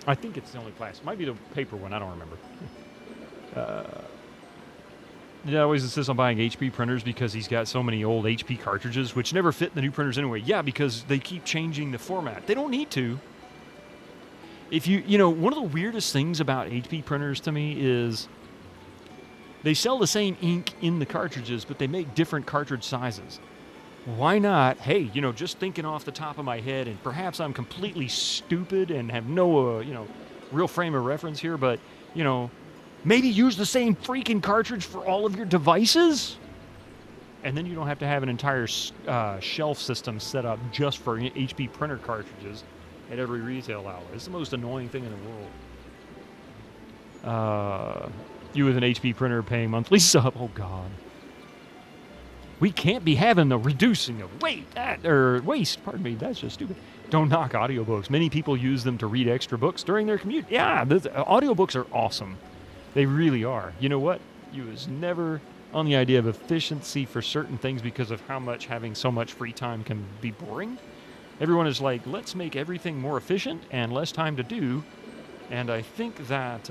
I think it's the only class. Might be the paper one. I don't remember. Dad always insists on buying HP printers because he's got so many old HP cartridges which never fit in the new printers anyway. Yeah, because they keep changing the format. They don't need to. If you know, one of the weirdest things about HP printers to me is they sell the same ink in the cartridges, but they make different cartridge sizes. Why not? Hey, just thinking off the top of my head, and perhaps I'm completely stupid and have no, real frame of reference here, but, maybe use the same freaking cartridge for all of your devices? And then you don't have to have an entire shelf system set up just for HP printer cartridges at every retail outlet. It's the most annoying thing in the world. You with an HP printer paying monthly sub. Oh, God. We can't be having the reducing of waste. Pardon me, that's just stupid. Don't knock audiobooks. Many people use them to read extra books during their commute. Yeah, audiobooks are awesome. They really are. You know what? You was never on the idea of efficiency for certain things because of how much having so much free time can be boring. Everyone is like, let's make everything more efficient and less time to do. And I think that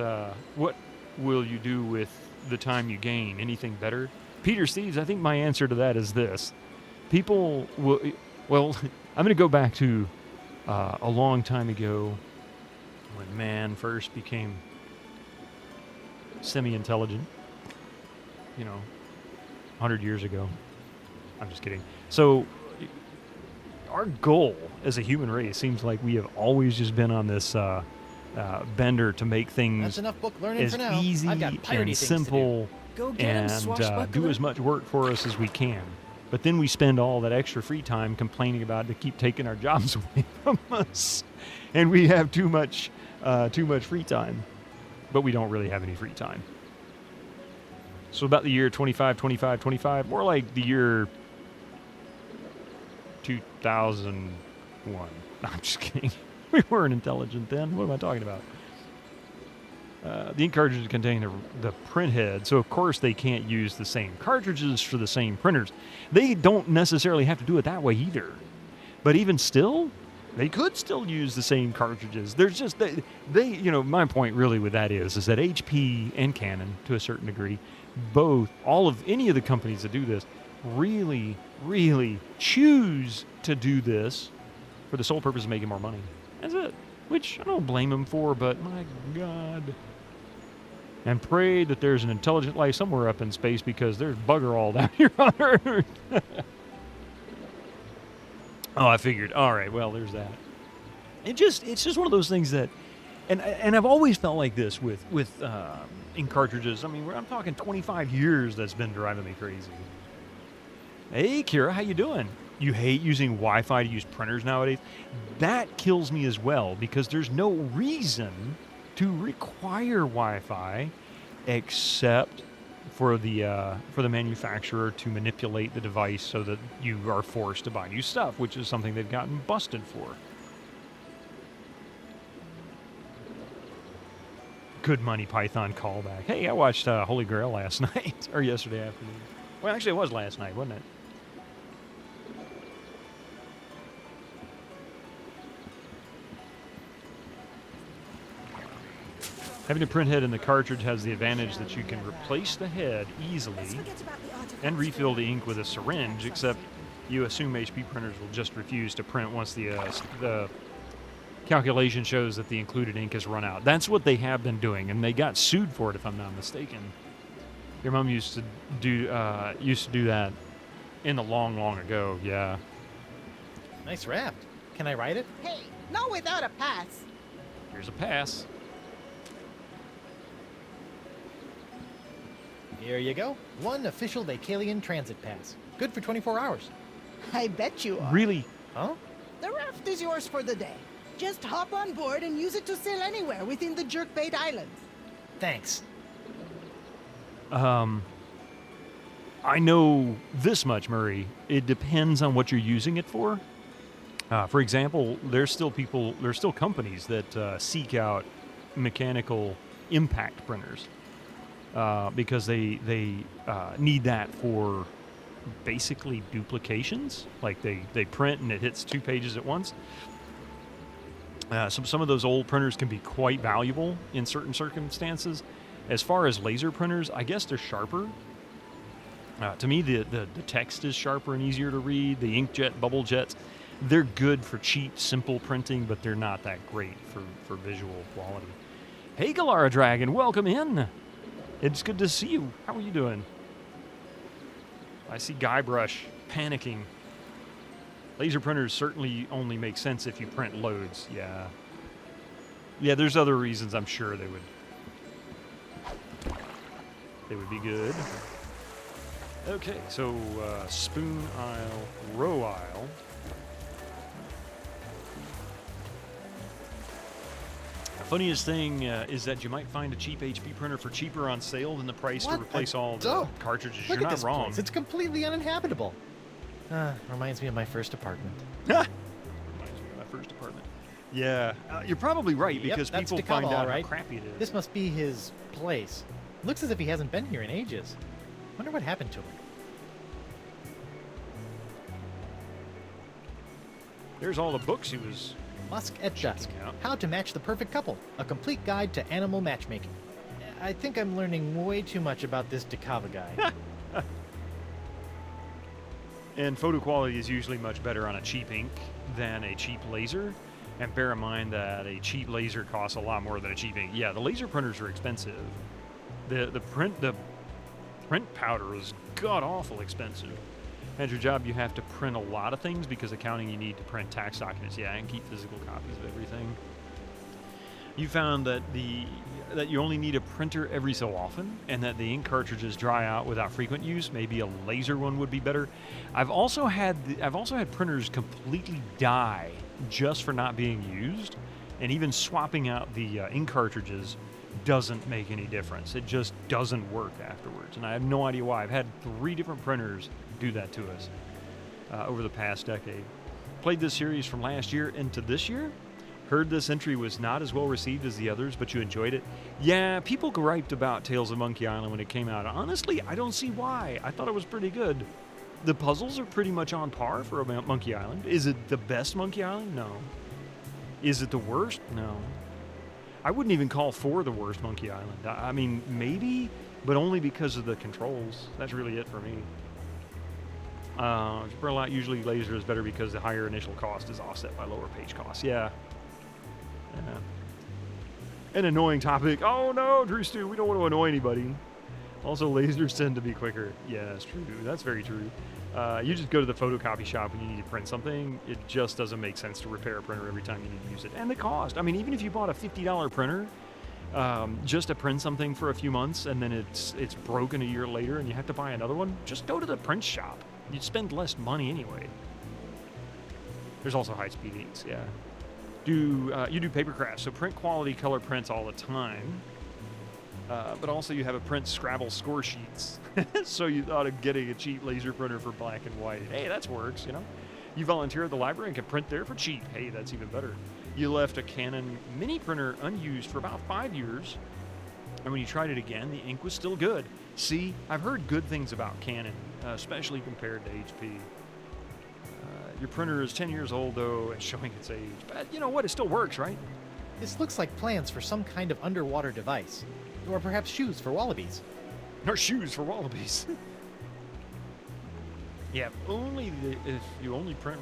what will you do with the time you gain? Anything better? Peter Steves, I think my answer to that is this. People will... Well, I'm going to go back to a long time ago when man first became semi-intelligent. 100 years ago. I'm just kidding. So, our goal as a human race seems like we have always just been on this bender to make things That's enough book learning as for now. easy I've got piratey and things to simple Go get 'em, and swashbuckler. do as much work for us as we can. But then we spend all that extra free time complaining about it to keep taking our jobs away from us. And we have too much free time. But we don't really have any free time. So about the year 25, more like the year 2001. I'm just kidding. We weren't intelligent then. What am I talking about? The ink cartridges contain the print head, so of course they can't use the same cartridges for the same printers. They don't necessarily have to do it that way either. But even still, they could still use the same cartridges. There's just, my point really with that is that HP and Canon, to a certain degree, any of the companies that do this, really, really choose to do this for the sole purpose of making more money. That's it. Which I don't blame them for, but my God. And pray that there's an intelligent life somewhere up in space because there's bugger all down here on Earth. Oh, I figured. All right, well, there's that. It's just one of those things that, and I've always felt like this with ink cartridges. I mean, I'm talking 25 years that's been driving me crazy. Hey, Kira, how you doing? You hate using Wi-Fi to use printers nowadays? That kills me as well because there's no reason to require Wi-Fi except for the manufacturer to manipulate the device so that you are forced to buy new stuff, which is something they've gotten busted for. Good Money Python callback. Hey, I watched Holy Grail last night, or yesterday afternoon. Well, actually, it was last night, wasn't it? Having a print head in the cartridge has the advantage that you can replace the head easily and refill the ink with a syringe, except you assume HP printers will just refuse to print once the calculation shows that the included ink has run out. That's what they have been doing, and they got sued for it, if I'm not mistaken. Your mom used to do that in the long, long ago, yeah. Nice raft. Can I ride it? Hey, not without a pass. Here's a pass. Here you go. One official Vacalian transit pass. Good for 24 hours. I bet you are. Really? Huh? The raft is yours for the day. Just hop on board and use it to sail anywhere within the Jerkbait Islands. Thanks. I know this much, Murray. It depends on what you're using it for. For example, there's still companies that seek out mechanical impact printers because they need that for basically duplications. Like they print and it hits 2 pages at once. Some of those old printers can be quite valuable in certain circumstances. As far as laser printers, I guess they're sharper. To me, the text is sharper and easier to read. The inkjet, bubble jets, they're good for cheap, simple printing, but they're not that great for visual quality. Hey, Galara Dragon, welcome in. It's good to see you. How are you doing? I see Guybrush panicking. Laser printers certainly only make sense if you print loads. Yeah. Yeah, there's other reasons I'm sure they would be good. Okay, so spoon aisle, row aisle. The funniest thing is that you might find a cheap HP printer for cheaper on sale than the price to replace all the cartridges. Look You're at not this wrong. place. It's completely uninhabitable. Reminds me of my first apartment. Reminds me of my first apartment. Yeah, you're probably right because that's people DeKalb, find out all right. how crappy it is. This must be his place. Looks as if he hasn't been here in ages. Wonder what happened to him. There's all the books he was... Musk at Dusk. out. How to Match the Perfect Couple. A complete guide to animal matchmaking. I think I'm learning way too much about this DeKalb guy. And photo quality is usually much better on a cheap ink than a cheap laser. And bear in mind that a cheap laser costs a lot more than a cheap ink. Yeah, the laser printers are expensive. The print powder is god-awful expensive. At your job, you have to print a lot of things because accounting you need to print tax documents. Yeah, and keep physical copies of everything. You found that that you only need a printer every so often, and that the ink cartridges dry out without frequent use. Maybe a laser one would be better. I've also had printers completely die just for not being used, and even swapping out the ink cartridges doesn't make any difference. It just doesn't work afterwards, and I have no idea why. I've had 3 different printers do that to us over the past decade. Played this series from last year into this year. Heard this entry was not as well received as the others, but you enjoyed it. Yeah, people griped about Tales of Monkey Island when it came out. Honestly, I don't see why. I thought it was pretty good. The puzzles are pretty much on par for a Monkey Island. Is it the best Monkey Island? No. Is it the worst? No. I wouldn't even call 4 the worst Monkey Island. I mean, maybe, but only because of the controls. That's really it for me. Usually laser is better because the higher initial cost is offset by lower page costs. Yeah. An annoying topic. Oh no, Drew Stu, we don't want to annoy anybody. Also, lasers tend to be quicker. Yeah, that's true. That's very true. You just go to the photocopy shop when you need to print something. It just doesn't make sense to repair a printer every time you need to use it. And the cost. I mean, even if you bought a $50 printer, just to print something for a few months and then it's broken a year later and you have to buy another one, just go to the print shop. You'd spend less money anyway. There's also high-speed inks, yeah. You do paper crafts, so print quality color prints all the time. But also you have a print Scrabble score sheets. So you thought of getting a cheap laser printer for black and white. Hey, that works, you know. You volunteer at the library and can print there for cheap. Hey, that's even better. You left a Canon mini printer unused for about 5 years. And when you tried it again, the ink was still good. See, I've heard good things about Canon, especially compared to HP. Your printer is 10 years old, though, and showing its age. But you know what? It still works, right? This looks like plans for some kind of underwater device. Or perhaps shoes for wallabies. Or shoes for wallabies. Yeah, if you only print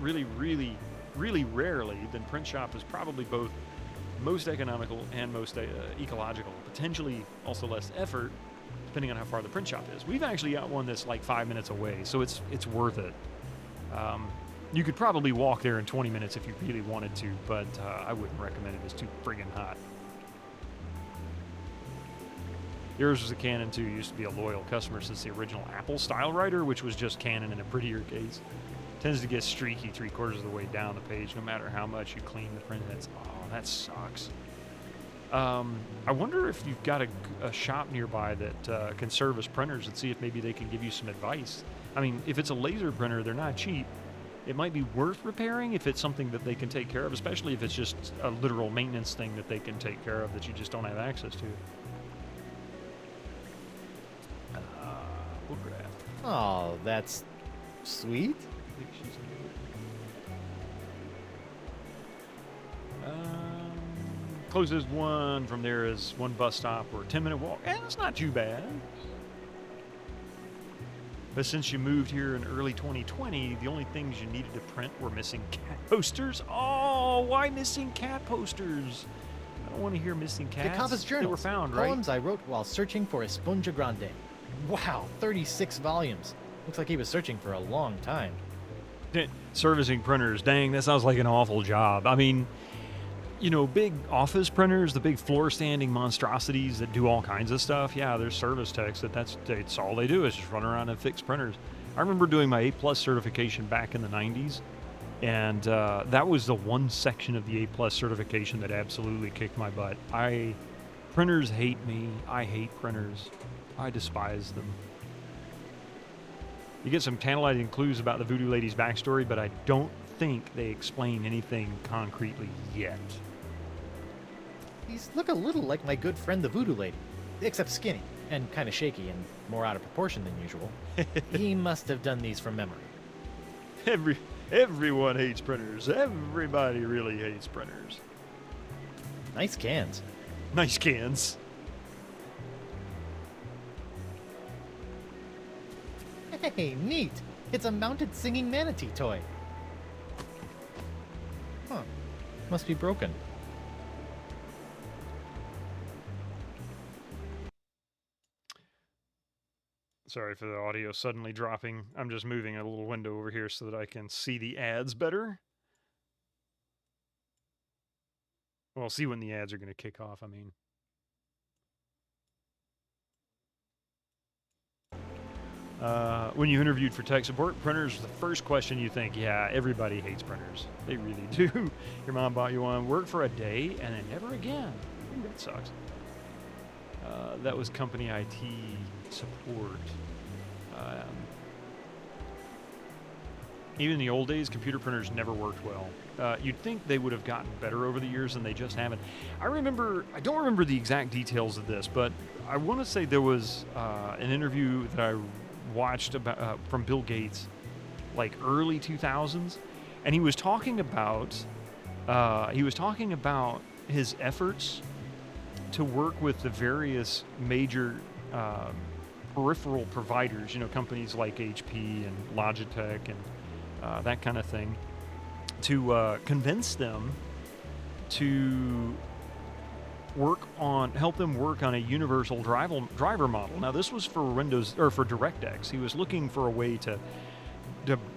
really, really, really rarely, then print shop is probably both most economical and most ecological. Potentially also less effort, depending on how far the print shop is. We've actually got one that's like 5 minutes away, so it's worth it. You could probably walk there in 20 minutes if you really wanted to, but I wouldn't recommend it. It's too friggin' hot. Yours was a Canon too. Used to be a loyal customer since the original Apple style writer, which was just Canon in a prettier case. Tends to get streaky 3/4 of the way down the page, no matter how much you clean the print. That sucks. I wonder if you've got a shop nearby that can service printers and see if maybe they can give you some advice. I mean, if it's a laser printer, they're not cheap. It might be worth repairing if it's something that they can take care of, especially if it's just a literal maintenance thing that they can take care of that you just don't have access to. Autograph. Oh, that's sweet. I think she's closest one from there is one bus stop or a 10-minute walk. That's not too bad. But since you moved here in early 2020, the only things you needed to print were missing cat posters. Oh, why missing cat posters? I don't want to hear missing cats. Cacava's journals. They were found, right? Poems I wrote while searching for Esponja Grande. Wow, 36 volumes. Looks like he was searching for a long time. Servicing printers, dang, that sounds like an awful job. I mean, you know, big office printers, the big floor standing monstrosities that do all kinds of stuff. Yeah, there's service techs that's all they do is just run around and fix printers. I remember doing my A+ certification back in the 90s, and that was the one section of the A+ certification that absolutely kicked my butt. Printers hate me. I hate printers. I despise them. You get some tantalizing clues about the Voodoo Lady's backstory, but I don't think they explain anything concretely yet. These look a little like my good friend the Voodoo Lady, except skinny and kind of shaky and more out of proportion than usual. He must have done these from memory. Everyone hates printers. Everybody really hates printers. Nice cans. Nice cans. Hey, neat. It's a mounted singing manatee toy. Huh. Must be broken. Sorry for the audio suddenly dropping. I'm just moving a little window over here so that I can see the ads better. Well, see when the ads are going to kick off, I mean. When you interviewed for tech support, printers was the first question you think. Yeah, everybody hates printers. They really do. Your mom bought you one, worked for a day, and then never again. Ooh, that sucks. That was company IT support. Even in the old days, computer printers never worked well. You'd think they would have gotten better over the years, and they just haven't. I don't remember the exact details of this, but I want to say there was an interview that I watched about from Bill Gates, like early 2000s, and he was talking about his efforts to work with the various major peripheral providers, you know, companies like HP and Logitech and that kind of thing, to convince them to help them work on a universal driver model. Now, this was for Windows or for DirectX. He was looking for a way to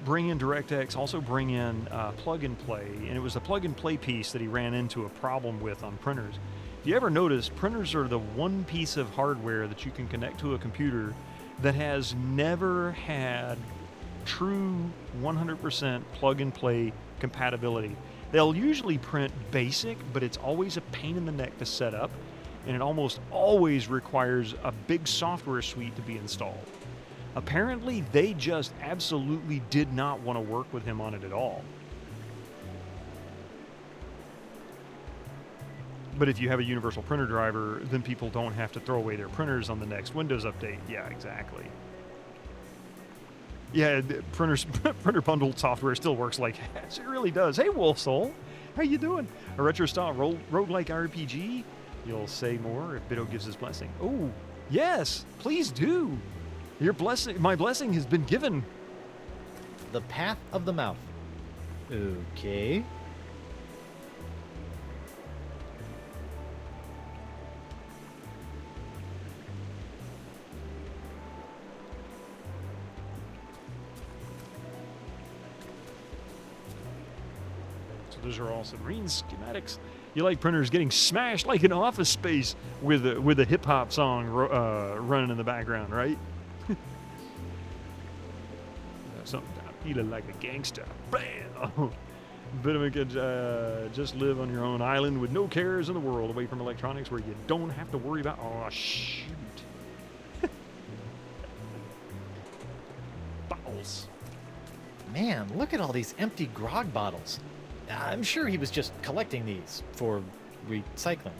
bring in DirectX, also bring in plug and play, and it was the plug and play piece that he ran into a problem with on printers. If you ever notice, printers are the one piece of hardware that you can connect to a computer that has never had true 100% plug and play compatibility. They'll usually print basic, but it's always a pain in the neck to set up, and it almost always requires a big software suite to be installed. Apparently, they just absolutely did not want to work with him on it at all. But if you have a universal printer driver, then people don't have to throw away their printers on the next Windows update. Yeah, exactly. Yeah, printer bundled software still works like hats. It really does. Hey, Wolf Soul, how you doing? A retro-style roguelike RPG? You'll say more if Bido gives his blessing. Oh, yes, please do. My blessing has been given. The Path of the Mouth. Okay. So those are all some green schematics. You like printers getting smashed like an Office Space with a hip hop song running in the background, right? Something feeling like a gangster. Bam! Vitamin could just live on your own island with no cares in the world, away from electronics, where you don't have to worry about. Oh shoot! Bottles. Man, look at all these empty grog bottles. I'm sure he was just collecting these for recycling.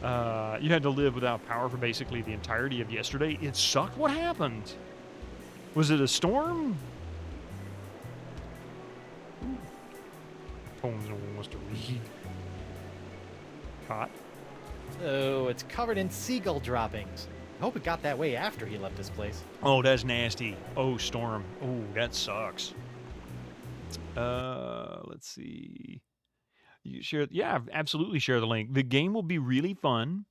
You had to live without power for basically the entirety of yesterday. It sucked. What happened? Was it a storm? Poems no one wants to read. Hot. Oh, it's covered in seagull droppings. I hope it got that way after he left his place. Oh, that's nasty. Oh, storm. Oh, that sucks. Let's see. You share? Yeah, absolutely share the link. The game will be really fun.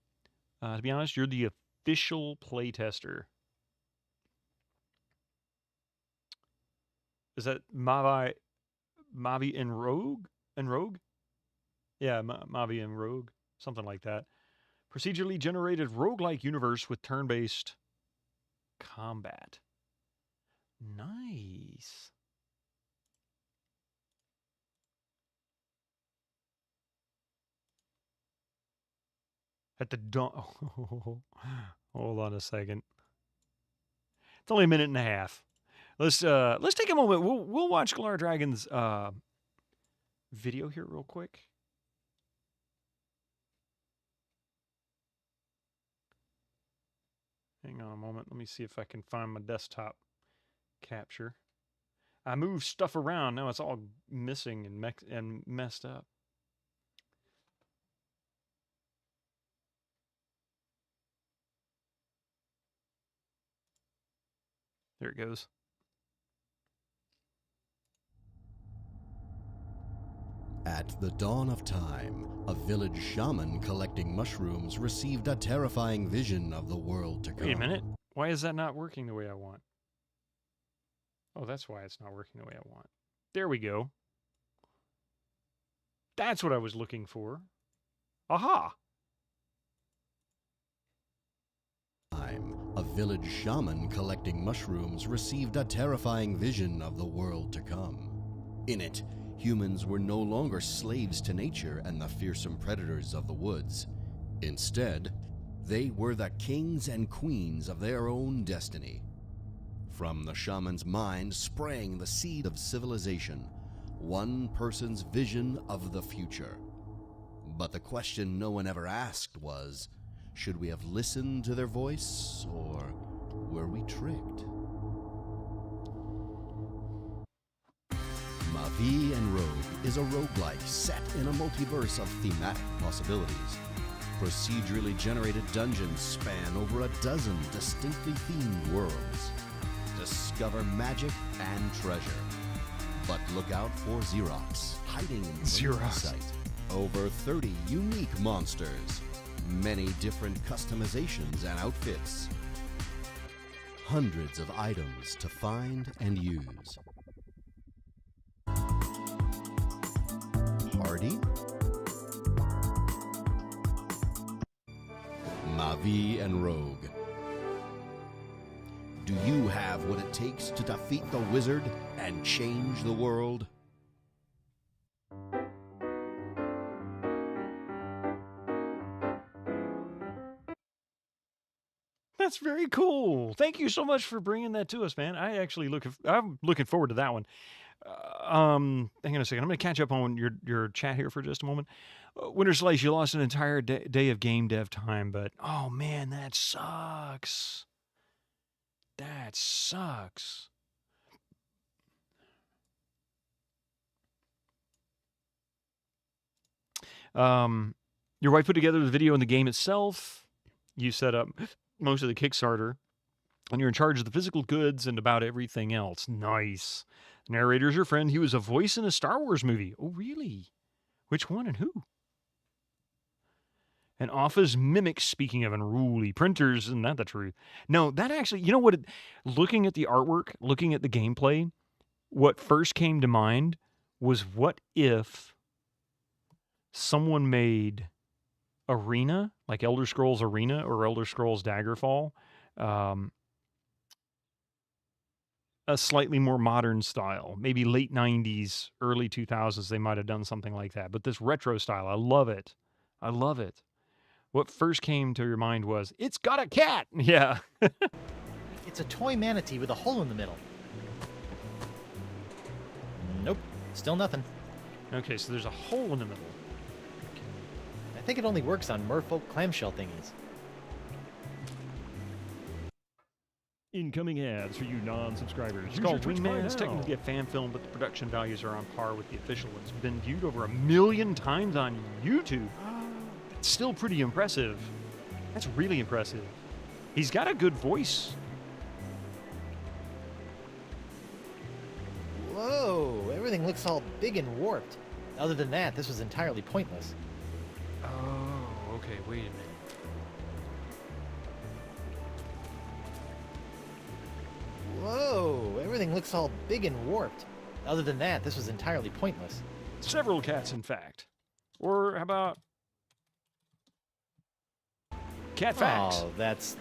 To be honest, you're the official playtester. Is that Mavi and Rogue? And Rogue? Yeah, Mavi and Rogue. Something like that. Procedurally generated roguelike universe with turn-based combat. Nice. At the dawn. Hold on a second. It's only a minute and a half. Let's take a moment. We'll watch Galar Dragon's video here real quick. Hang on a moment. Let me see if I can find my desktop capture. I moved stuff around. Now it's all missing and messed up. There it goes. At the dawn of time, a village shaman collecting mushrooms received a terrifying vision of the world to come. Wait a minute. Why is that not working the way I want? Oh, that's why it's not working the way I want. There we go. That's what I was looking for. Aha! A village shaman collecting mushrooms received a terrifying vision of the world to come. In it, humans were no longer slaves to nature and the fearsome predators of the woods. Instead, they were the kings and queens of their own destiny. From the shaman's mind sprang the seed of civilization, one person's vision of the future. But the question no one ever asked was, should we have listened to their voice, or were we tricked? Mavi and Rogue is a roguelike set in a multiverse of thematic possibilities. Procedurally generated dungeons span over a dozen distinctly themed worlds. Discover magic and treasure. But look out for Xerox, hiding in plain sight. Over 30 unique monsters. Many different customizations and outfits. Hundreds of items to find and use. Hardy? Mavi and Rogue. Do you have what it takes to defeat the wizard and change the world? That's very cool. Thank you so much for bringing that to us, man. I'm looking forward to that one. Hang on a second. I'm going to catch up on your chat here for just a moment. Winter Slice, you lost an entire day of game dev time, but oh man, that sucks. That sucks. Your wife put together the video and the game itself. You set up most of the Kickstarter, and you're in charge of the physical goods and about everything else. Nice. The narrator's your friend. He was a voice in a Star Wars movie. Oh, really? Which one and who? And Offa's mimics, speaking of unruly printers, isn't that the truth? No, that actually, you know what? Looking at the artwork, looking at the gameplay, what first came to mind was what if someone made Arena, like Elder Scrolls Arena or Elder Scrolls Daggerfall, a slightly more modern style. Maybe late 90s, early 2000s, they might have done something like that. But this retro style, I love it. I love it. What first came to your mind was, it's got a cat! Yeah. It's a toy manatee with a hole in the middle. Nope, still nothing. Okay, so there's a hole in the middle. I think it only works on merfolk clamshell thingies. Incoming ads for you non-subscribers. It's called Wingman. It's technically a fan film, but the production values are on par with the official one. It's been viewed over 1 million times on YouTube. It's still pretty impressive. That's really impressive. He's got a good voice. Whoa, everything looks all big and warped. Other than that, this was entirely pointless. Oh, okay, wait a minute. Whoa, everything looks all big and warped. Other than that, this was entirely pointless. Several cats, in fact. Or how about cat facts? Oh, that's...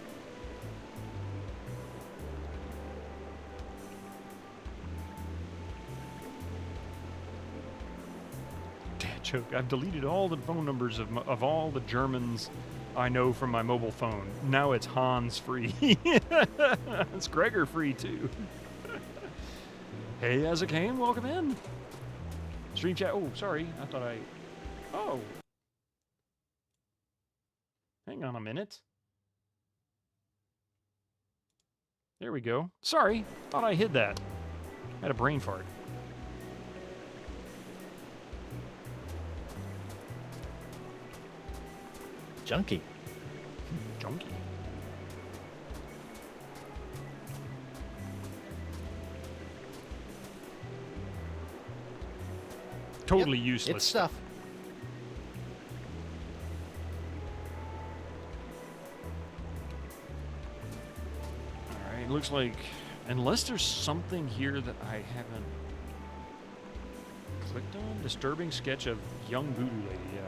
Dad joke. I've deleted all the phone numbers of all the Germans I know from my mobile phone. Now it's Hans free. It's Gregor free too. Hey, as it came, welcome in. Stream chat. Oh, sorry. I thought I... Oh. Hang on a minute. There we go. Sorry. Thought I hid that. Had a brain fart. Junky. Junky. Totally useless. It's stuff. Alright, looks like... Unless there's something here that I haven't clicked on? Disturbing sketch of young voodoo lady, yeah.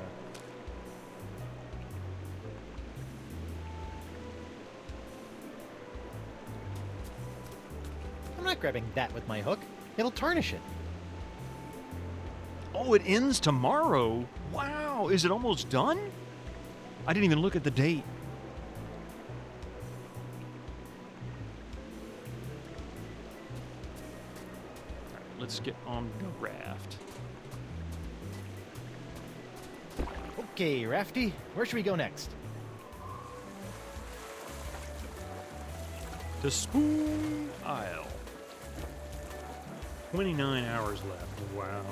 I'm not grabbing that with my hook. It'll tarnish it. Oh, it ends tomorrow? Wow, is it almost done? I didn't even look at the date. All right, let's get on the raft. Okay, Rafty, where should we go next? To Spoon Isle. 29 hours left. Wow.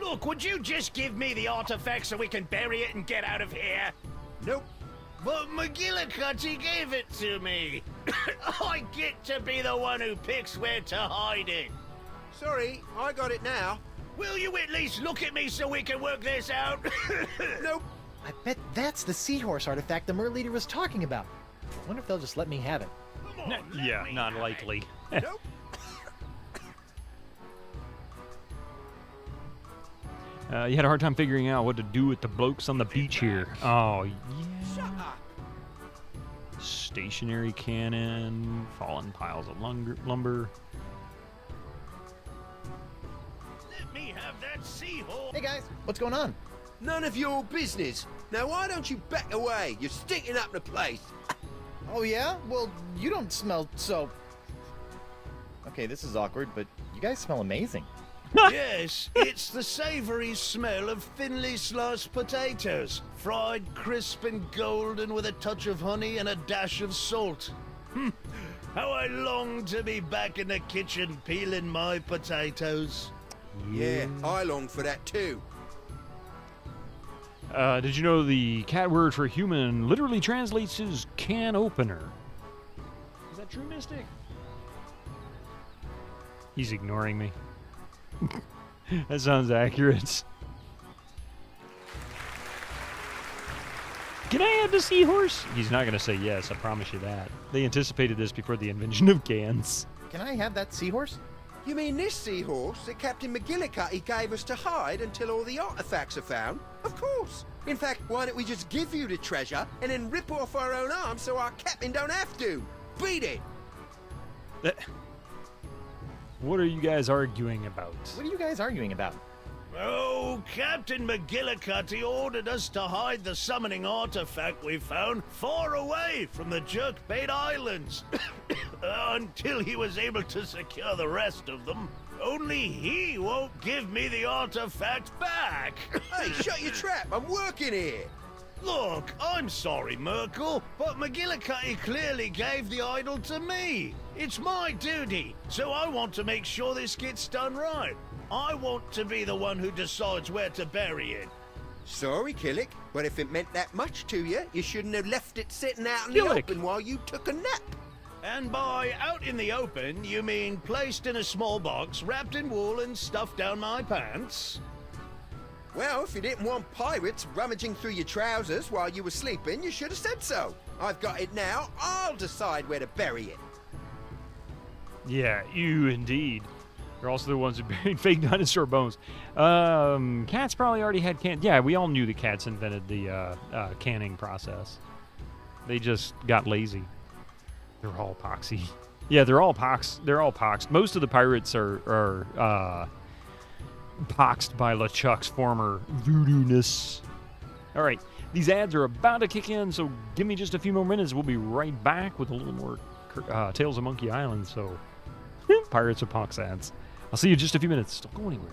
Look, would you just give me the artifact so we can bury it and get out of here? Nope. But McGillicuddy gave it to me. I get to be the one who picks where to hide it. Sorry, I got it now. Will you at least look at me so we can work this out? Nope. I bet that's the seahorse artifact the Mer Leader was talking about. I wonder if they'll just let me have it. Yeah, not likely. Nope. You had a hard time figuring out what to do with the blokes on the beach here. Oh, yeah. Shut up. Stationary cannon, fallen piles of lumber. Let me have that seahorse. Hey guys, what's going on? None of your business. Now why don't you back away? You're stinking up the place. Oh yeah? Well, you don't smell so... Okay, this is awkward, but you guys smell amazing. Yes, it's the savory smell of thinly sliced potatoes, fried crisp and golden with a touch of honey and a dash of salt. How I long to be back in the kitchen peeling my potatoes. Yeah, I long for that too. Did you know the cat word for human literally translates as can opener? Is that true, Mystic? He's ignoring me. That sounds accurate. Can I have the seahorse? He's not going to say yes, I promise you that. They anticipated this before the invention of cans. Can I have that seahorse? You mean this seahorse that Captain McGillicuddy gave us to hide until all the artifacts are found? Of course. In fact, why don't we just give you the treasure and then rip off our own arms so our captain don't have to? Beat it! What are you guys arguing about? What are you guys arguing about? Oh, Captain McGillicuddy ordered us to hide the summoning artifact we found far away from the Jerkbait Islands until he was able to secure the rest of them. Only he won't give me the artifact back. Hey, shut your trap. I'm working here. Look, I'm sorry, Merkel, but McGillicuddy clearly gave the idol to me. It's my duty, so I want to make sure this gets done right. I want to be the one who decides where to bury it. Sorry, Killick, but if it meant that much to you, you shouldn't have left it sitting out in the open while you took a nap. And by out in the open, you mean placed in a small box, wrapped in wool and stuffed down my pants? Well, if you didn't want pirates rummaging through your trousers while you were sleeping, you should have said so. I've got it now. I'll decide where to bury it. Yeah, you indeed. They're also the ones who buried fake dinosaur bones. Cats probably already had Yeah, we all knew the cats invented the canning process. They just got lazy. They're all poxy. Yeah, they're all poxed. Most of the pirates are poxed by LeChuck's former voodoo-ness. All right, these ads are about to kick in, so give me just a few more minutes. We'll be right back with a little more Tales of Monkey Island. So, Pirates of Pox ads. I'll see you in just a few minutes. Don't go anywhere.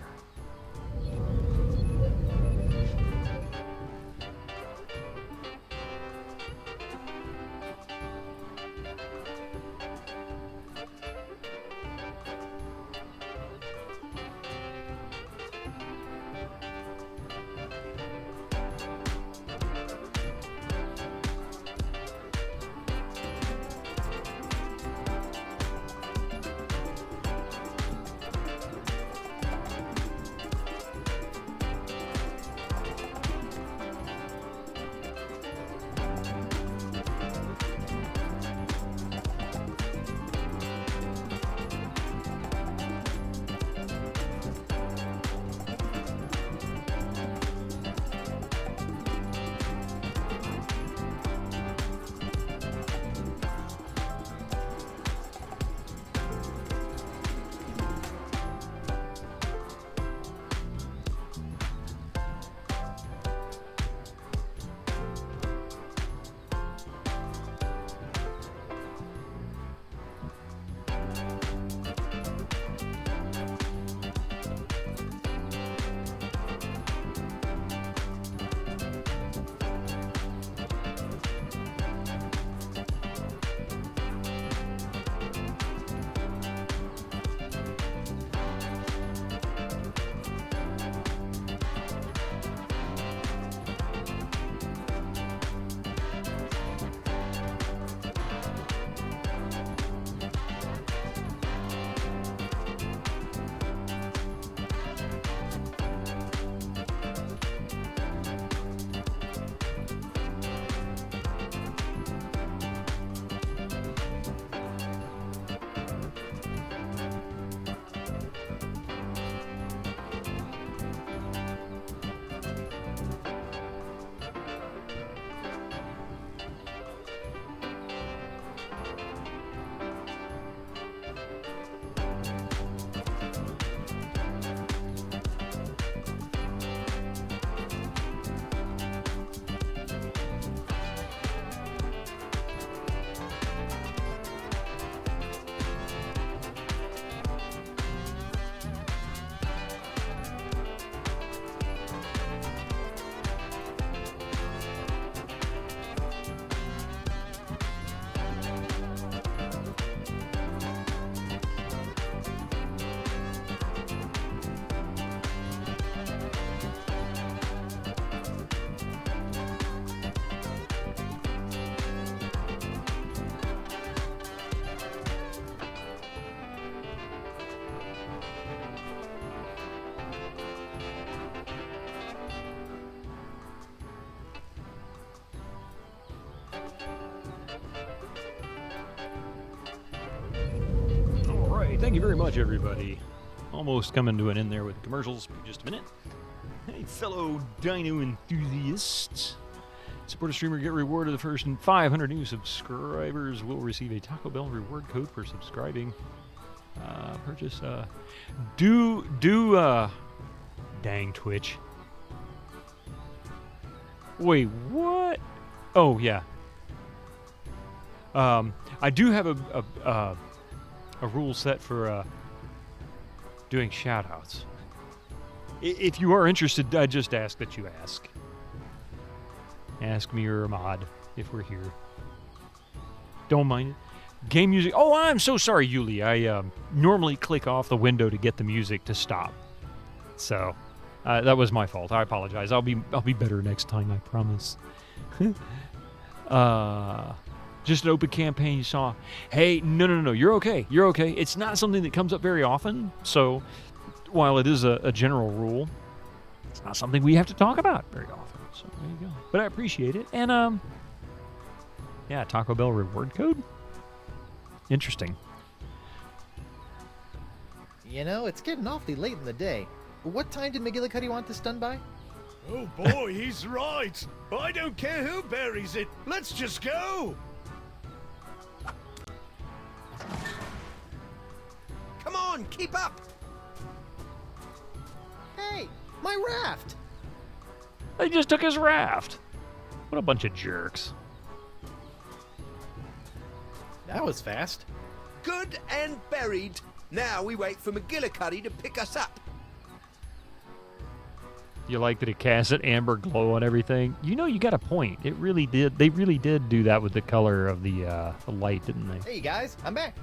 Hey, thank you very much, everybody. Almost coming to an end there with the commercials. Just a minute. Hey, fellow dino enthusiasts. Support a streamer, get rewarded. The first 500 new subscribers will receive a Taco Bell reward code for subscribing. Purchase, dang Twitch. Wait, what? Oh, yeah. I do have a rule set for, doing shoutouts. If you are interested, I just ask that you ask. Ask me or Ahmad if we're here. Don't mind it. Game music. Oh, I'm so sorry, Yuli. I normally click off the window to get the music to stop. So that was my fault. I apologize. I'll be better next time. I promise. Just an open campaign you saw. Hey, no. You're okay. You're okay. It's not something that comes up very often. So while it is a general rule, it's not something we have to talk about very often. So there you go. But I appreciate it. And yeah, Taco Bell reward code. Interesting. You know, it's getting awfully late in the day. What time did McGillicuddy want this done by? Oh boy, he's right. I don't care who buries it. Let's just go. Come on, keep up. Hey, my raft! They just took his raft. What a bunch of jerks. That was fast. Good and buried. Now we wait for McGillicuddy to pick us up. You like that it casts an amber glow on everything? You know, you got a point. It really did. They really did do that with the color of the light, didn't they? Hey guys, I'm back.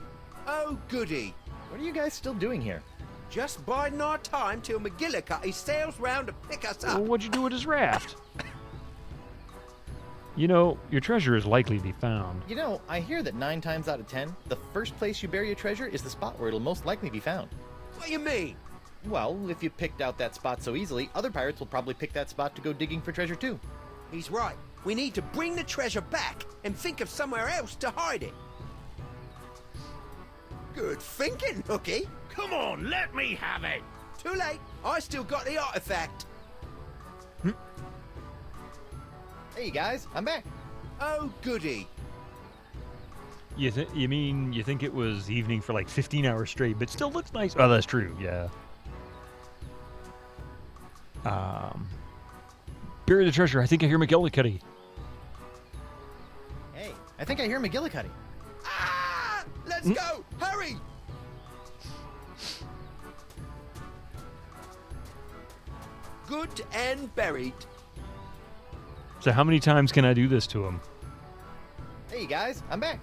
Oh, goody. What are you guys still doing here? Just biding our time till McGillicuddy sails round to pick us up. Well, what'd you do with his raft? You know, your treasure is likely to be found. You know, I hear that 9 times out of 10, the first place you bury your treasure is the spot where it'll most likely be found. What do you mean? Well, if you picked out that spot so easily, other pirates will probably pick that spot to go digging for treasure too. He's right. We need to bring the treasure back and think of somewhere else to hide it. Good thinking, Hooky. Come on, let me have it. Too late. I still got the artifact. Hey guys, I'm back. Oh, goody. You think it was evening for like 15 hours straight, but still looks nice? Oh, that's true. Yeah. Bury the treasure. I think I hear McGillicuddy. Hey, I think I hear McGillicuddy. Ah! Let's go! Hurry! Good and buried. So how many times can I do this to him? Hey guys, I'm back.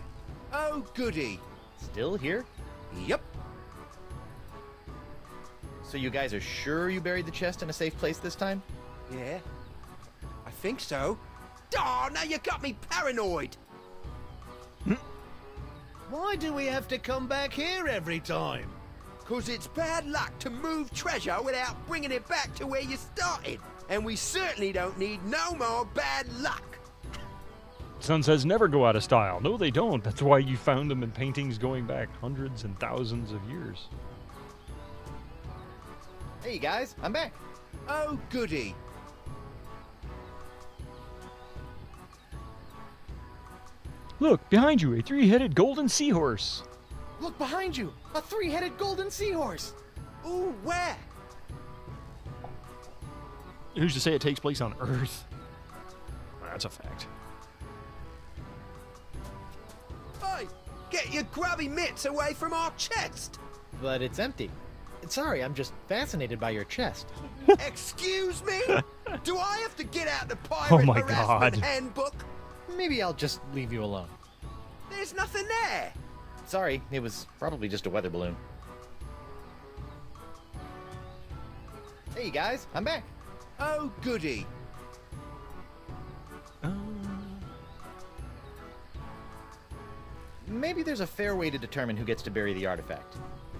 Oh, goody. Still here? Yep. So you guys are sure you buried the chest in a safe place this time? Yeah. I think so. Oh, now you got me paranoid. Why do we have to come back here every time? 'Cause it's bad luck to move treasure without bringing it back to where you started. And we certainly don't need no more bad luck. Sun says never go out of style. No, they don't. That's why you found them in paintings going back hundreds and thousands of years. Hey guys, I'm back. Oh, goody. Look, behind you, a 3-headed golden seahorse. Look behind you, a 3-headed golden seahorse. Ooh, where? Who's to say it takes place on Earth? That's a fact. Oi, get your grubby mitts away from our chest. But it's empty. Sorry, I'm just fascinated by your chest. Excuse me? Do I have to get out the pirate my harassment God. handbook? Maybe I'll just leave you alone. There's nothing there. Sorry, it was probably just a weather balloon. Hey guys, I'm back. Oh, goody. Maybe there's a fair way to determine who gets to bury the artifact.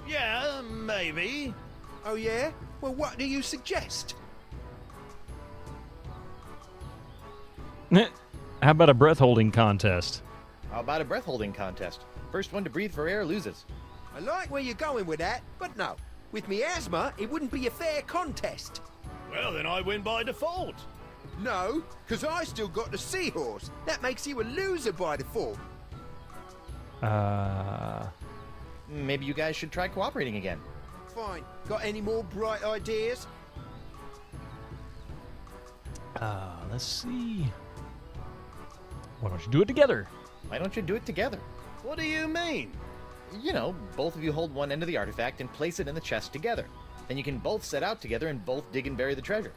Yeah, maybe. Oh, yeah? Well, what do you suggest? How about a breath holding contest? How about a breath holding contest? First one to breathe for air loses. I like where you're going with that, but no. With me asthma, it wouldn't be a fair contest. Well, then I win by default. No, because I still got the seahorse. That makes you a loser by default. Maybe you guys should try cooperating again. Fine. Got any more bright ideas? Let's see. Why don't you do it together? Why don't you do it together? What do you mean? You know, both of you hold one end of the artifact and place it in the chest together. Then you can both set out together and both dig and bury the treasure.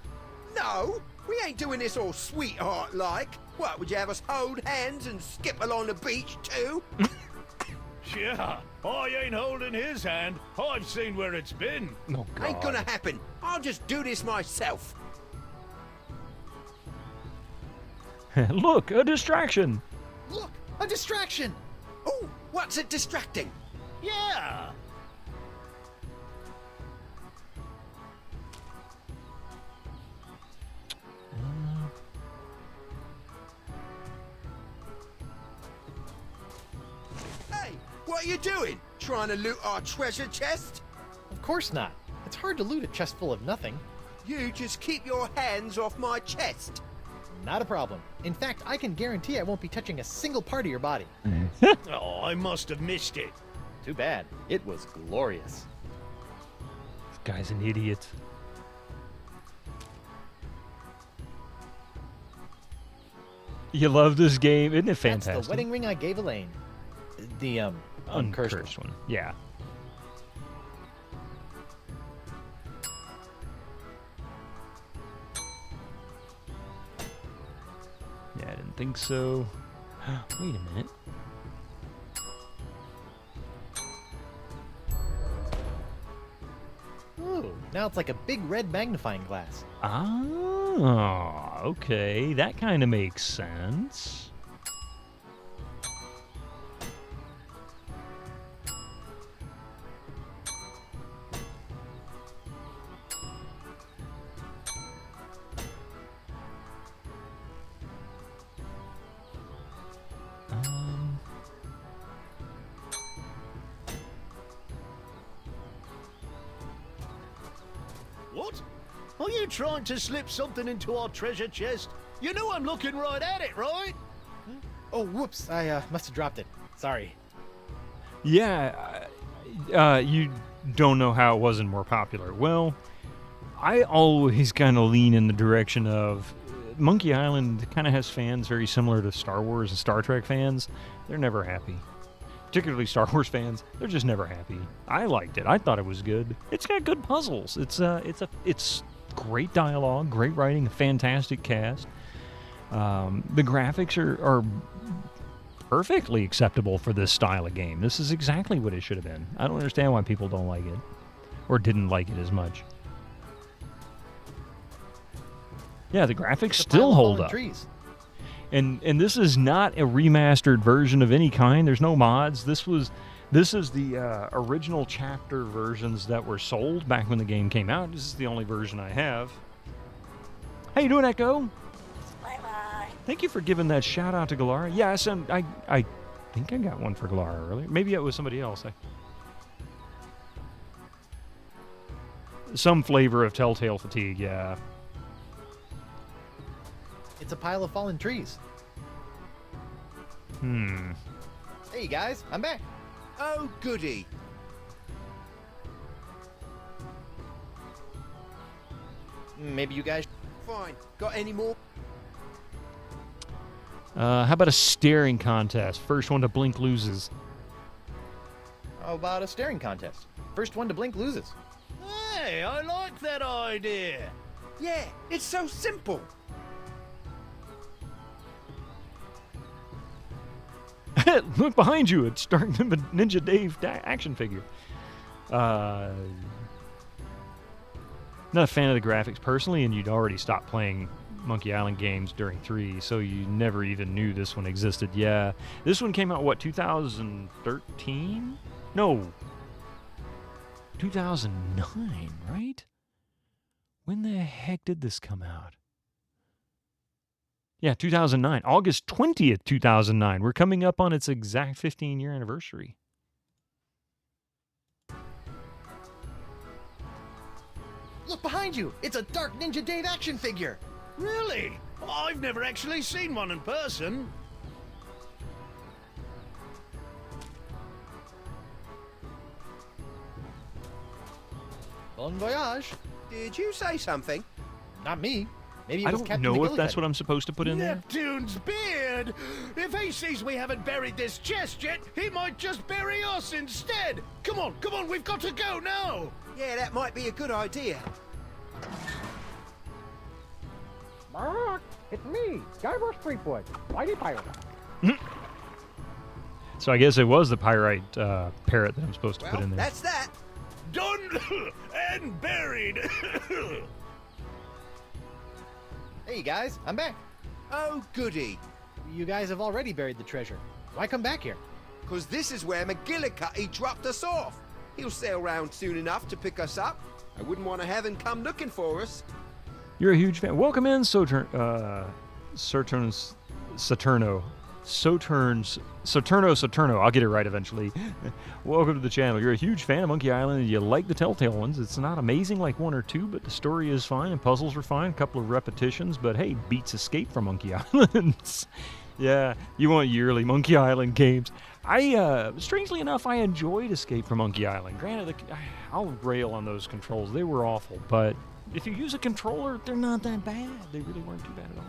No, we ain't doing this all sweetheart-like. What, would you have us hold hands and skip along the beach too? Yeah, I ain't holding his hand. I've seen where it's been. Oh, God. Ain't gonna happen. I'll just do this myself. Look, a distraction. Look, a distraction! Oh, what's it distracting? Yeah. Hey, what are you doing? Trying to loot our treasure chest? Of course not. It's hard to loot a chest full of nothing. You just keep your hands off my chest. Not a problem. In fact, I can guarantee I won't be touching a single part of your body. Oh, I must have missed it. Too bad. It was glorious. This guy's an idiot. You love this game, isn't it fantastic? That's the wedding ring I gave Elaine. The, uncursed one. Yeah. Yeah, I didn't think so. Wait a minute. Ooh, now it's like a big red magnifying glass. Ah, okay. That kind of makes sense. What? Are you trying to slip something into our treasure chest? You know I'm looking right at it, right? Oh, whoops. I must have dropped it. Sorry. Yeah, you don't know how it wasn't more popular. Well, I always kind of lean in the direction of Monkey Island kind of has fans very similar to Star Wars and Star Trek fans. They're never happy. Particularly Star Wars fans, they're just never happy. I liked it. I thought it was good. It's got good puzzles. It's great dialogue, great writing, a fantastic cast. The graphics are perfectly acceptable for this style of game. This is exactly what it should have been. I don't understand why people don't like it or didn't like it as much. Yeah, the graphics still hold up. Trees. And this is not a remastered version of any kind. There's no mods. This is the original chapter versions that were sold back when the game came out. This is the only version I have. How you doing, Echo? Bye-bye. Thank you for giving that shout out to Galara. Yes, and I think I got one for Galara earlier. Maybe it was somebody else. Some flavor of Telltale fatigue, yeah. It's a pile of fallen trees. Hey guys, I'm back. Oh, goody. Maybe you guys... Fine. Got any more? How about a staring contest? First one to blink loses. How about a staring contest? First one to blink loses. Hey, I like that idea. Yeah, it's so simple. Look behind you. It's Stark Ninja Dave action figure. Not a fan of the graphics personally, and you'd already stopped playing Monkey Island games during 3, so you never even knew this one existed. Yeah, this one came out, what, 2013? No. 2009, right? When the heck did this come out? Yeah, 2009. August 20th, 2009. We're coming up on its exact 15-year anniversary. Look behind you! It's a Dark Ninja Dave action figure! Really? I've never actually seen one in person. Bon voyage. Did you say something? Not me. Maybe it I was don't Captain know if McGillicuddy. that's what I'm supposed to put in there. Neptune's beard! If he sees we haven't buried this chest yet, he might just bury us instead! Come on, we've got to go now! Yeah, that might be a good idea. It's me, Guybrush Threepwood, Mighty Pirate. So I guess it was the pyrite parrot that I'm supposed to put in there. That's that. Done and buried! Hey guys, I'm back. Oh, goody. You guys have already buried the treasure. Why come back here? Because this is where McGillicuddy dropped us off. He'll sail round soon enough to pick us up. I wouldn't want to have him come looking for us. You're a huge fan. Welcome in, Saturno. I'll get it right eventually. Welcome to the channel. You're a huge fan of Monkey Island and you like the Telltale ones. It's not amazing like 1 or 2, but the story is fine and puzzles are fine. A couple of repetitions, but hey, beats Escape from Monkey Island. Yeah, you want yearly Monkey Island games. Strangely enough, I enjoyed Escape from Monkey Island. Granted, I'll rail on those controls. They were awful, but if you use a controller, they're not that bad. They really weren't too bad at all.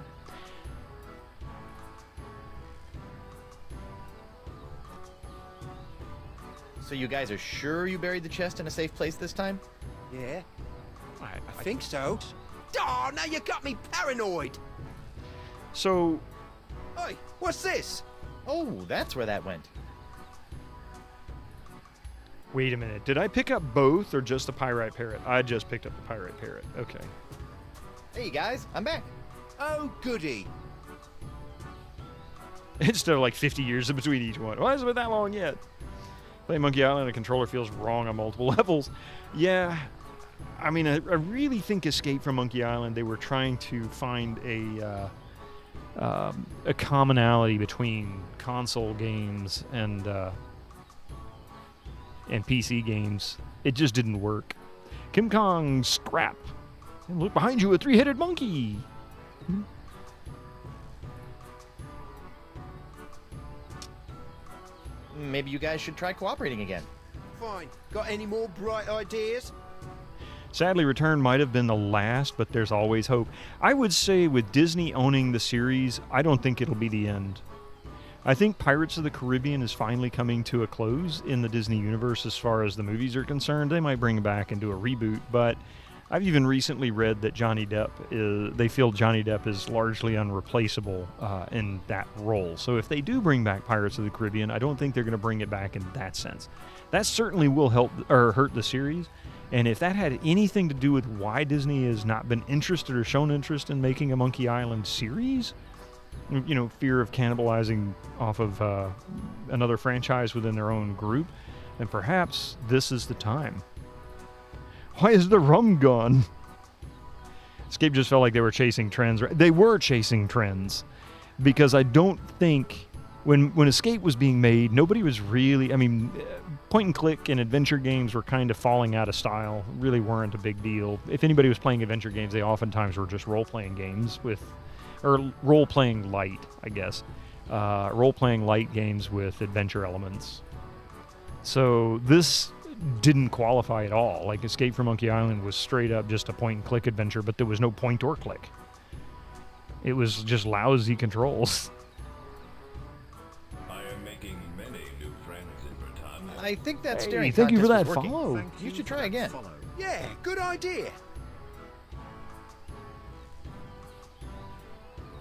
So you guys are sure you buried the chest in a safe place this time? Yeah, I think so. Oh, now you got me paranoid. So... Hey, what's this? Oh, that's where that went. Wait a minute. Did I pick up both or just the pyrite parrot? I just picked up the pyrite parrot. Okay. Hey guys, I'm back. Oh, goody. Instead of like 50 years in between each one. Why has it been that long yet? Playing Monkey Island, a controller feels wrong on multiple levels. Yeah, I mean, I really think Escape from Monkey Island, they were trying to find a commonality between console games and PC games. It just didn't work. Kim Kong scrap. And look behind you, a 3-headed monkey. Maybe you guys should try cooperating again. Fine. Got any more bright ideas? Sadly, Return might have been the last, but there's always hope. I would say with Disney owning the series, I don't think it'll be the end. I think Pirates of the Caribbean is finally coming to a close in the Disney universe as far as the movies are concerned. They might bring it back and do a reboot, but I've even recently read that they feel Johnny Depp is largely unreplaceable in that role. So if they do bring back Pirates of the Caribbean, I don't think they're going to bring it back in that sense. That certainly will help or hurt the series. And if that had anything to do with why Disney has not been interested or shown interest in making a Monkey Island series, you know, fear of cannibalizing off of another franchise within their own group, then perhaps this is the time. Why is the rum gone? Escape just felt like they were chasing trends. They were chasing trends because I don't think when Escape was being made, nobody was really, I mean, point and click and adventure games were kind of falling out of style, really weren't a big deal. If anybody was playing adventure games, they oftentimes were just role-playing games or role-playing light, I guess. Role-playing light games with adventure elements. So this didn't qualify at all. Like Escape from Monkey Island was straight up just a point and click adventure, but there was no point or click. It was just lousy controls. I am making many new friends in Britannia. I think that Hey, staring thank you for contest that was working. follow. You should try again. Yeah, good idea.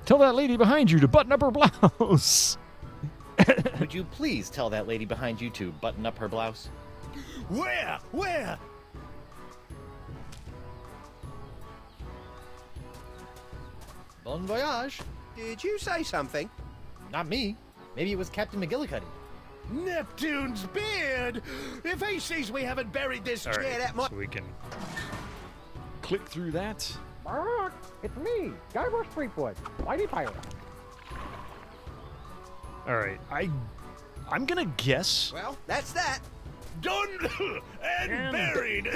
Tell that lady behind you to button up her blouse. Would you please tell that lady behind you to button up her blouse? Where? Bon voyage. Did you say something? Not me. Maybe it was Captain McGillicuddy. Neptune's beard! If he sees we haven't buried this... All right, Yeah, that might... so we can click through that. It's me, Guybrush Threepwood, Mighty Pirate. All right, I'm gonna guess. Well, that's that. Done and buried!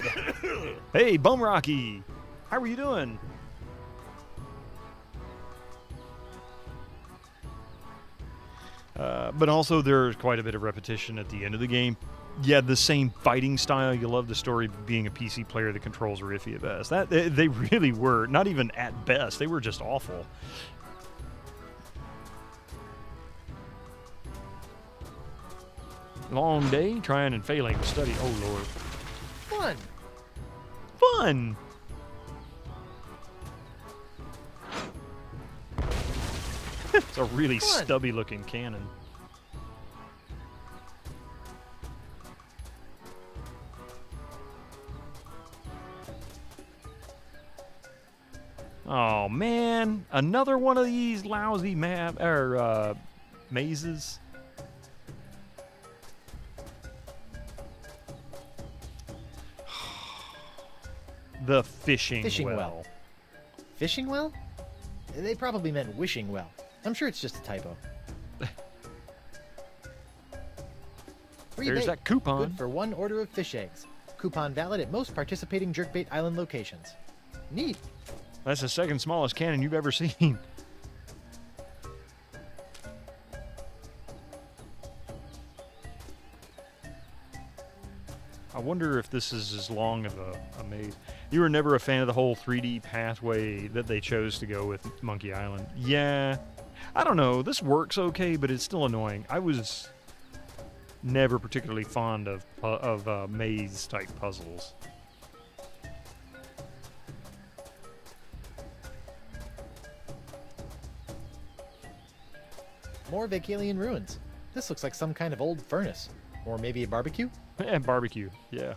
Hey, Bum Rocky, How are you doing? But also there's quite a bit of repetition at the end of the game. Yeah, the same fighting style. You love the story being a PC player. The controls were iffy at best. They really were. Not even at best. They were just awful. Long day, trying and failing to study. Oh, Lord. Fun. Fun! It's a really stubby-looking cannon. Oh, man. Another one of these lousy mazes. The fishing well. Fishing well? They probably meant wishing well. I'm sure it's just a typo. There's that coupon. Good for 1 order of fish eggs. Coupon valid at most participating Jerkbait Island locations. Neat. That's the second smallest cannon you've ever seen. I wonder if this is as long of a maze. You were never a fan of the whole 3D pathway that they chose to go with Monkey Island. Yeah. I don't know. This works okay, but it's still annoying. I was never particularly fond of maze-type puzzles. More Vacalian ruins. This looks like some kind of old furnace. Or maybe a barbecue? Yeah, barbecue. Yeah.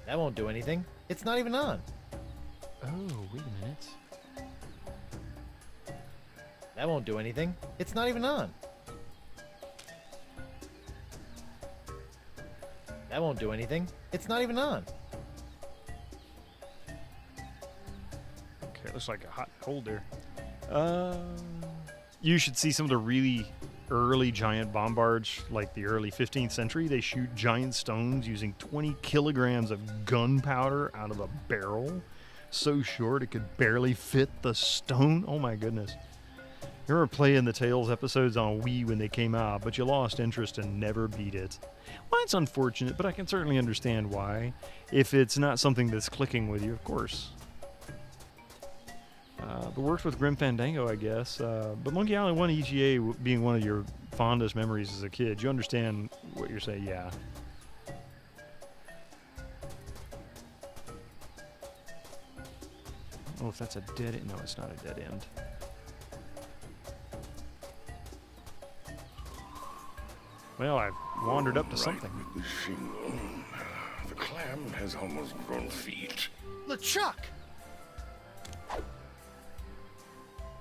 That won't do anything. It's not even on. Oh, wait a minute. That won't do anything. It's not even on. That won't do anything. It's not even on. Okay, looks like a hot cold there. You should see some of the really early giant bombards, like the early 15th century. They shoot giant stones using 20 kilograms of gunpowder out of a barrel. So short it could barely fit the stone. Oh my goodness. You remember playing the Tales episodes on Wii when they came out, but you lost interest and never beat it. Well, that's unfortunate, but I can certainly understand why. If it's not something that's clicking with you, of course. But worked with Grim Fandango, I guess. But Monkey Island 1 EGA being one of your fondest memories as a kid, you understand what you're saying, yeah. I don't know if that's a dead end. No, it's not a dead end. Well, I've wandered up to something. With the shingle. The clam has almost grown feet. LeChuck!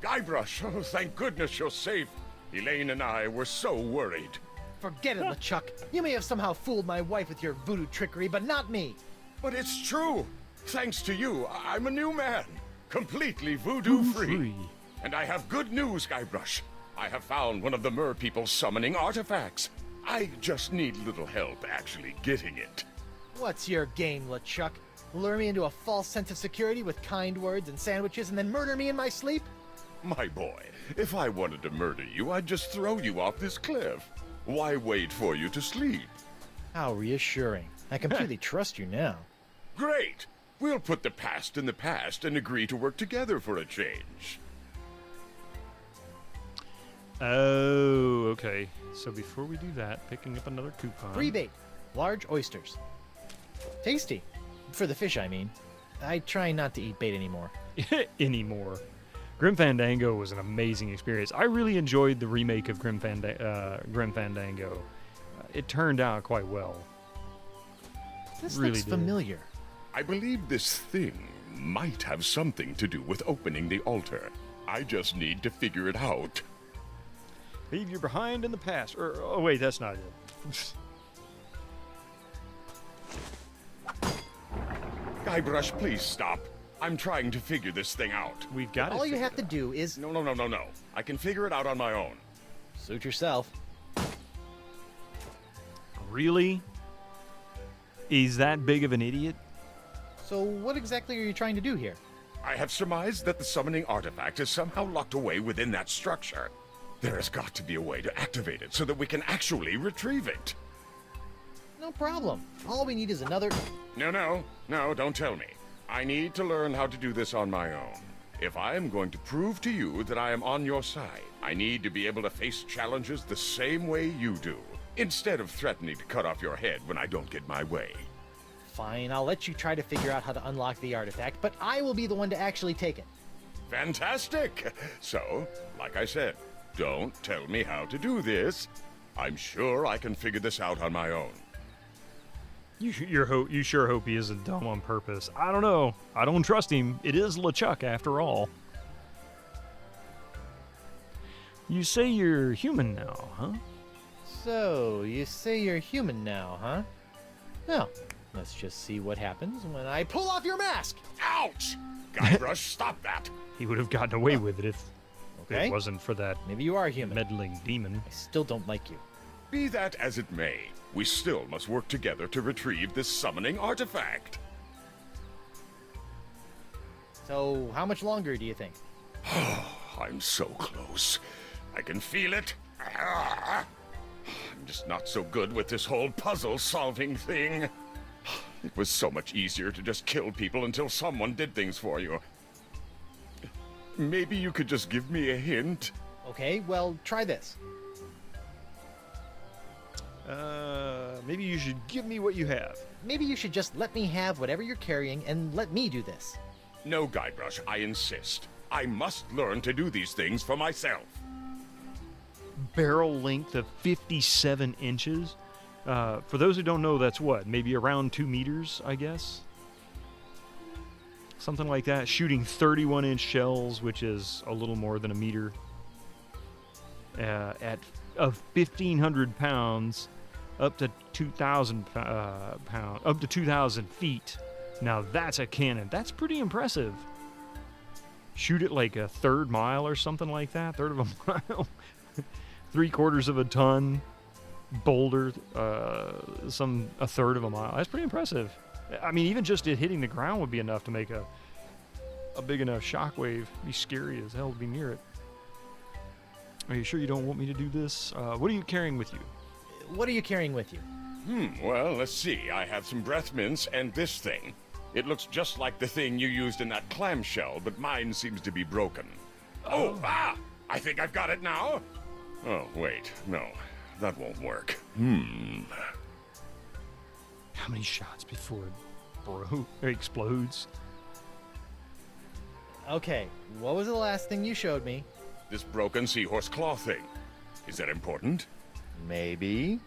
Guybrush, oh, thank goodness you're safe. Elaine and I were so worried. Forget it, LeChuck. You may have somehow fooled my wife with your voodoo trickery, but not me. But it's true. Thanks to you, I'm a new man. Completely voodoo-free. And I have good news, Guybrush. I have found one of the mer people's summoning artifacts. I just need little help actually getting it. What's your game, LeChuck? Lure me into a false sense of security with kind words and sandwiches and then murder me in my sleep? My boy, if I wanted to murder you, I'd just throw you off this cliff. Why wait for you to sleep? How reassuring. I completely trust you now. Great! We'll put the past in the past and agree to work together for a change. Oh, okay. So before we do that, picking up another coupon. Free bait. Large oysters. Tasty. For the fish, I mean. I try not to eat bait anymore. Anymore. Grim Fandango was an amazing experience. I really enjoyed the remake of Grim Fandango. It turned out quite well. This really looks familiar. I believe this thing might have something to do with opening the altar. I just need to figure it out. Leave you behind in the past. Oh, wait, that's not it. Guybrush, please stop. I'm trying to figure this thing out. We've got it. All you have to do is... No. I can figure it out on my own. Suit yourself. Really? He's that big of an idiot? So what exactly are you trying to do here? I have surmised that the summoning artifact is somehow locked away within that structure. There has got to be a way to activate it so that we can actually retrieve it. No problem. All we need is another... No, don't tell me. I need to learn how to do this on my own. If I am going to prove to you that I am on your side, I need to be able to face challenges the same way you do, instead of threatening to cut off your head when I don't get my way. Fine, I'll let you try to figure out how to unlock the artifact, but I will be the one to actually take it. Fantastic! So, like I said, don't tell me how to do this. I'm sure I can figure this out on my own. You sure hope he isn't dumb on purpose. I don't know. I don't trust him. It is LeChuck after all. You say you're human now, huh? So, you say you're human now, huh? Well, let's just see what happens when I pull off your mask! Ouch! Guybrush, stop that! He would have gotten away with it if Okay. it wasn't for that Maybe you are human. meddling demon. I still don't like you. Be that as it may, we still must work together to retrieve this summoning artifact. So, how much longer do you think? I'm so close. I can feel it. I'm just not so good with this whole puzzle-solving thing. It was so much easier to just kill people until someone did things for you. Maybe you could just give me a hint? Okay, well, try this. Maybe you should give me what you have. Maybe you should just let me have whatever you're carrying and let me do this. No, Guybrush, I insist. I must learn to do these things for myself. Barrel length of 57 inches. For those who don't know, that's what? Maybe around 2 meters, I guess? Something like that. Shooting 31-inch shells, which is a little more than a meter. Of 1,500 pounds, up to 2,000 pounds, up to 2,000 feet. Now that's a cannon. That's pretty impressive. Shoot it like a third mile or something like that. Third of a mile. 3/4 of a ton. Boulder, a third of a mile. That's pretty impressive. I mean, even just it hitting the ground would be enough to make a big enough shockwave. Be scary as hell to be near it. Are you sure you don't want me to do this? What are you carrying with you? What are you carrying with you? Well, let's see. I have some breath mints and this thing. It looks just like the thing you used in that clamshell, but mine seems to be broken. I think I've got it now. Oh, wait, no. That won't work. How many shots before it explodes? Okay, what was the last thing you showed me? This broken seahorse claw thing. Is that important? Maybe.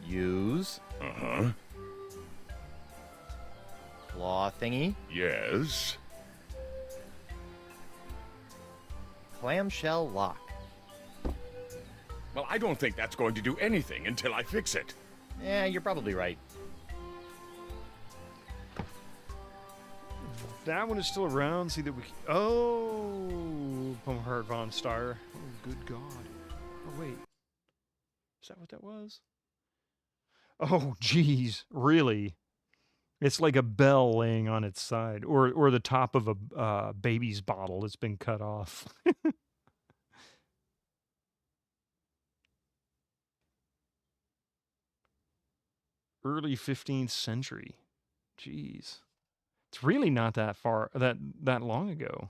Use. Uh-huh. Claw thingy. Yes. Clamshell lock. Well, I don't think that's going to do anything until I fix it. Yeah, you're probably right. That one is still around. See that we. Oh, Pumhard von Starr. Oh, good God. Oh, wait. Is that what that was? Oh, geez. Really? It's like a bell laying on its side, or the top of a baby's bottle that's been cut off. Early 15th century. Jeez. It's really not that far, that long ago.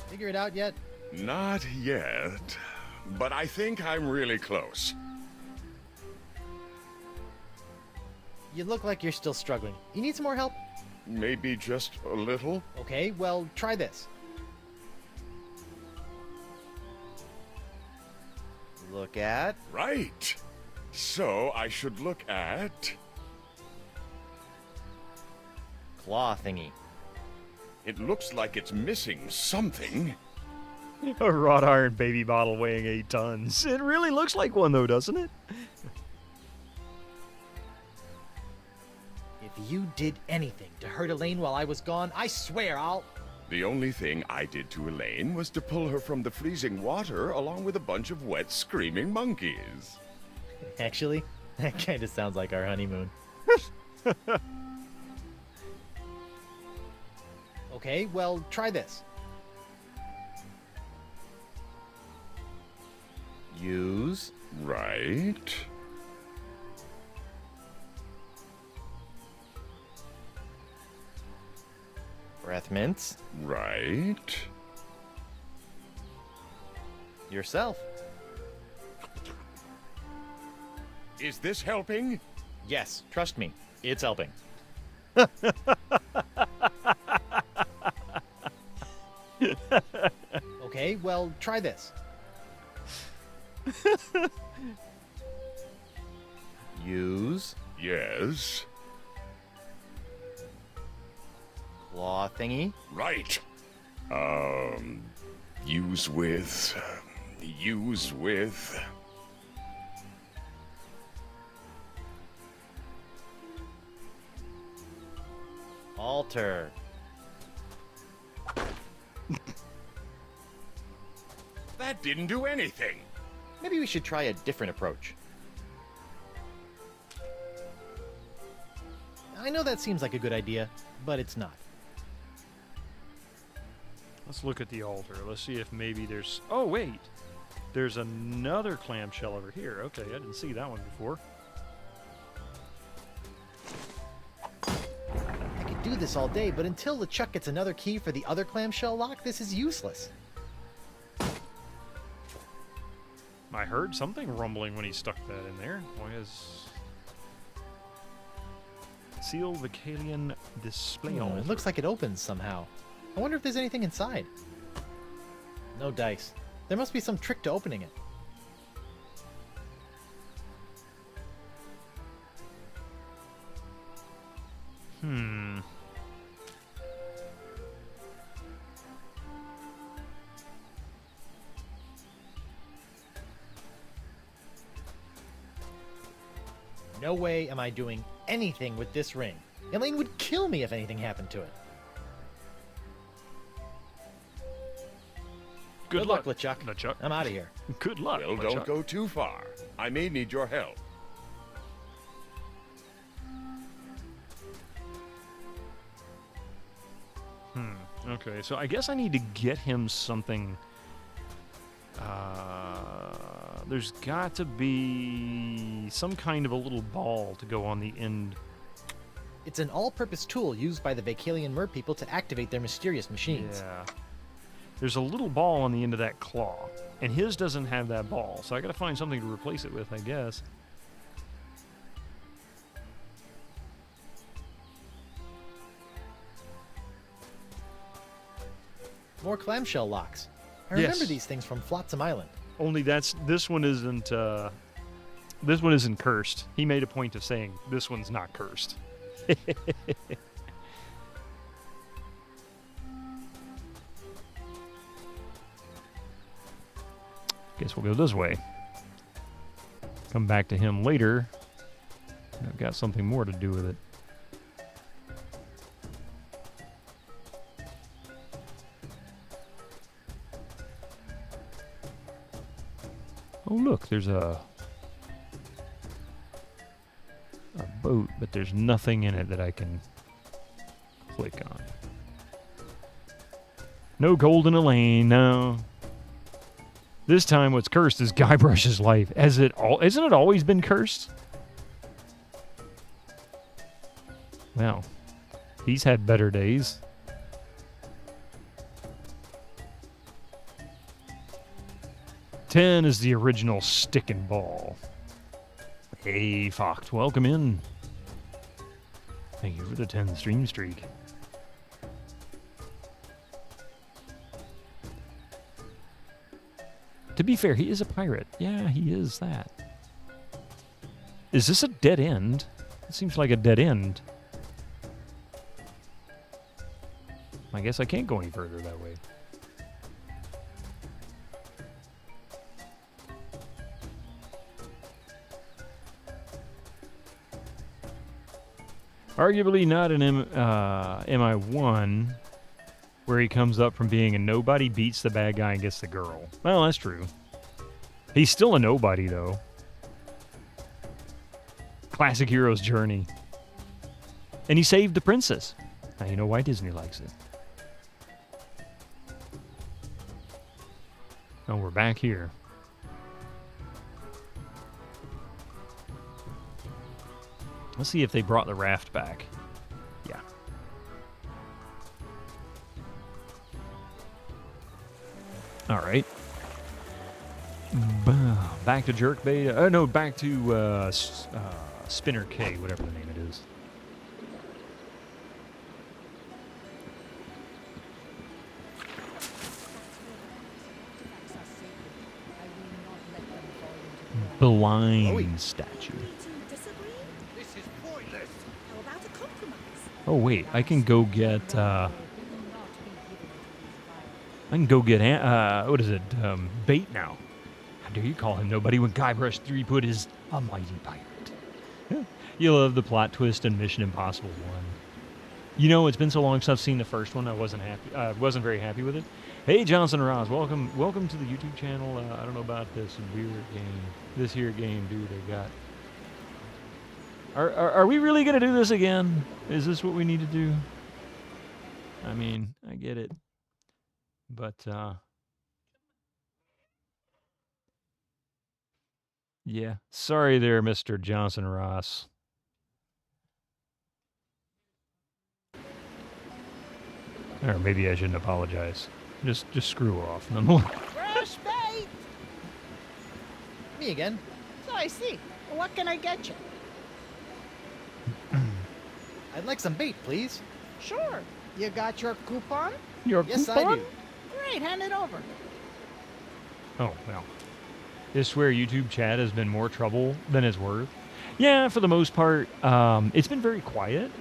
Figure it out yet? Not yet. But I think I'm really close. You look like you're still struggling. You need some more help? Maybe just a little? Okay, well, try this. Look at... Right. So I should look at... claw thingy. It looks like it's missing something. A wrought iron baby bottle weighing 8 tons. It really looks like one, though, doesn't it? If you did anything to hurt Elaine while I was gone, I swear I'll... The only thing I did to Elaine was to pull her from the freezing water along with a bunch of wet, screaming monkeys. Actually, that kind of sounds like our honeymoon. Okay, well, try this. Use. Right. Breath mints. Right. Yourself. Is this helping? Yes, trust me, it's helping. Okay, well, try this. Use. Yes. Claw thingy. Right. Use with. Use with. Alter. That didn't do anything. Maybe we should try a different approach. I know that seems like a good idea, but it's not. Let's look at the altar. Let's see if maybe there's... Oh, wait. There's another clamshell over here. Okay, I didn't see that one before. I could do this all day, but until LeChuck gets another key for the other clamshell lock, this is useless. I heard something rumbling when he stuck that in there. Why is... Seal Vicalian display altar. It looks like it opens somehow. I wonder if there's anything inside. No dice. There must be some trick to opening it. No way am I doing anything with this ring. Elaine would kill me if anything happened to it. Good luck, LeChuck. I'm out of here. Good luck, Well, don't go too far. I may need your help. Okay, so I guess I need to get him something. There's got to be some kind of a little ball to go on the end. It's an all-purpose tool used by the Vicalian mer people to activate their mysterious machines. Yeah. There's a little ball on the end of that claw, and his doesn't have that ball, so I gotta find something to replace it with, I guess. More clamshell locks. I remember these things from Flotsam Island. Only this one isn't cursed. He made a point of saying this one's not cursed. Guess we'll go this way. Come back to him later. I've got something more to do with it. Oh, look, there's a boat, but there's nothing in it that I can click on. No golden Elaine, no. This time what's cursed is Guybrush's life. Isn't it always been cursed? Well, he's had better days. Ten is the original stick and ball. Hey, Fox, welcome in. Thank you for the 10 stream streak. To be fair, he is a pirate. Yeah, he is that. Is this a dead end? It seems like a dead end. I guess I can't go any further that way. Arguably not an MI1. where he comes up from being a nobody, beats the bad guy, and gets the girl. Well, that's true. He's still a nobody, though. Classic hero's journey. And he saved the princess. Now you know why Disney likes it. Oh, we're back here. Let's see if they brought the raft back. Yeah. All right. Back to jerkbait. No, back to Spinner K, whatever the name it is. Blind statue. Oh wait, I can go get. What is it? Bait now. How dare you call him nobody when Guybrush Threepwood is a mighty pirate? You love the plot twist in Mission Impossible 1. You know, it's been so long since I've seen the first one. I wasn't happy. Wasn't very happy with it. Hey, Johnson Ross, welcome to the YouTube channel. I don't know about this weird game. This here game, dude. They got. Are we really gonna do this again? Is this what we need to do? I mean, I get it, but yeah. Sorry there, Mr. Johnson Ross. Or maybe I shouldn't apologize. Just screw off. Fresh bait! Me again. So I see. What can I get you? I'd like some bait, please. Sure. You got your coupon? Yes, I do. Great, hand it over. Oh, well. I swear YouTube chat has been more trouble than it's worth. Yeah, for the most part, it's been very quiet.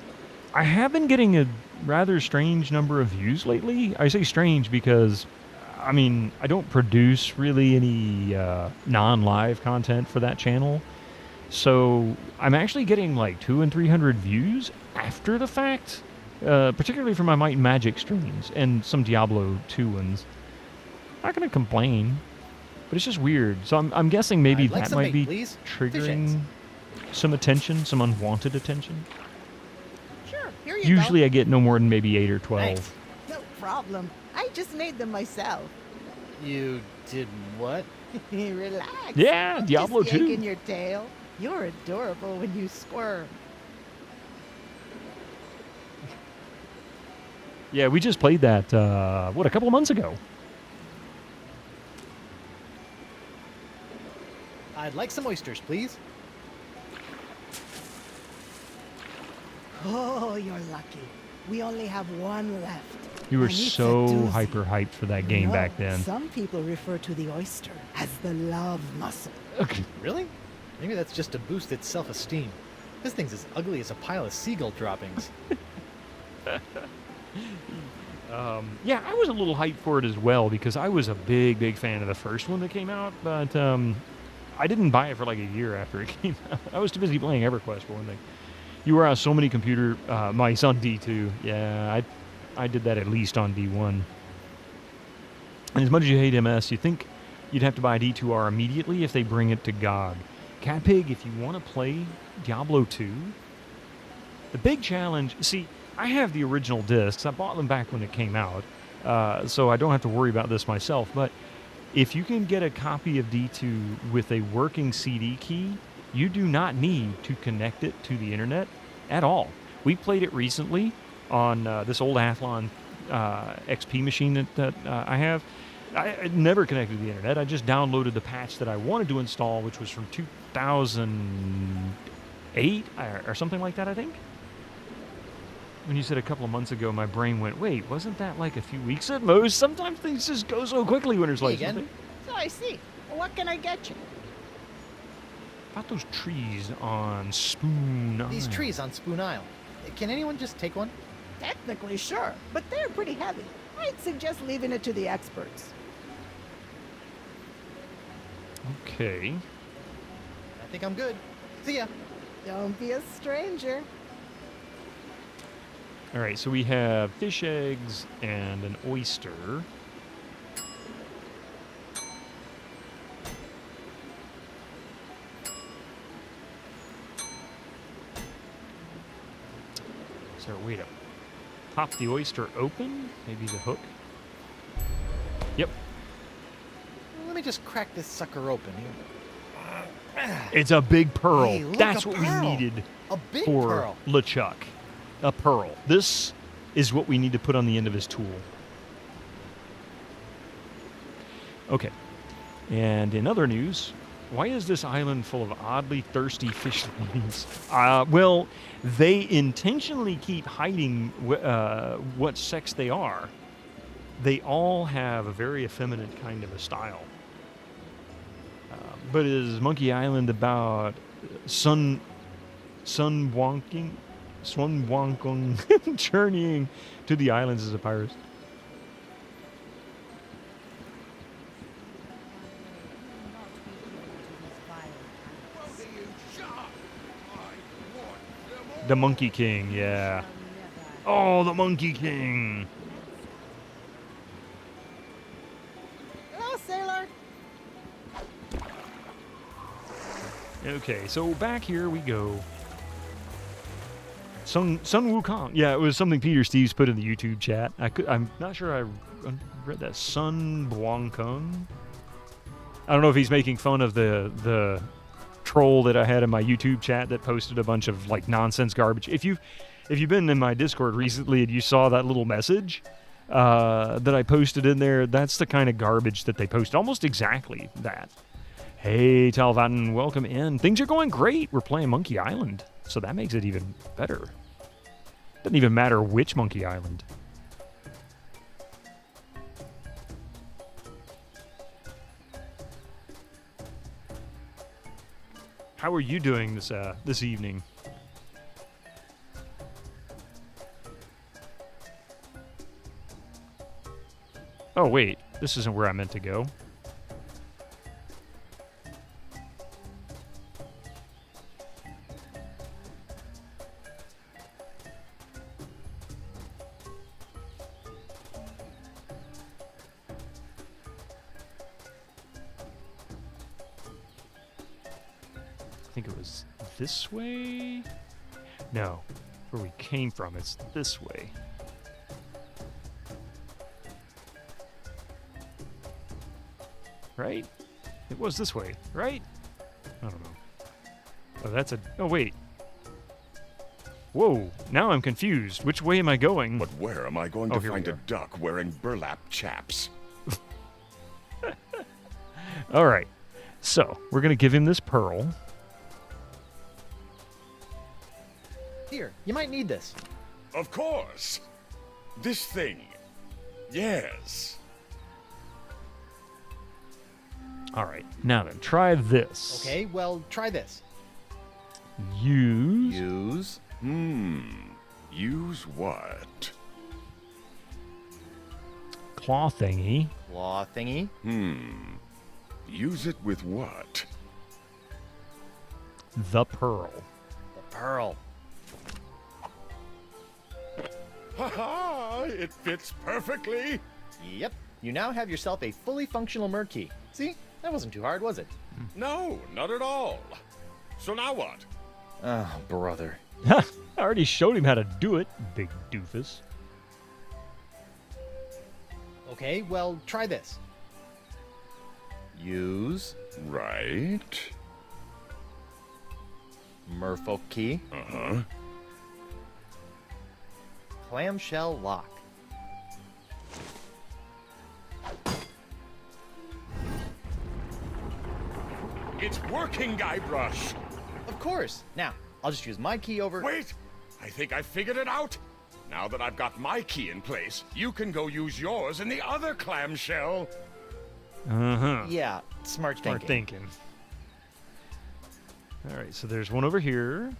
I have been getting a rather strange number of views lately. I say strange because, I mean, I don't produce really any non-live content for that channel. So I'm actually getting like 200 and 300 views after the fact, particularly for my Might and Magic streams and some Diablo 2 ones. Not going to complain, but it's just weird. So I'm guessing maybe that might be triggering some attention, some unwanted attention. Sure, here you Usually go. I get no more than maybe 8 or 12. Thanks. No problem. I just made them myself. You did what? Relax. Yeah, Don't Diablo just yank 2. in your tail. You're adorable when you squirm. Yeah, we just played that, a couple of months ago. I'd like some oysters, please. Oh, you're lucky. We only have one left. You were And it's a so doozy. hyper-hyped for that game No, back then. Some people refer to the oyster as the love muscle. Really? Maybe that's just to boost its self-esteem. This thing's as ugly as a pile of seagull droppings. Yeah, I was a little hyped for it as well because I was a big fan of the first one that came out, but I didn't buy it for like a year after it came out. I was too busy playing EverQuest for one thing. You were on so many computer mice on D2. Yeah, I did that at least on D1. And as much as you hate MS, you think you'd have to buy D2R immediately if they bring it to GOG. Catpig, if you want to play Diablo 2, the big challenge... See, I have the original discs. I bought them back when it came out, so I don't have to worry about this myself. But if you can get a copy of D2 with a working CD key, you do not need to connect it to the internet at all. We played it recently on this old Athlon XP machine that I have. I never connected to the internet. I just downloaded the patch that I wanted to install, which was from 2008 or something like that, I think. When you said a couple of months ago, my brain went, wait, wasn't that like a few weeks at most? Sometimes things just go so quickly when there's like something. So I see. What can I get you? About those trees on Spoon Isle. These trees on Spoon Isle. Can anyone just take one? Technically, sure, but they're pretty heavy. I'd suggest leaving it to the experts. Okay. I think I'm good. See ya. Don't be a stranger. All right, so we have fish eggs and an oyster. Is there a way to pop the oyster open? Maybe the hook? Yep. Let me just crack this sucker open here. It's a big pearl. Hey, look, That's a what pearl. we needed A big for pearl. LeChuck. A pearl. This is what we need to put on the end of his tool. Okay. And in other news, why is this island full of oddly thirsty fishlings? Well, they intentionally keep hiding what sex they are. They all have a very effeminate kind of a style. But is Monkey Island about sun wonking, journeying to the islands as a pirate? The Monkey King, yeah. Oh, the Monkey King. Hello, sailor. Okay, so back here we go. Sun Wukong. Yeah, it was something Peter Steves put in the YouTube chat. I'm not sure I read that. Sun Wukong. I don't know if he's making fun of the troll that I had in my YouTube chat that posted a bunch of like nonsense garbage. If you've been in my Discord recently and you saw that little message that I posted in there, that's the kind of garbage that they post. Almost exactly that. Hey, Talvatin, welcome in. Things are going great. We're playing Monkey Island, so that makes it even better. Doesn't even matter which Monkey Island. How are you doing this evening? Oh, wait. This isn't where I meant to go. I think it was this way? No. Where we came from, it's this way. Right? It was this way, right? I don't know. Oh, that's a... Oh, wait. Whoa, now I'm confused. Which way am I going? But where am I going to find a duck wearing burlap chaps? All right. So, we're going to give him this pearl. Here, you might need this. Of course. This thing. Yes. All right. Now then, try this. Okay, well, try this. Use. Use what? Claw thingy. Claw thingy. Use it with what? The pearl. The pearl. Ha-ha! It fits perfectly. Yep. You now have yourself a fully functional Murkey. See? That wasn't too hard, was it? No, not at all. So now what? Oh, brother. I already showed him how to do it, big doofus. Okay, well, try this. Use. Right. Merfolk key. Uh-huh. Clamshell lock. It's working, Guybrush. Of course. Now, I'll just use my key over... Wait! I think I figured it out. Now that I've got my key in place, you can go use yours in the other clamshell. Uh-huh. Yeah, smart thinking. Smart thinking. All right, so there's one over here.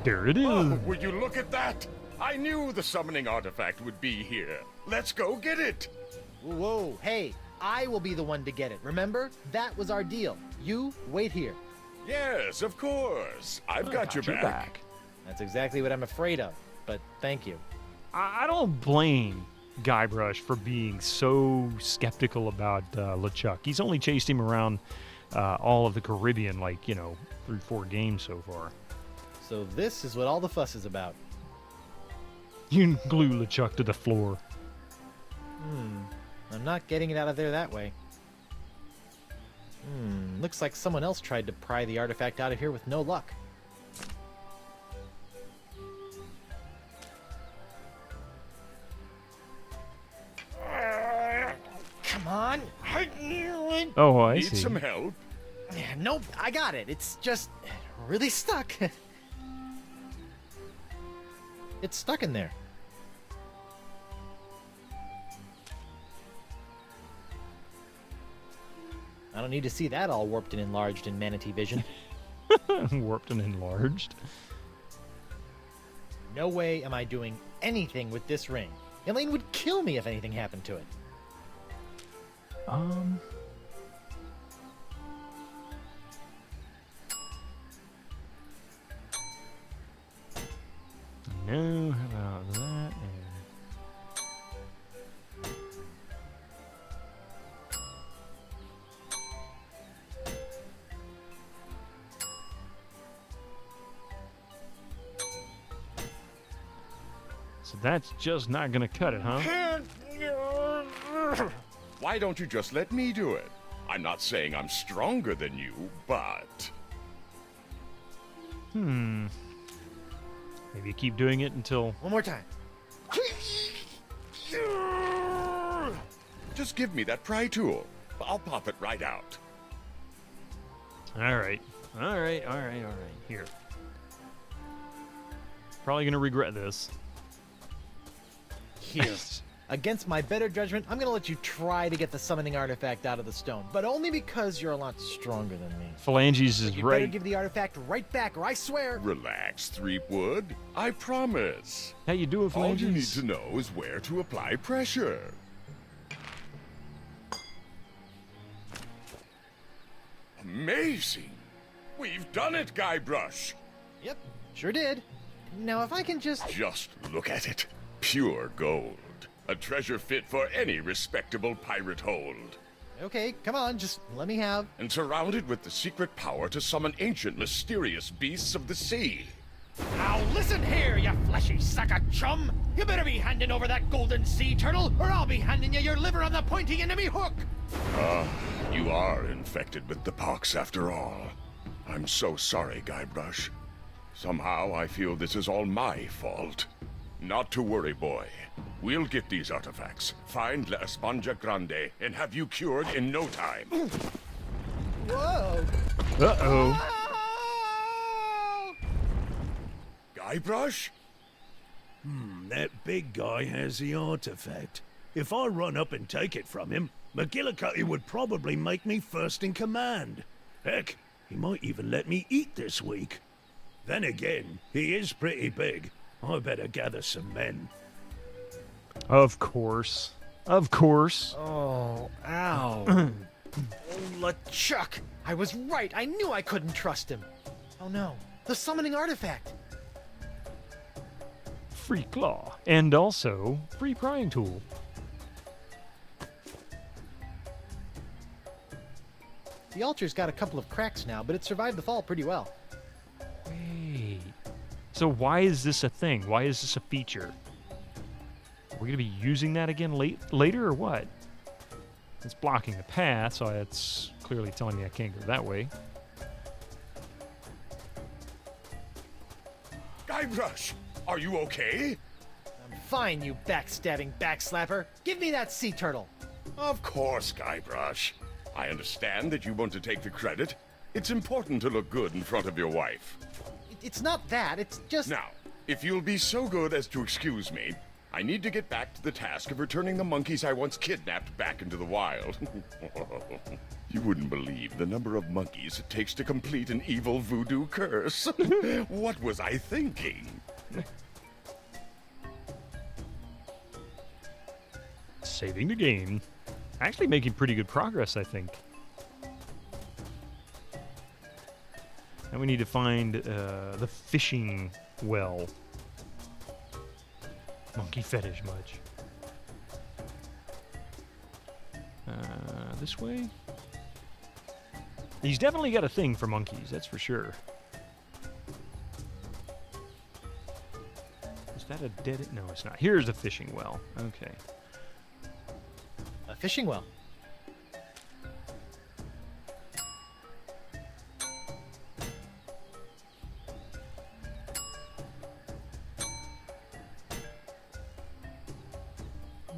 There it is. Oh, will you look at that? I knew the summoning artifact would be here. Let's go get it. Whoa, hey, I will be the one to get it. Remember? That was our deal. You wait here. Yes, of course. I've got your back. That's exactly what I'm afraid of, but thank you. I don't blame Guybrush for being so skeptical about LeChuck. He's only chased him around all of the Caribbean, like, 3-4 games so far. So this is what all the fuss is about. You can glue LeChuck to the floor. I'm not getting it out of there that way. Looks like someone else tried to pry the artifact out of here with no luck. Come on. Oh, I Need see. some help? Nope, I got it. It's just really stuck. It's stuck in there. I don't need to see that all warped and enlarged in manatee vision. Warped and enlarged. No way am I doing anything with this ring. Elaine would kill me if anything happened to it. No, how about that? So that's just not gonna cut it, huh? Why don't you just let me do it? I'm not saying I'm stronger than you, but... Maybe you keep doing it until... One more time. Just give me that pry tool. I'll pop it right out. All right. Here. Probably gonna regret this. Here. Against my better judgment, I'm gonna let you try to get the summoning artifact out of the stone, but only because you're a lot stronger than me. Phalanges is You right. better give the artifact right back, or I swear. Relax, Threepwood. I promise. How you doing, All you need Phalanges? to know is where to apply pressure. Amazing! We've done it, Guybrush! Yep, sure did. Now if I can just... Just look at it. Pure gold. A treasure fit for any respectable pirate hold. Okay, come on, just let me have... And surrounded with the secret power to summon ancient, mysterious beasts of the sea. Now listen here, you fleshy sack of chum! You better be handing over that golden sea turtle, or I'll be handing you your liver on the pointy end of me hook! You are infected with the pox after all. I'm so sorry, Guybrush. Somehow I feel this is all my fault. Not to worry, boy. We'll get these artifacts, find La Esponja Grande, and have you cured in no time. Whoa! Uh-oh. Guybrush? That big guy has the artifact. If I run up and take it from him, McGillicuddy would probably make me first in command. Heck, he might even let me eat this week. Then again, he is pretty big. I better gather some men. Of course. Of course. Oh, ow. Oh, LeChuck! I was right, I knew I couldn't trust him. Oh no, the summoning artifact! Free claw. And also, free prying tool. The altar's got a couple of cracks now, but it survived the fall pretty well. Wait. So why is this a thing? Why is this a feature? Are we going to be using that again later or what? It's blocking the path, so it's clearly telling me I can't go that way. Guybrush, are you okay? I'm fine, you backstabbing backslapper. Give me that sea turtle. Of course, Guybrush. I understand that you want to take the credit. It's important to look good in front of your wife. It's not that, it's just... Now, if you'll be so good as to excuse me, I need to get back to the task of returning the monkeys I once kidnapped back into the wild. You wouldn't believe the number of monkeys it takes to complete an evil voodoo curse. What was I thinking? Saving the game. Actually making pretty good progress, I think. And we need to find the fishing well. Monkey fetish much. This way? He's definitely got a thing for monkeys, that's for sure. Is that a dead... No, it's not. Here's the fishing well. Okay. A fishing well.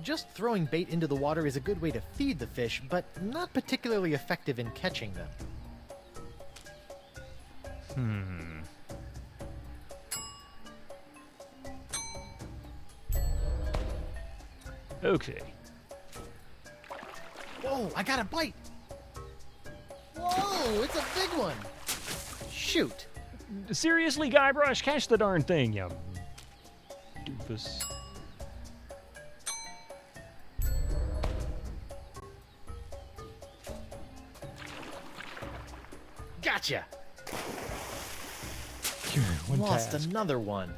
Just throwing bait into the water is a good way to feed the fish, but not particularly effective in catching them. Okay. Whoa, I got a bite! Whoa, it's a big one! Shoot! Seriously, Guybrush, catch the darn thing, you doofus. Gotcha! One Lost task. another one.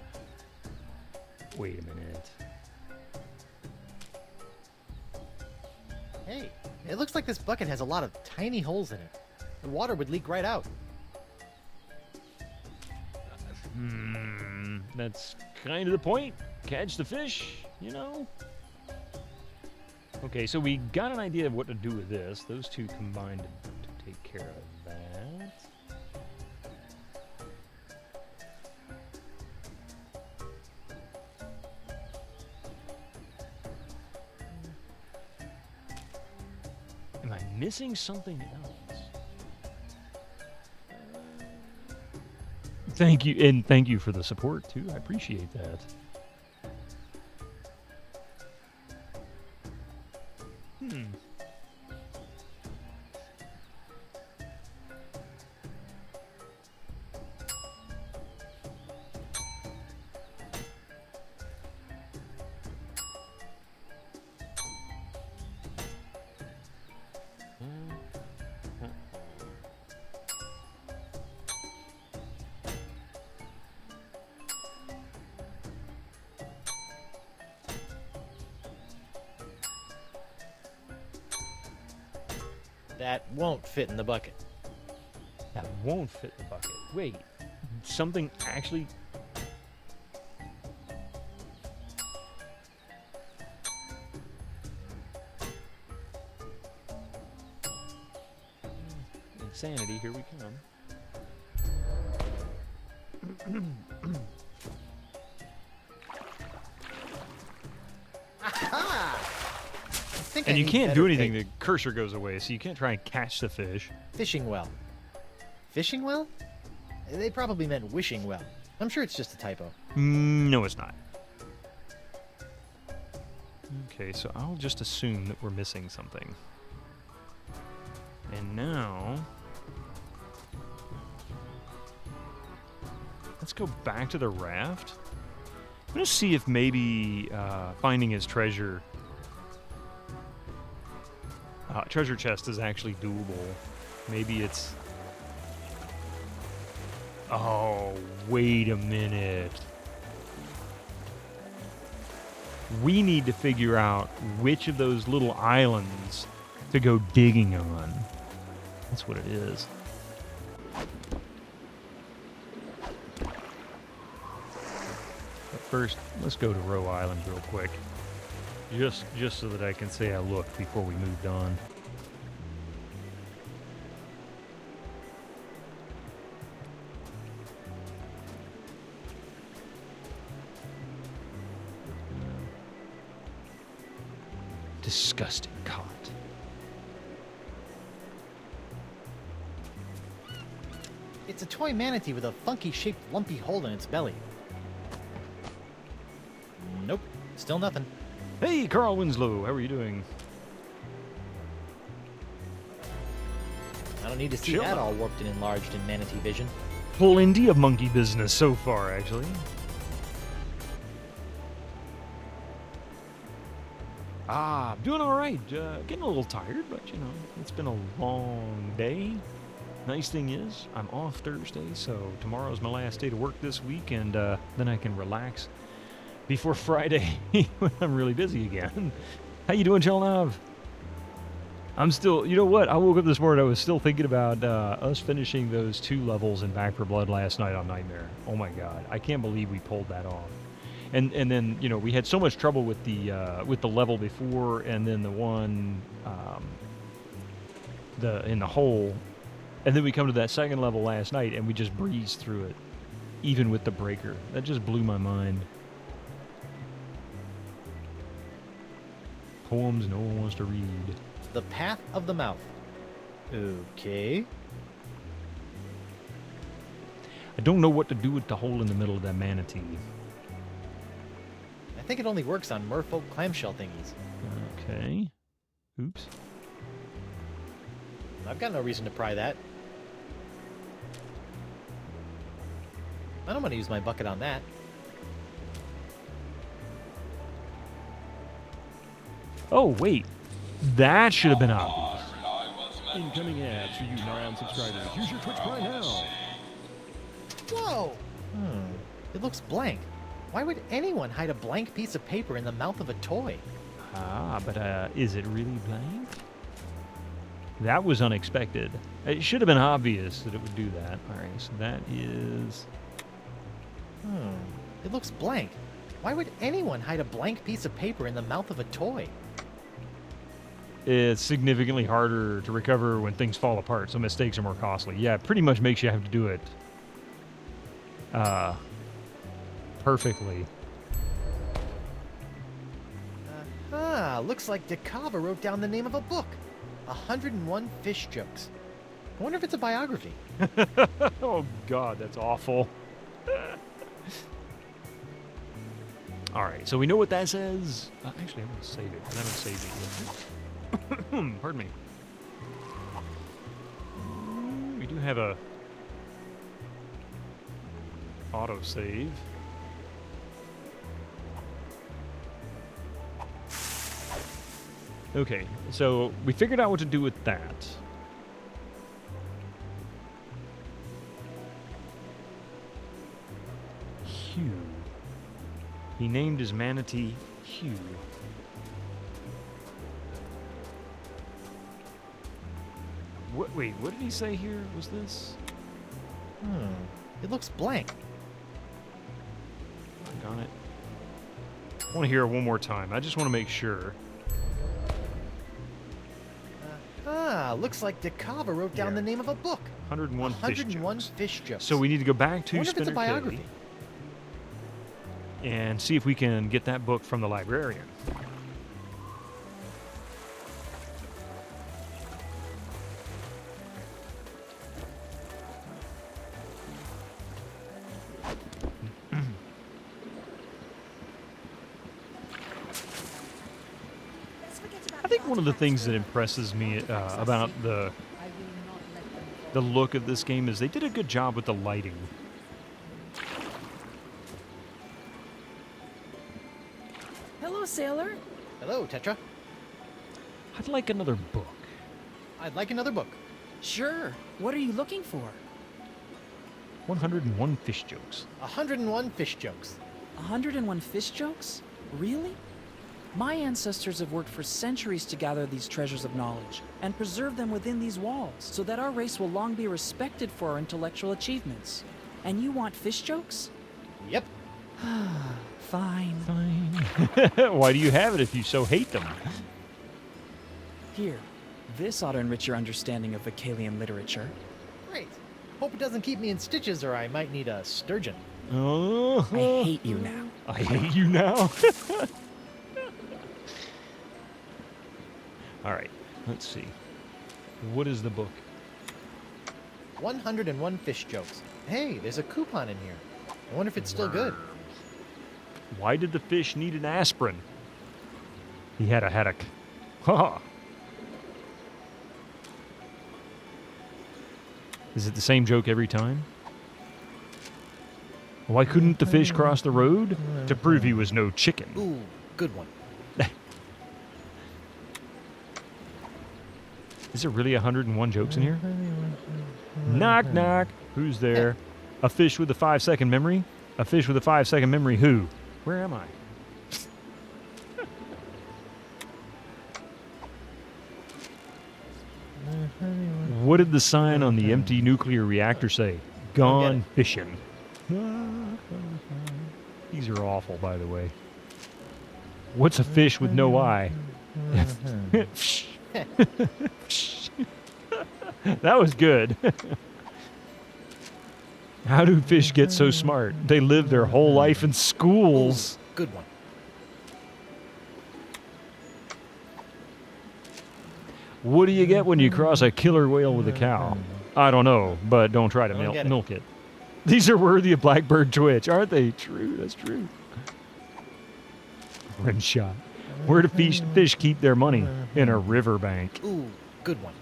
Wait a minute. Hey, it looks like this bucket has a lot of tiny holes in it. The water would leak right out. That's kind of the point. Catch the fish, you know? Okay, so we got an idea of what to do with this. Those two combined to take care of that. Am I missing something else? Thank you, and thank you for the support, too. I appreciate that. That won't fit in the bucket. That won't fit the bucket. Wait, something actually... Insanity, here we come. Aha! And you can't do anything, the cursor goes away, so you can't try and catch the fish. Fishing well. Fishing well? They probably meant wishing well. I'm sure it's just a typo. No, it's not. Okay, so I'll just assume that we're missing something. And now... let's go back to the raft. I'm going to see if maybe finding his treasure... treasure chest is actually doable. Maybe it's... Oh, wait a minute. We need to figure out which of those little islands to go digging on. That's what it is. But first, let's go to Row Island real quick. Just so that I can say I looked before we moved on. Disgusting cot. It's a toy manatee with a funky-shaped lumpy hole in its belly. Nope, still nothing. Hey, Carl Winslow, how are you doing? I don't need to see that all warped and enlarged in manatee vision. Plenty of monkey business so far, actually. I'm doing all right. Getting a little tired, but you know, it's been a long day. Nice thing is, I'm off Thursday, so tomorrow's my last day to work this week, and then I can relax before Friday when I'm really busy again. How you doing, Chelnav? I'm still, you know what? I woke up this morning, I was still thinking about us finishing those 2 levels in Back 4 Blood last night on Nightmare. Oh my god, I can't believe we pulled that off. And then, you know, we had so much trouble with the level before, and then the one in the hole, and then we come to that second level last night, and we just breezed through it, even with the breaker. That just blew my mind. Poems no one wants to read. The Path of the Mouth. Okay. I don't know what to do with the hole in the middle of that manatee. I think it only works on merfolk clamshell thingies. Okay. Oops. I've got no reason to pry that. I don't want to use my bucket on that. Oh, wait. That should have been obvious. Incoming ads for you non-subscribers. Use your Twitch Prime now. Whoa! It looks blank. Why would anyone hide a blank piece of paper in the mouth of a toy? Ah, but is it really blank? That was unexpected. It should have been obvious that it would do that. All right, so that is... It looks blank. Why would anyone hide a blank piece of paper in the mouth of a toy? It's significantly harder to recover when things fall apart, so mistakes are more costly. Yeah, it pretty much makes you have to do it perfectly. Looks like DeCava wrote down the name of a book. 101 Fish Jokes. I wonder if it's a biography. Oh, God, that's awful. All right, so we know what that says. Actually, I'm going to save it. I haven't saved it yet. Pardon me. We do have a autosave. Okay, so we figured out what to do with that. Hugh. He named his manatee Hugh. Wait, what did he say here? Was this? It looks blank. Got it. I want to hear it one more time. I just want to make sure. Looks like DeCava wrote down the name of a book. 101 Fish Jokes. So we need to go back to I wonder if it's a Spinner biography. Cave and see if we can get that book from the librarian. I think one of the things that impresses me about the look of this game is they did a good job with the lighting. Hello, sailor. Hello, Tetra. I'd like another book. I'd like another book. Sure. What are you looking for? 101 Fish Jokes. 101 Fish Jokes. 101 fish jokes? Really? My ancestors have worked for centuries to gather these treasures of knowledge and preserve them within these walls so that our race will long be respected for our intellectual achievements. And you want fish jokes? Yep. Fine. Fine. Why do you have it if you so hate them? Here, this ought to enrich your understanding of Vocalian literature. Great. Hope it doesn't keep me in stitches or I might need a sturgeon. Oh, I hate you now. I hate you now. All right, let's see. What is the book? 101 Fish Jokes. Hey, there's a coupon in here. I wonder if it's still good. Why did the fish need an aspirin? He had a headache. Ha! Is it the same joke every time? Why couldn't the fish cross the road? To prove he was no chicken. Ooh, good one. Is there really 101 jokes in here? Knock, knock. Who's there? A fish with a 5-second memory? A fish with a 5-second memory who? Where am I? What did the sign on the empty nuclear reactor say? Gone fishing. These are awful, by the way. What's a fish with no eye? That was good. How do fish get so smart? They live their whole life in schools. Good one. What do you get when you cross a killer whale with a cow? I don't know, but don't try to milk it. These are worthy of Blackbird Twitch, aren't they? True, that's true. Rim shot. Where do fish keep their money? In a riverbank. Ooh, good one.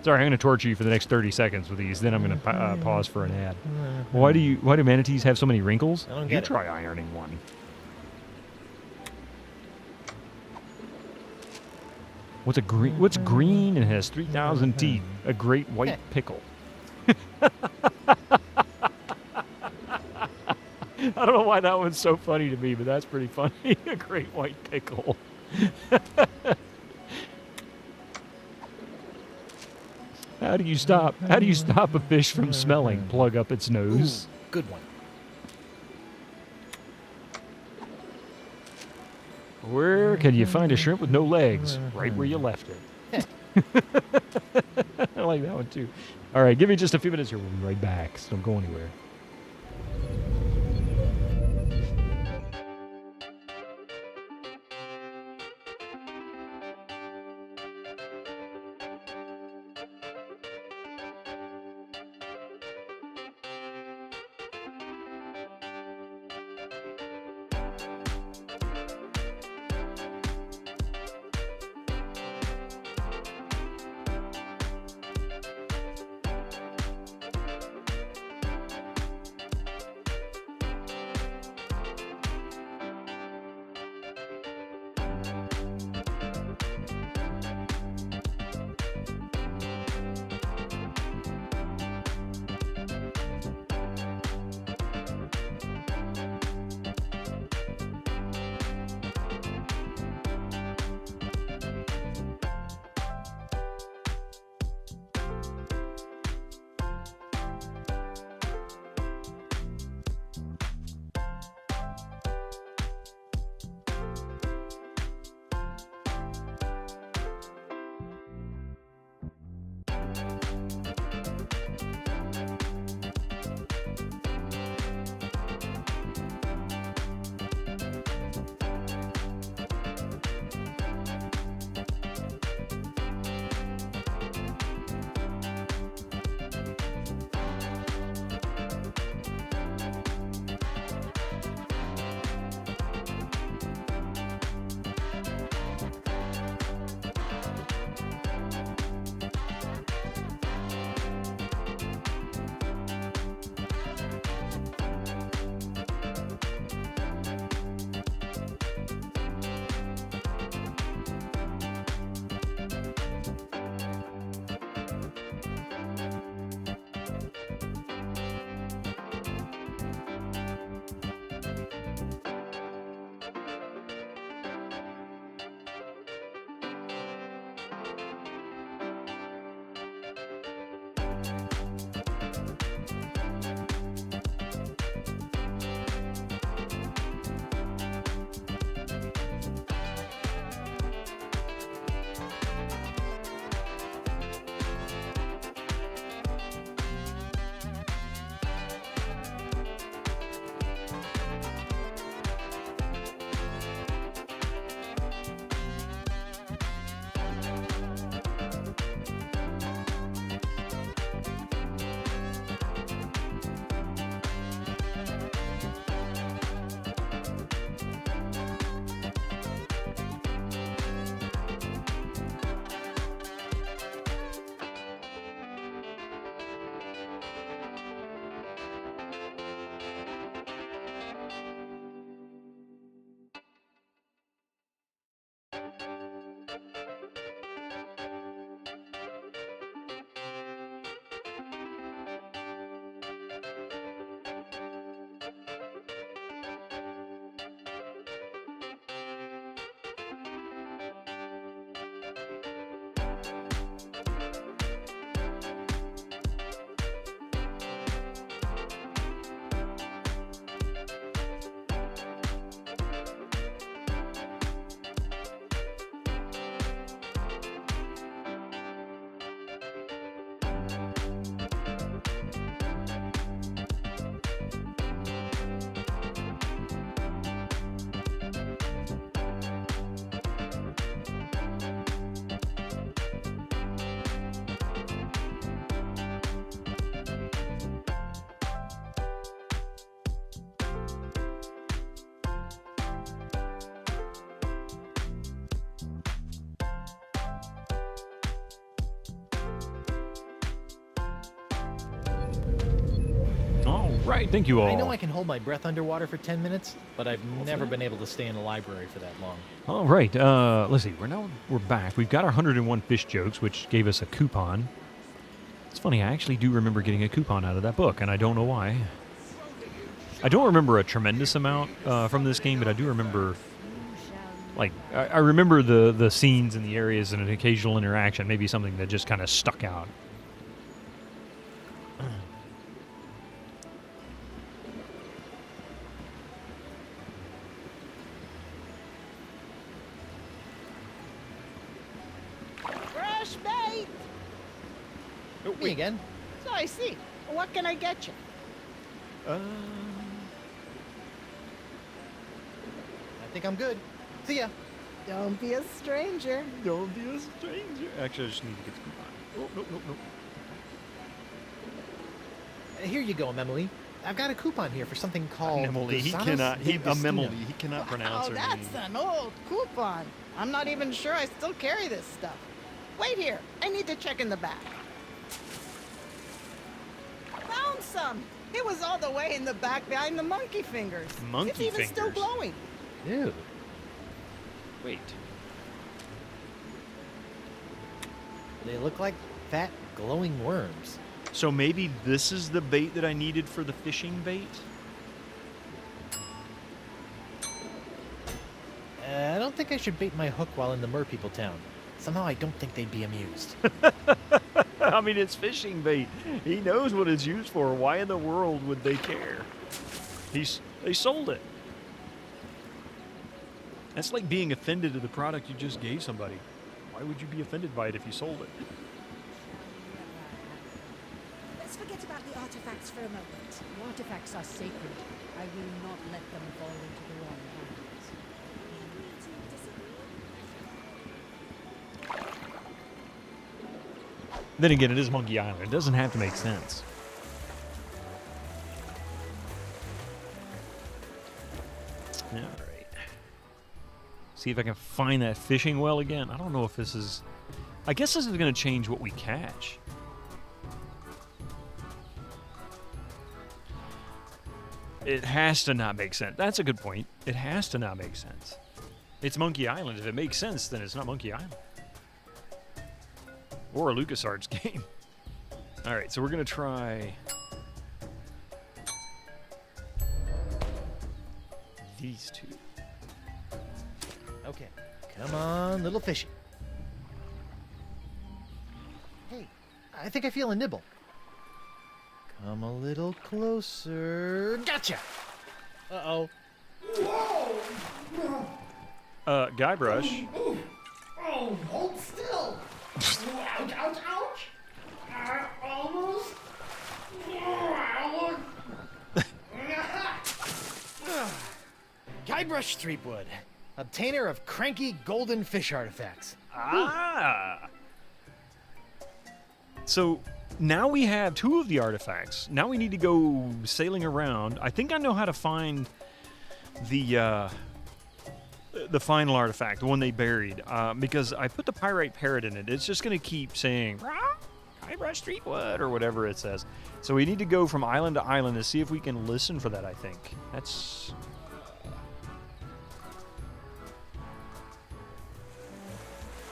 Sorry, I'm going to torture you for the next 30 seconds with these. Then I'm going to pause for an ad. Why do manatees have so many wrinkles? I don't get it. Try ironing one. What's green and has 3,000 teeth? A great white pickle. I don't know why that one's so funny to me, but that's pretty funny. A great white pickle. How do you stop a fish from smelling? Plug up its nose. Ooh, good one. Where can you find a shrimp with no legs? Right where you left it. I like that one too. All right, give me just a few minutes here. We'll be right back, so don't go anywhere. right, thank you all. I know I can hold my breath underwater for 10 minutes, but I've never been able to stay in the library for that long. All right, let's see. We're back. We've got our 101 fish jokes, which gave us a coupon. It's funny, I actually do remember getting a coupon out of that book, and I don't know why. I don't remember a tremendous amount from this game, but I do remember, like, I remember the scenes and the areas and an occasional interaction, maybe something that just kind of stuck out. Fresh bait! Oh, me again. So I see. What can I get you? I think I'm good. See ya. Don't be a stranger. Don't be a stranger. Actually, I just need to get the coupon. Oh, nope. Here you go, Emily. I've got a coupon here for something called... Emily, he Gusanos cannot... de He Destino. cannot pronounce her that's name. an old coupon. I'm not even sure I still carry this stuff. Wait here. I need to check in the back. Found some. It was all the way in the back behind the monkey fingers. Monkey It's even still fingers? glowing. Ew. Wait. They look like fat, glowing worms. So maybe this is the bait that I needed for the fishing bait? I don't think I should bait my hook while in the Merpeople town. Somehow I don't think they'd be amused. I mean, it's fishing bait. He knows what it's used for. Why in the world would they care? They sold it. That's like being offended at the product you just gave somebody. Why would you be offended by it if you sold it? Let's forget about the artifacts for a moment. The artifacts are sacred. I will not let them fall into the wrong hands. Then again, it is Monkey Island. It doesn't have to make sense. All right. See if I can find that fishing well again. I don't know if this is... I guess this is going to change what we catch. It has to not make sense. That's a good point. It has to not make sense. It's Monkey Island. If it makes sense, then it's not Monkey Island. Or a LucasArts game. All right, so we're going to try... these two. Okay, come on, little fishy. Hey, I think I feel a nibble. Come a little closer. Gotcha! Uh-oh. Guybrush. Oh, hold still. Ouch, ouch, ouch. Almost. Guybrush Threepwood, obtainer of cranky golden fish artifacts. Ah! So now we have two of the artifacts. Now we need to go sailing around. I think I know how to find the final artifact, the one they buried, because I put the pyrite parrot in it. It's just going to keep saying, Guybrush Threepwood, or whatever it says. So we need to go from island to island to see if we can listen for that, I think. That's...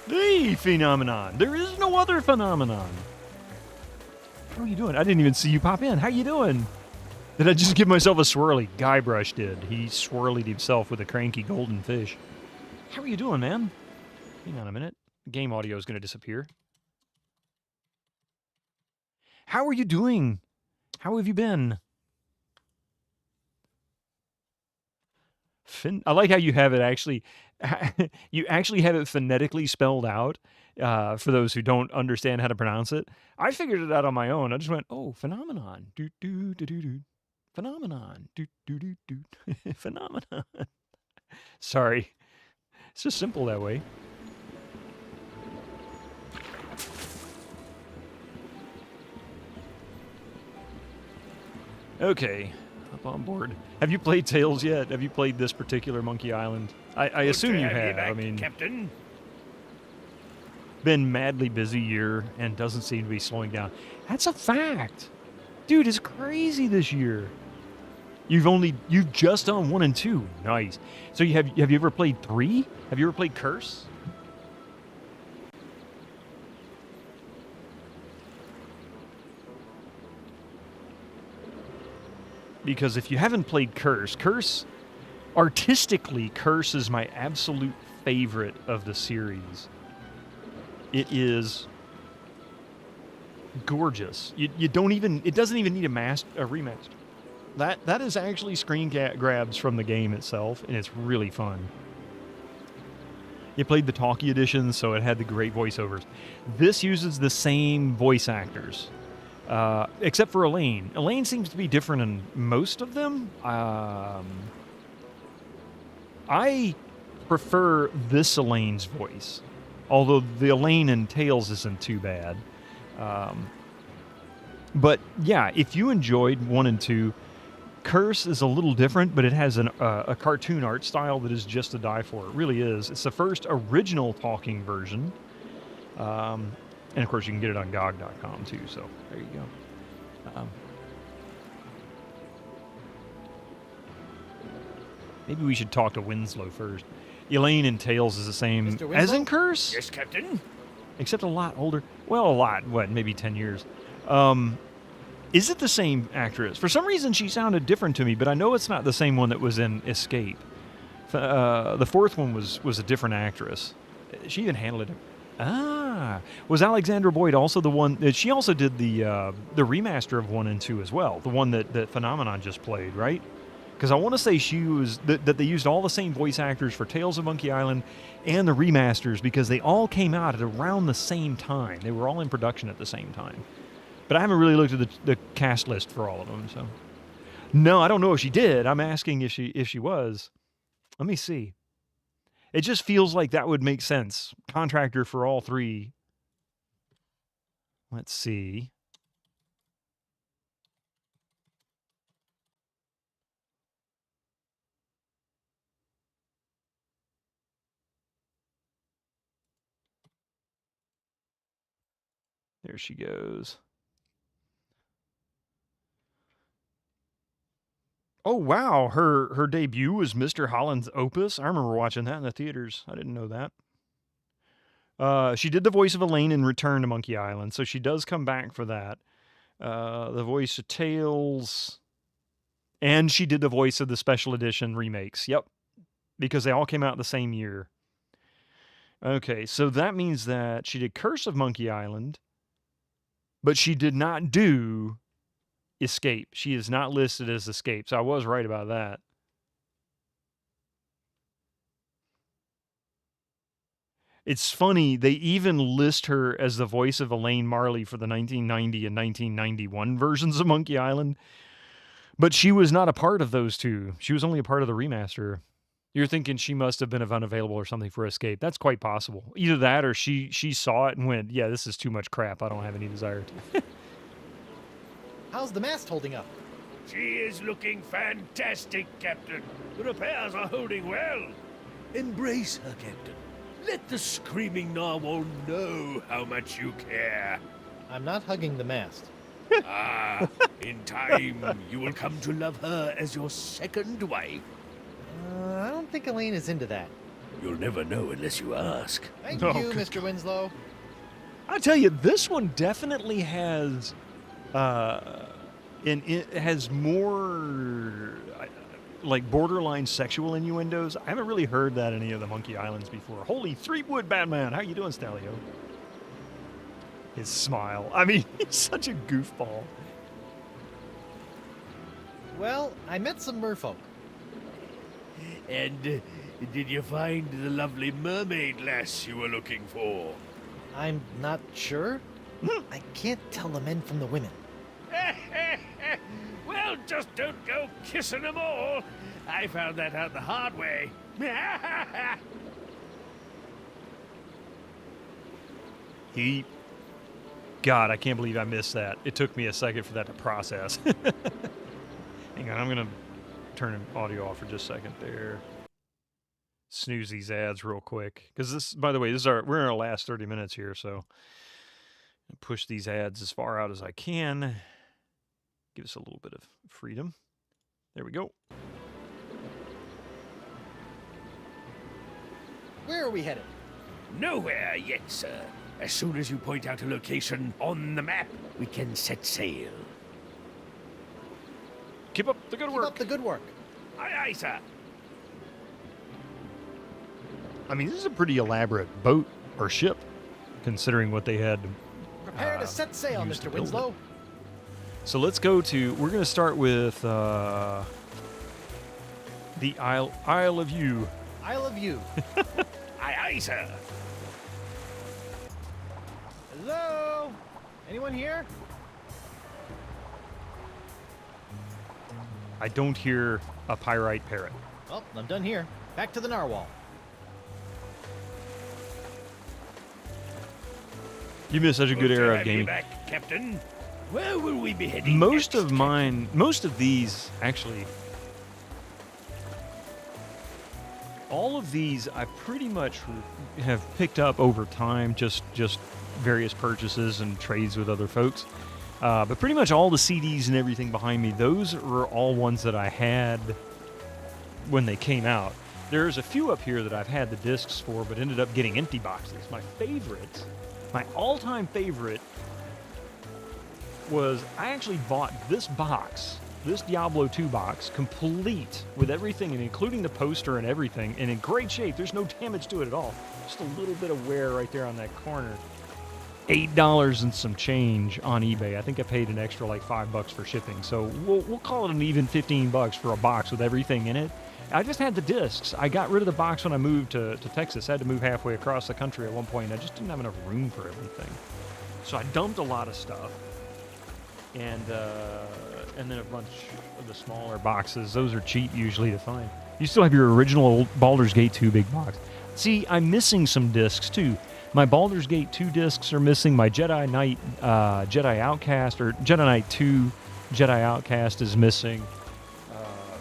the phenomenon. There is no other phenomenon. How are you doing? I didn't even see you pop in. How you doing? Did I just give myself a swirly? Guybrush did. He swirlied himself with a cranky golden fish. How are you doing, man? Hang on a minute. Game audio is going to disappear. How are you doing? How have you been? I like how you have it actually... you actually have it phonetically spelled out for those who don't understand how to pronounce it. I figured it out on my own. I just went, oh, phenomenon. Doot, doot, doot, doot, doot. Phenomenon. Doot, doot, doot, doot. Phenomenon. Sorry. It's just simple that way. Okay. Up on board. Have you played Tales yet? Have you played this particular Monkey Island? I assume you have. I mean, Captain. Been madly busy year and doesn't seem to be slowing down. That's a fact. Dude, it's crazy this year. You've just done 1 and 2. Nice. So have you ever played 3? Have you ever played Curse? Because if you haven't played Curse, artistically, Curse is my absolute favorite of the series. It is gorgeous. It doesn't even need a remaster. That is actually screen grabs from the game itself, and it's really fun. You played the talkie edition, so it had the great voiceovers. This uses the same voice actors, except for Elaine. Elaine seems to be different in most of them. I prefer this Elaine's voice, although the Elaine in Tales isn't too bad. But yeah, if you enjoyed 1 and 2, Curse is a little different, but it has a cartoon art style that is just to die for. It really is. It's the first original talking version. And of course, you can get it on GOG.com too, so there you go. Maybe we should talk to Winslow first. Elaine in Tales is the same as in Curse? Yes, Captain. Except a lot older. Well, a lot. What, maybe 10 years. Is it the same actress? For some reason, she sounded different to me, but I know it's not the same one that was in Escape. The fourth one was a different actress. She even handled it. Was Alexandra Boyd also the one? She also did the remaster of 1 and 2 as well. The one that Phenomenon just played, right? Because I want to say she was that they used all the same voice actors for Tales of Monkey Island and the remasters because they all came out at around the same time. They were all in production at the same time. But I haven't really looked at the cast list for all of them, so no, I don't know if she did. I'm asking if she was. Let me see. It just feels like that would make sense. Contractor for all 3. Let's see. There she goes. Oh, wow. Her debut was Mr. Holland's Opus. I remember watching that in the theaters. I didn't know that. She did the voice of Elaine in Return to Monkey Island, so she does come back for that. The voice of Tails. And she did the voice of the special edition remakes. Yep. Because they all came out the same year. Okay, so that means that she did Curse of Monkey Island, but she did not do Escape. She is not listed as Escape, so I was right about that. It's funny, they even list her as the voice of Elaine Marley for the 1990 and 1991 versions of Monkey Island, but she was not a part of those two. She was only a part of the remaster. You're thinking she must have been unavailable or something for Escape. That's quite possible. Either that or she saw it and went, yeah, this is too much crap. I don't have any desire to. How's the mast holding up? She is looking fantastic, Captain. The repairs are holding well. Embrace her, Captain. Let the screaming narwhal know how much you care. I'm not hugging the mast. In time, you will come to love her as your second wife. I don't think Elaine is into that. You'll never know unless you ask. Thank you, Mr. Winslow. I tell you, this one definitely has, it has more like borderline sexual innuendos. I haven't really heard that in any of the Monkey Islands before. Holy three-wood Batman! How you doing, Stalio? His smile. I mean, he's such a goofball. Well, I met some merfolk. And did you find the lovely mermaid lass you were looking for? I'm not sure. I can't tell the men from the women. Well, just don't go kissing them all. I found that out the hard way. God, I can't believe I missed that. It took me a second for that to process. Hang on, I'm going to turn audio off for just a second there. Snooze these ads real quick. Because this, by the way, we're in our last 30 minutes here, so push these ads as far out as I can. Give us a little bit of freedom. There we go. Where are we headed? Nowhere yet, sir. As soon as you point out a location on the map, we can set sail. Keep up the good work. Keep up the good work. Aye, aye, sir. I mean, this is a pretty elaborate boat or ship, considering what they had. Prepare to set sail, used to Mr. build it. Winslow. So let's go to. We're going to start with the Isle of You. Isle of You. Aye, aye, sir. Hello? Anyone here? I don't hear a pyrite parrot. Well, I'm done here. Back to the narwhal. You missed such a good Good to era of have you gaming. back, Captain. Where will we be heading Most next? most of these, actually, all of these I pretty much have picked up over time, just various purchases and trades with other folks. But pretty much all the CDs and everything behind me, those were all ones that I had when they came out. There's a few up here that I've had the discs for, but ended up getting empty boxes. My favorite, my all-time favorite, was I actually bought this box, this Diablo 2 box, complete with everything, and including the poster and everything, and in great shape. There's no damage to it at all. Just a little bit of wear right there on that corner. $8 and some change on eBay. I think I paid an extra like $5 for shipping. So we'll call it an even $15 for a box with everything in it. I just had the discs. I got rid of the box when I moved to Texas. I had to move halfway across the country at one point, and I just didn't have enough room for everything. So I dumped a lot of stuff. And then a bunch of the smaller boxes. Those are cheap usually to find. You still have your original old Baldur's Gate 2 big box. See, I'm missing some discs too. My Baldur's Gate 2 discs are missing. My Jedi Knight, Jedi Outcast, or Jedi Knight 2 Jedi Outcast is missing.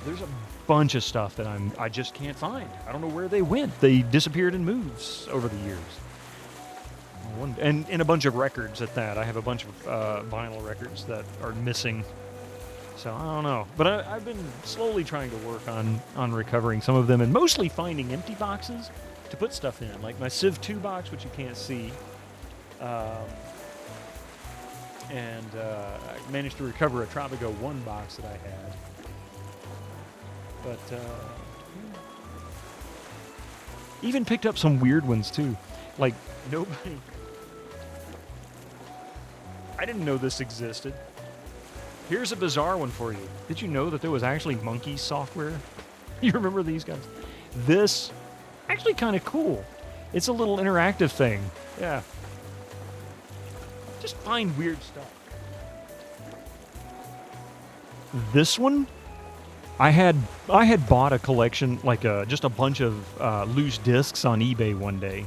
There's a bunch of stuff that I just can't find. I don't know where they went. They disappeared in moves over the years. And a bunch of records at that. I have a bunch of vinyl records that are missing. So I don't know. But I've been slowly trying to work on recovering some of them, and mostly finding empty boxes to put stuff in. Like my Civ 2 box, which you can't see. And I managed to recover a Tropico 1 box that I had. But even picked up some weird ones too. Like nobody... I didn't know this existed. Here's a bizarre one for you. Did you know that there was actually Monkey software? You remember these guys? This, actually kind of cool. It's a little interactive thing. Yeah. Just find weird stuff. This one, I had bought a collection, like just a bunch of loose discs on eBay one day.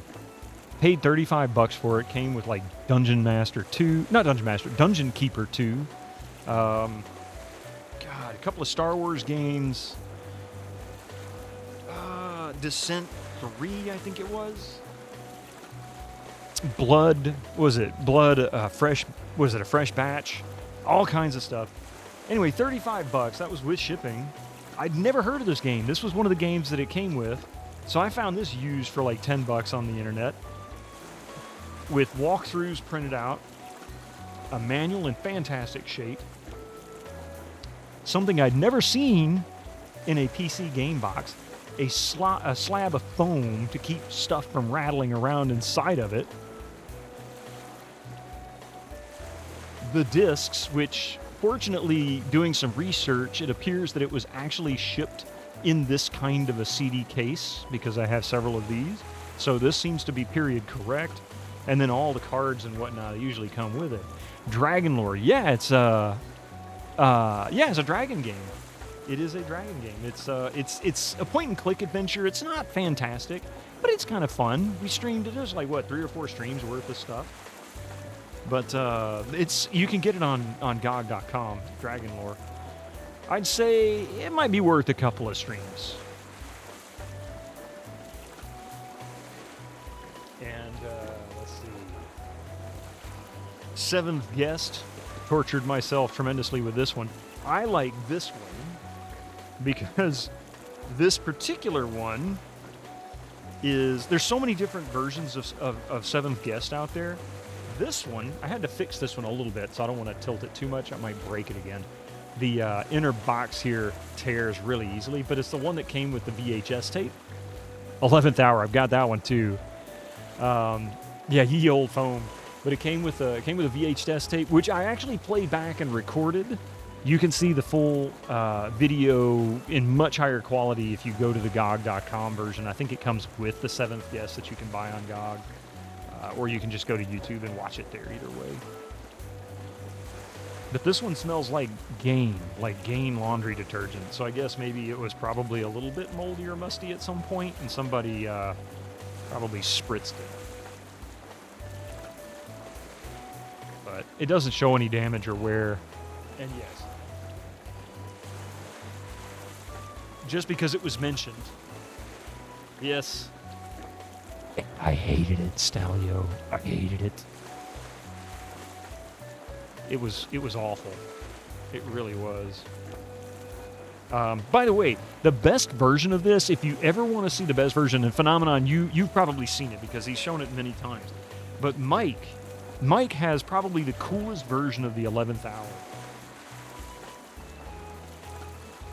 Paid $35 for it. Came with like Dungeon Keeper 2. God, a couple of Star Wars games. Descent 3, I think it was. Blood, was it? Blood, fresh, was it a fresh batch? All kinds of stuff. Anyway, $35, that was with shipping. I'd never heard of this game. This was one of the games that it came with. So I found this used for like $10 on the internet, with walkthroughs printed out, a manual in fantastic shape, something I'd never seen in a PC game box, a slab of foam to keep stuff from rattling around inside of it, the discs, which fortunately, doing some research, it appears that it was actually shipped in this kind of a CD case, because I have several of these, so this seems to be period correct. And then all the cards and whatnot usually come with it. Dragon Lore, yeah, it's a dragon game. It is a dragon game. It's a point-and-click adventure. It's not fantastic, but it's kind of fun. We streamed it. It was like, what, 3 or 4 streams worth of stuff. But you can get it on GOG.com, Dragon Lore. I'd say it might be worth a couple of streams. And let's see. Seventh Guest. Tortured myself tremendously with this one. I like this one. because this particular one is... There's so many different versions of Seventh Guest out there. This one, I had to fix this one a little bit, so I don't want to tilt it too much. I might break it again. The inner box here tears really easily, but it's the one that came with the VHS tape. 11th Hour, I've got that one too. Yeah, ye old foam. But it came with a VHS tape, which I actually played back and recorded. You can see the full video in much higher quality if you go to the GOG.com version. I think it comes with the Seventh Guest that you can buy on GOG. Or you can just go to YouTube and watch it there, either way. But this one smells like Gain laundry detergent. So I guess maybe it was probably a little bit moldy or musty at some point, and somebody probably spritzed it. But it doesn't show any damage or wear. And yes, just because it was mentioned. Yes. I hated it, Stalio. I hated it. It was awful. It really was. By the way, the best version of this, if you ever want to see the best version, and Phenomenon, you've probably seen it because he's shown it many times. But Mike has probably the coolest version of the 11th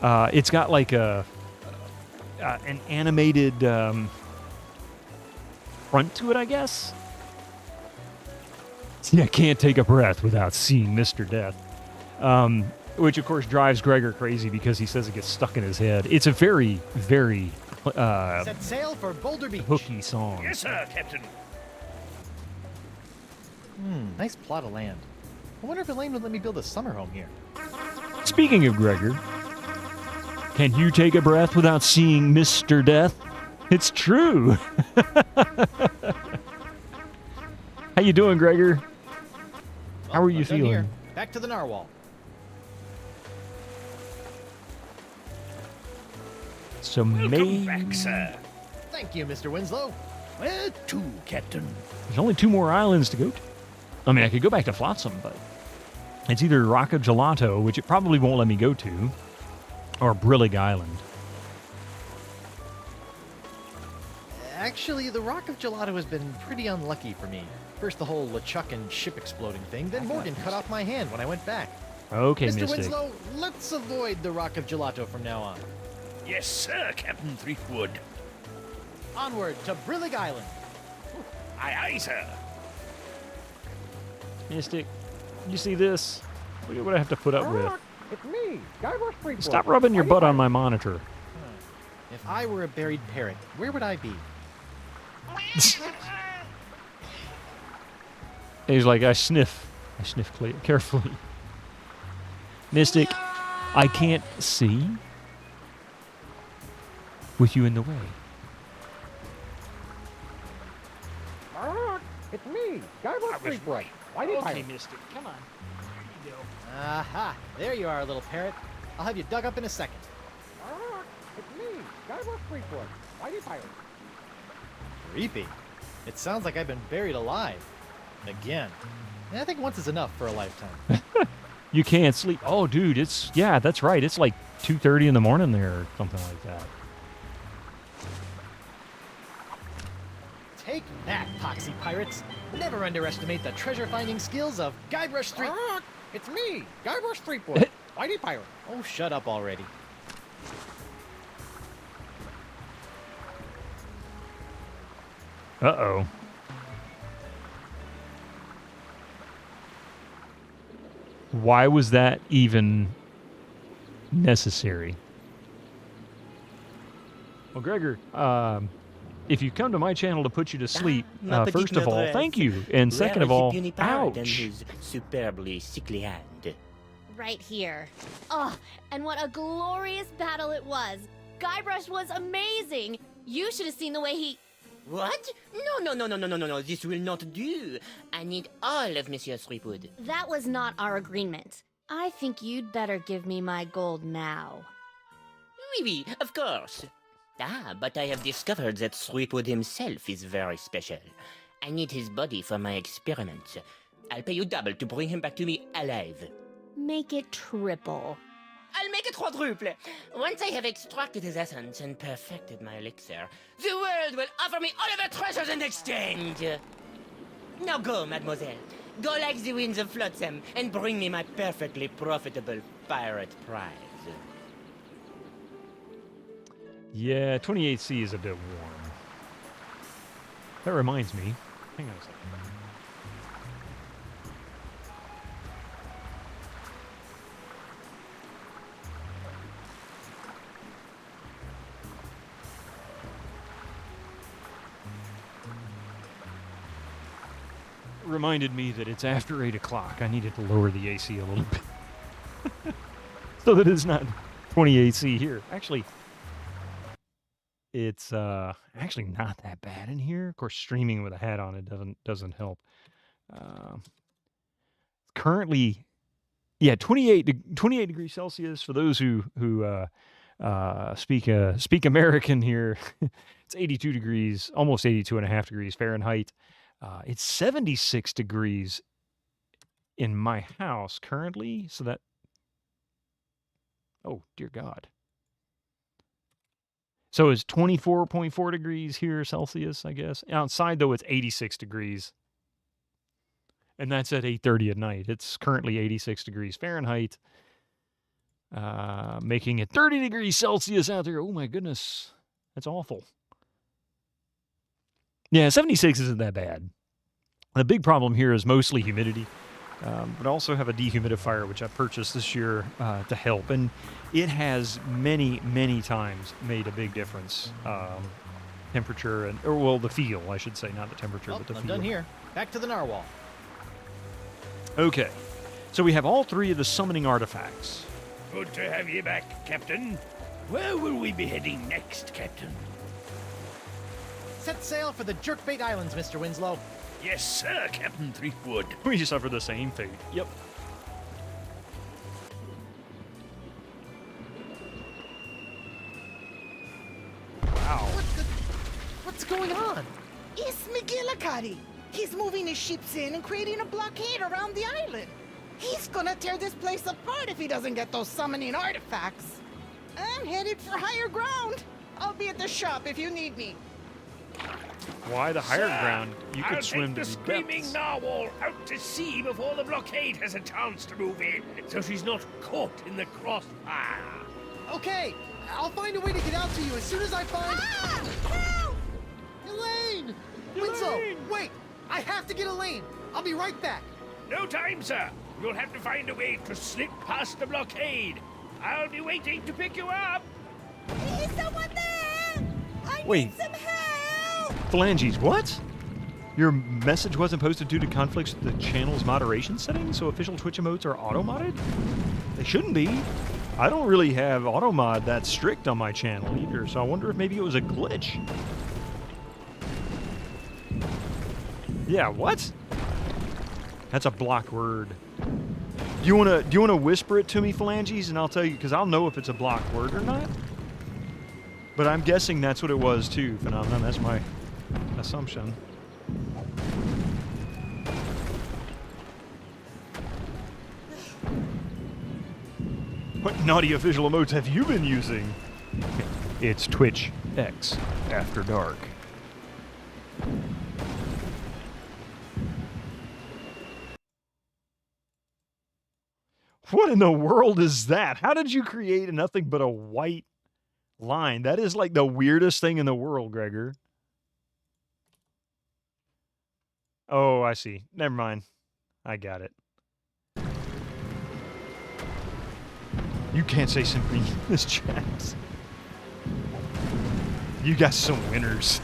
Hour. It's got like an animated front to it, I guess. Yeah, can't take a breath without seeing Mr. Death. Which, of course, drives Gregor crazy because he says it gets stuck in his head. It's a very, very Set sail for Boulder Beach. hooky song. Yes, sir, Captain. Nice plot of land. I wonder if Elaine would let me build a summer home here. Speaking of Gregor, can you take a breath without seeing Mr. Death? It's true. How you doing, Gregor? How are you Done feeling? here. Back to the narwhal. So Welcome back, sir. Thank you, Mr. Winslow. Where to, Captain? There's only 2 more islands to go to. I mean, I could go back to Flotsam, but it's either Rock of Gelato, which it probably won't let me go to, or Brillig Island. Actually, the Rock of Gelato has been pretty unlucky for me. First the whole LeChuck and ship exploding thing, then Morgan cut off my hand when I went back. Okay, Mr. Mystic. Winslow, let's avoid the Rock of Gelato from now on. Yes, sir, Captain Threepwood. Onward to Brillig Island. Aye, aye, sir. Mystic, you see this? Look at what I have to put up with. It's me, Guybrush Threepwood. Stop rubbing your butt on my monitor. If I were a buried parrot, where would I be? He's like, I sniff carefully. Mystic, I can't see with you in the way. It's me, Guybrush Threepwood. Why did Okay, Mystic, come on. There you go. Aha, there you are, little parrot. I'll have you dug up in a second. It's me, Guybrush Threepwood. Why did pirate? Creepy. It sounds like I've been buried alive. Again. I think once is enough for a lifetime. You can't sleep. Oh, dude, yeah, that's right. It's like 2:30 in the morning there or something like that. Take that, poxy pirates. Never underestimate the treasure-finding skills of Guybrush Threepwood. It's me, Guybrush Threepwood. Whitey Pirate. Oh, shut up already. Uh-oh. Why was that even necessary? Well, Gregor, if you come to my channel to put you to sleep, first of all, thank you. And second of all, ouch. Superbly sickly hand. Right here. Oh, and what a glorious battle it was. Guybrush was amazing. You should have seen the way he... What? No, this will not do. I need all of Monsieur Threepwood. That was not our agreement. I think you'd better give me my gold now. Oui, of course. Ah, but I have discovered that Threepwood himself is very special. I need his body for my experiments. I'll pay you double to bring him back to me alive. Make it triple. I'll make it quadruple. Once I have extracted his essence and perfected my elixir, the world will offer me all of their treasures in exchange. Now go, mademoiselle. Go like the winds of Flotsam and bring me my perfectly profitable pirate prize. Yeah, 28C is a bit warm. That reminds me. Hang on a second. Reminded me that it's after 8 o'clock. I needed to lower the AC a little bit. So that it's not 28C here. Actually, it's actually not that bad in here. Of course, streaming with a hat on it doesn't help. Currently, yeah, 28 degrees Celsius for those who speak American here. It's 82 degrees, almost 82.5 degrees Fahrenheit. It's 76 degrees in my house currently, so that... Oh, dear God. So it's 24.4 degrees here Celsius, I guess. Outside, though, it's 86 degrees. And that's at 8:30 at night. It's currently 86 degrees Fahrenheit, making it 30 degrees Celsius out there. Oh, my goodness. That's awful. Yeah, 76 isn't that bad. The big problem here is mostly humidity. But I also have a dehumidifier, which I purchased this year to help. And it has many, many times made a big difference. Temperature, or the feel, I should say. Not the temperature, but the feel. I'm done here. Back to the narwhal. Okay. So we have all three of the summoning artifacts. Good to have you back, Captain. Where will we be heading next, Captain? Set sail for the Jerkbait Islands, Mr. Winslow. Yes, sir, Captain Threepwood. We suffer the same fate. Yep. Wow. What's going on? It's McGillicuddy. He's moving his ships in and creating a blockade around the island. He's gonna tear this place apart if he doesn't get those summoning artifacts. I'm headed for higher ground. I'll be at the shop if you need me. Why the higher ground? You could I'll swim take to the the screaming depths. narwhal out to sea before the blockade has a chance to move in, so she's not caught in the crossfire. Okay, I'll find a way to get out to you as soon as I find... Help! Elaine! Winslow, wait! I have to get Elaine. I'll be right back. No time, sir. You'll have to find a way to slip past the blockade. I'll be waiting to pick you up. Is someone there? I Wait. need some help! Phalanges, what? Your message wasn't posted due to conflicts with the channel's moderation settings, so official Twitch emotes are auto-modded? They shouldn't be. I don't really have auto-mod that strict on my channel either, so I wonder if maybe it was a glitch. Yeah, what? That's a blocked word. Do you wanna whisper it to me, Phalanges, and I'll tell you, because I'll know if it's a blocked word or not. But I'm guessing that's what it was too, Phenomenon. That's my assumption. What naughty official emotes have you been using? It's Twitch X After Dark. What in the world is that? How did you create nothing but a white line? That is like the weirdest thing in the world, Gregor. Oh, I see. Never mind. I got it. You can't say simply in this chat. You got some winners.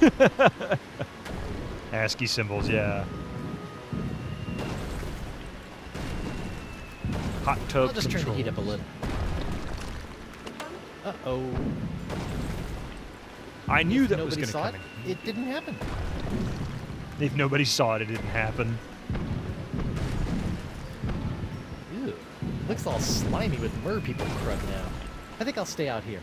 ASCII symbols, yeah. Hot tub I'll just turn the heat up a controls. little. Uh-oh. I knew that was Nobody going to saw come it. It didn't happen. in. If nobody saw it, it didn't happen. Ew. Looks all slimy with mer people crud now. I think I'll stay out here.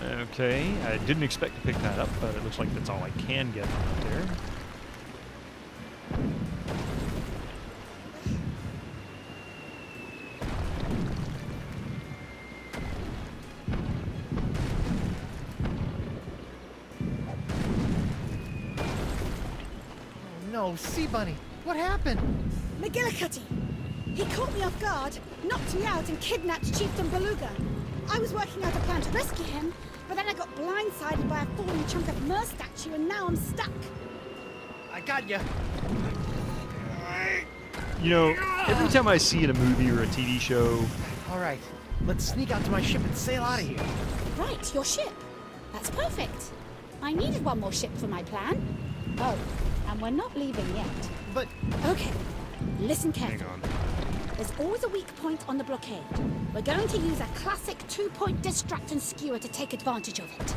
Okay, I didn't expect to pick that up, but it looks like that's all I can get from up there. no, Sea Bunny, what happened? McGillicuddy! He caught me off guard, knocked me out, and kidnapped Chieftain Beluga. I was working out a plan to rescue him, but then I got blindsided by a falling chunk of Mer statue, and now I'm stuck. I got you. You know, every time I see in a movie or a TV show... All right, let's sneak out to my ship and sail out of here. Right, your ship. That's perfect. I needed one more ship for my plan. Oh, and we're not leaving yet. But... Okay, listen Hang carefully. on. There's always a weak point on the blockade. We're going to use a classic 2-point distract and skewer to take advantage of it.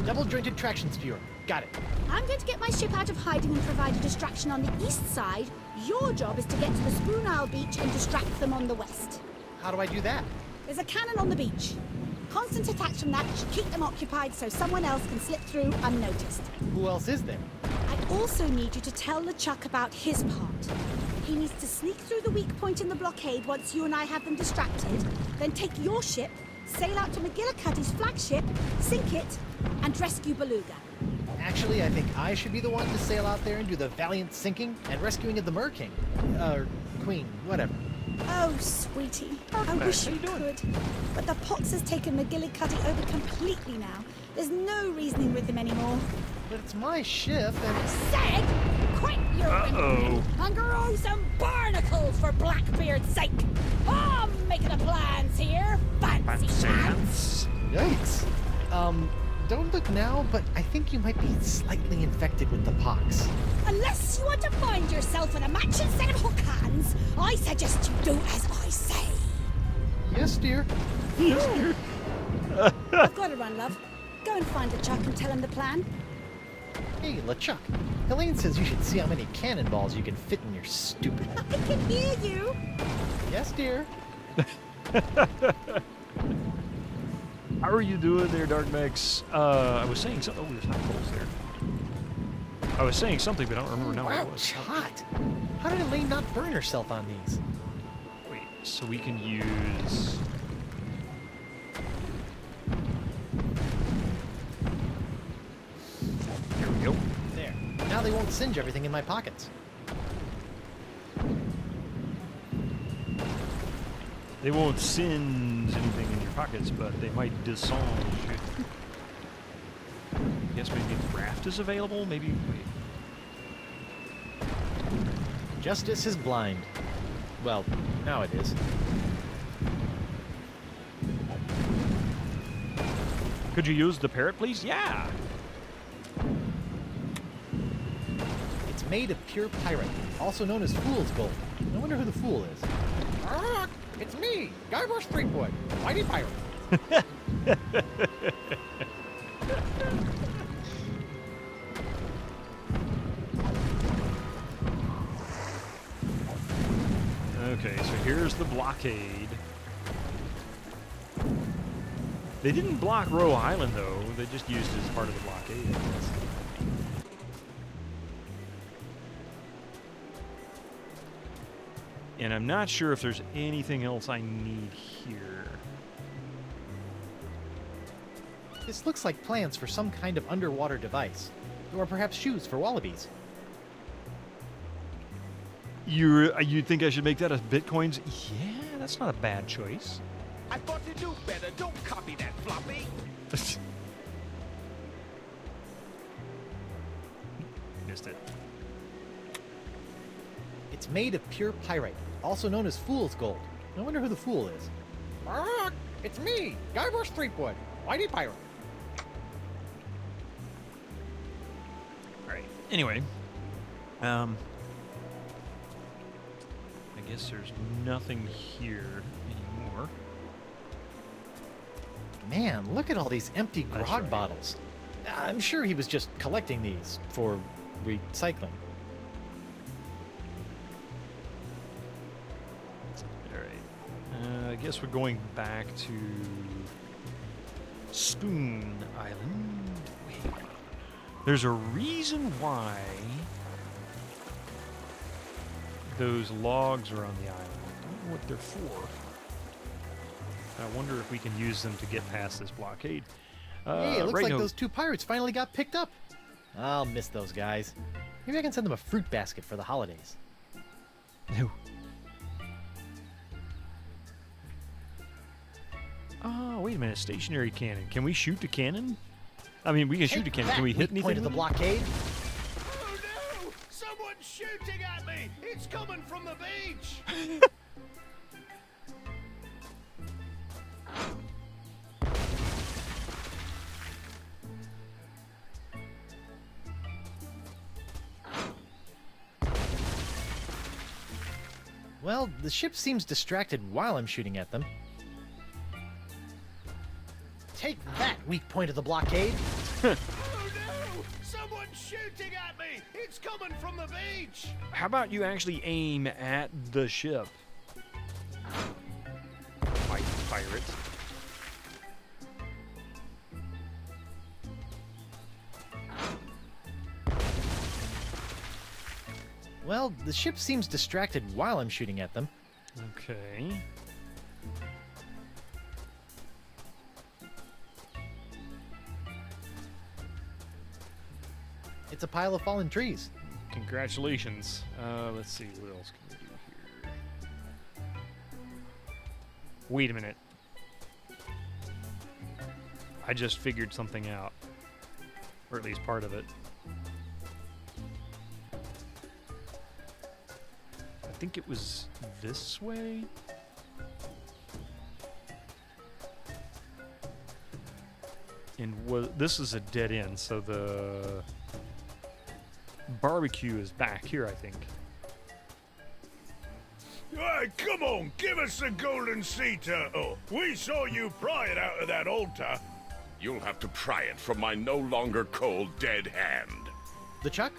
Double-jointed traction skewer. Got it. I'm going to get my ship out of hiding and provide a distraction on the east side. Your job is to get to the Spoon Isle beach and distract them on the west. How do I do that? There's a cannon on the beach. Constant attacks from that should keep them occupied so someone else can slip through unnoticed. Who else is there? I also need you to tell LeChuck about his part. He needs to sneak through the weak point in the blockade once you and I have them distracted, then take your ship, sail out to McGillicuddy's flagship, sink it, and rescue Beluga. Actually, I think I should be the one to sail out there and do the valiant sinking and rescuing of the Mer King. Or Queen, whatever. Oh, sweetie, I wish you could. But the Pox has taken McGillicuddy over completely now. There's no reasoning with him anymore. But it's my ship and... Said, quit your whimpering and grow some barnacles for Blackbeard's sake. I'm making the plans here, fancy pants. Yikes. Don't look now, but I think you might be slightly infected with the pox. Unless you want to find yourself in a matching set of hook hands, I suggest you do as I say. Yes, dear. Yes, dear. I've got to run, love. Go and find LeChuck and tell him the plan. Hey, LeChuck. Helene says you should see how many cannonballs you can fit in your stupid... I can hear you. Yes, dear. How are you doing there, Dark Max? I was saying something. Oh, there's hot coals there. I was saying something, but I don't remember now what it was. It's hot. How did Elaine not burn herself on these? Wait, so we can use... Here we go. There. Now they won't singe everything in my pockets. They won't singe anything in your pockets, but they might dissolve. I guess maybe the raft is available? Maybe... Wait. Justice is blind. Well, now it is. Could you use the parrot, please? Yeah! It's made of pure pyrite, also known as fool's gold. I wonder who the fool is. It's me, Guybrush Threepwood, Mighty Pirate. Okay, so here's the blockade. They didn't block Roe Island, though. They just used it as part of the blockade, I guess. And I'm not sure if there's anything else I need here. This looks like plans for some kind of underwater device. Or perhaps shoes for wallabies. You think I should make that as bitcoins? Yeah, that's not a bad choice. I thought you knew better. Don't copy that, Floppy. Missed it. It's made of pure pyrite, also known as fool's gold. I wonder who the fool is. It's me, Guybrush Threepwood, Mighty Pirate. Alright, anyway. I guess there's nothing here anymore. Man, look at all these empty That's grog right. bottles. I'm sure he was just collecting these for recycling. Alright. I guess we're going back to Spoon Island. Wait. There's a reason why those logs are on the island. I don't know what they're for. I wonder if we can use them to get past this blockade. Hey, it looks right like now- those two pirates finally got picked up. I'll miss those guys. Maybe I can send them a fruit basket for the holidays. No. Oh, wait a minute. Stationary cannon. Can we shoot the cannon? I mean, we can shoot a cannon. Can we hit anything? Point of the blockade. Oh no! Someone's shooting at me! It's coming from the beach! Well, the ship seems distracted while I'm shooting at them. Take that, weak point of the blockade! Oh no! Someone's shooting at me! It's coming from the beach! How about you actually aim at the ship? Fight pirate. Well, the ship seems distracted while I'm shooting at them. Okay. It's a pile of fallen trees. Congratulations. Let's see, what else can we do here? Wait a minute. I just figured something out. Or at least part of it. I think it was this way? And this is a dead end, so the barbecue is back here, I think. Hey, come on, give us the golden sea turtle. We saw you pry it out of that altar. You'll have to pry it from my no longer cold dead hand. The Chuck?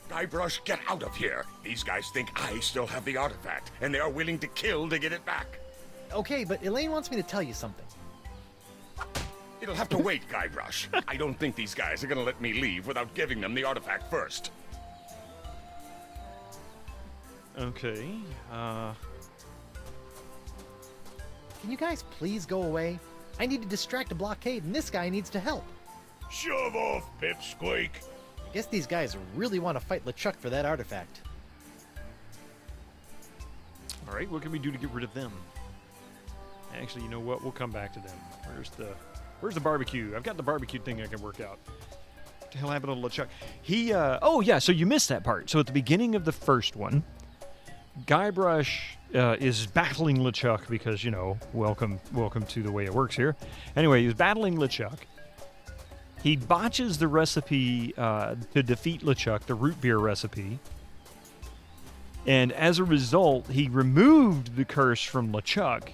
Guybrush, get out of here. These guys think I still have the artifact, and they are willing to kill to get it back. Okay, but Elaine wants me to tell you something. It'll have to wait, Guybrush. I don't think these guys are gonna let me leave without giving them the artifact first. Okay, Can you guys please go away? I need to distract a blockade, and this guy needs to help. Shove off, Pipsqueak. I guess these guys really want to fight LeChuck for that artifact. alright, what can we do to get rid of them? Actually, you know what? We'll come back to them. Where's the barbecue? I've got the barbecue thing I can work out. What the hell happened to LeChuck? Oh yeah, so you missed that part. So at the beginning of the first one, Guybrush is battling LeChuck because, you know, welcome to the way it works here. Anyway, he's battling LeChuck. He botches the recipe to defeat LeChuck, the root beer recipe. And as a result, he removed the curse from LeChuck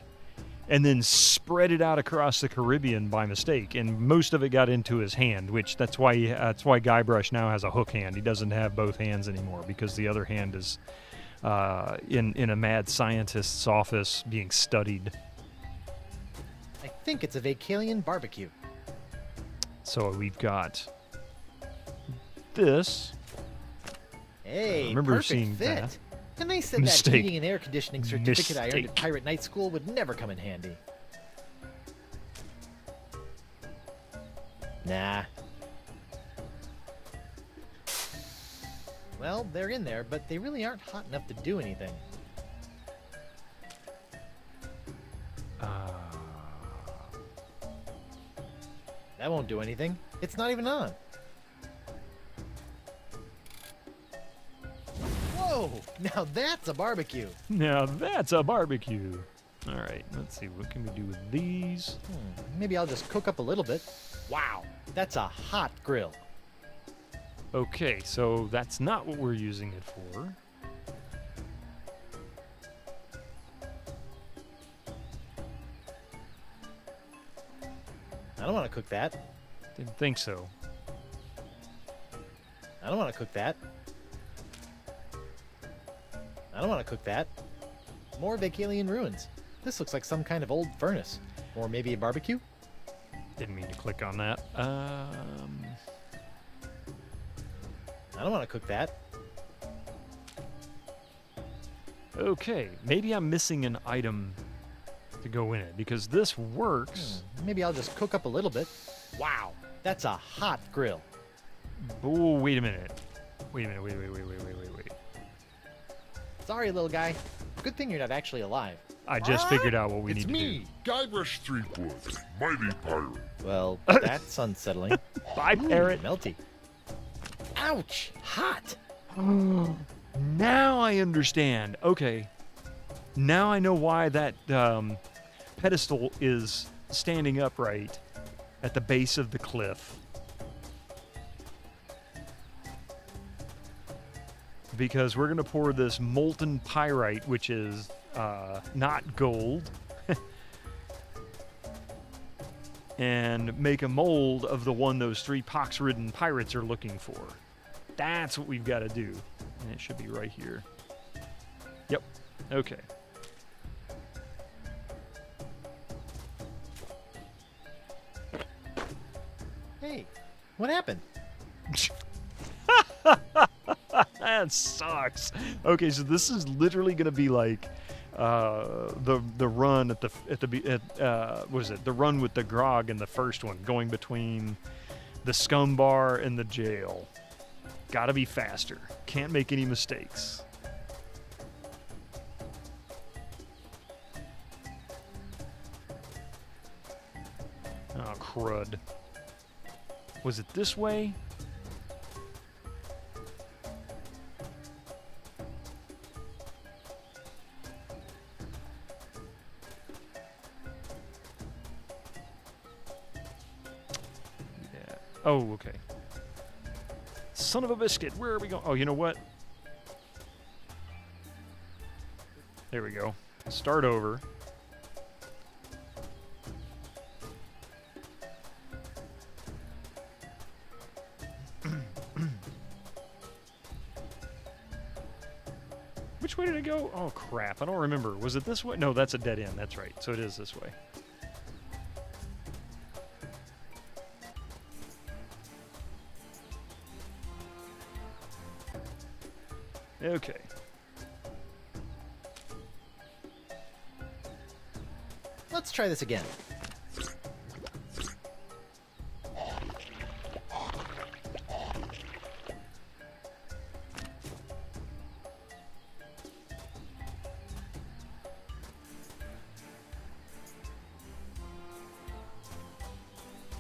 and then spread it out across the Caribbean by mistake. And most of it got into his hand, which that's why Guybrush now has a hook hand. He doesn't have both hands anymore because the other hand is in a mad scientist's office being studied. I think it's a Vacalian barbecue. So we've got this. Hey, I remember perfect seeing fit. that. And they said Mistake. that heating and air conditioning certificate I earned Mistake. at Pirate Night School would never come in handy. Nah. Well, they're in there, but they really aren't hot enough to do anything. That won't do anything. It's not even on. Whoa! Now that's a barbecue. Now that's a barbecue. All right, let's see. What can we do with these? Maybe I'll just cook up a little bit. Wow, that's a hot grill. Okay, so that's not what we're using it for. I don't want to cook that. Didn't think so. I don't want to cook that. I don't want to cook that. More Vacalian ruins. This looks like some kind of old furnace. Or maybe a barbecue? Didn't mean to click on that. I don't want to cook that. Okay, maybe I'm missing an item to go in it because this works. Maybe I'll just cook up a little bit. Wow, that's a hot grill. Oh, wait a minute. Wait a minute. Wait. Sorry, little guy. Good thing you're not actually alive. I just figured out what we need It's to do. me, Guybrush Threepwood, mighty pirate. Well, that's unsettling. Bye, parrot. Melty. Ouch! Hot! Now I understand. Okay. Now I know why that pedestal is standing upright at the base of the cliff. Because we're going to pour this molten pyrite, which is not gold, and make a mold of the one those 3 pox-ridden pirates are looking for. That's what we've got to do. And it should be right here. Yep. Okay. Hey, what happened? That sucks. Okay, so this is literally going to be like the run at what is it? The run with the grog in the first one, going between the scum bar and the jail. Got to be faster. Can't make any mistakes. Oh, crud. Was it this way? Yeah. Oh, okay. Son of a biscuit. Where are we going? Oh, you know what? There we go. Start over. Which way did it go? Oh, crap. I don't remember. Was it this way? No, that's a dead end. That's right. So it is this way. Okay. Let's try this again.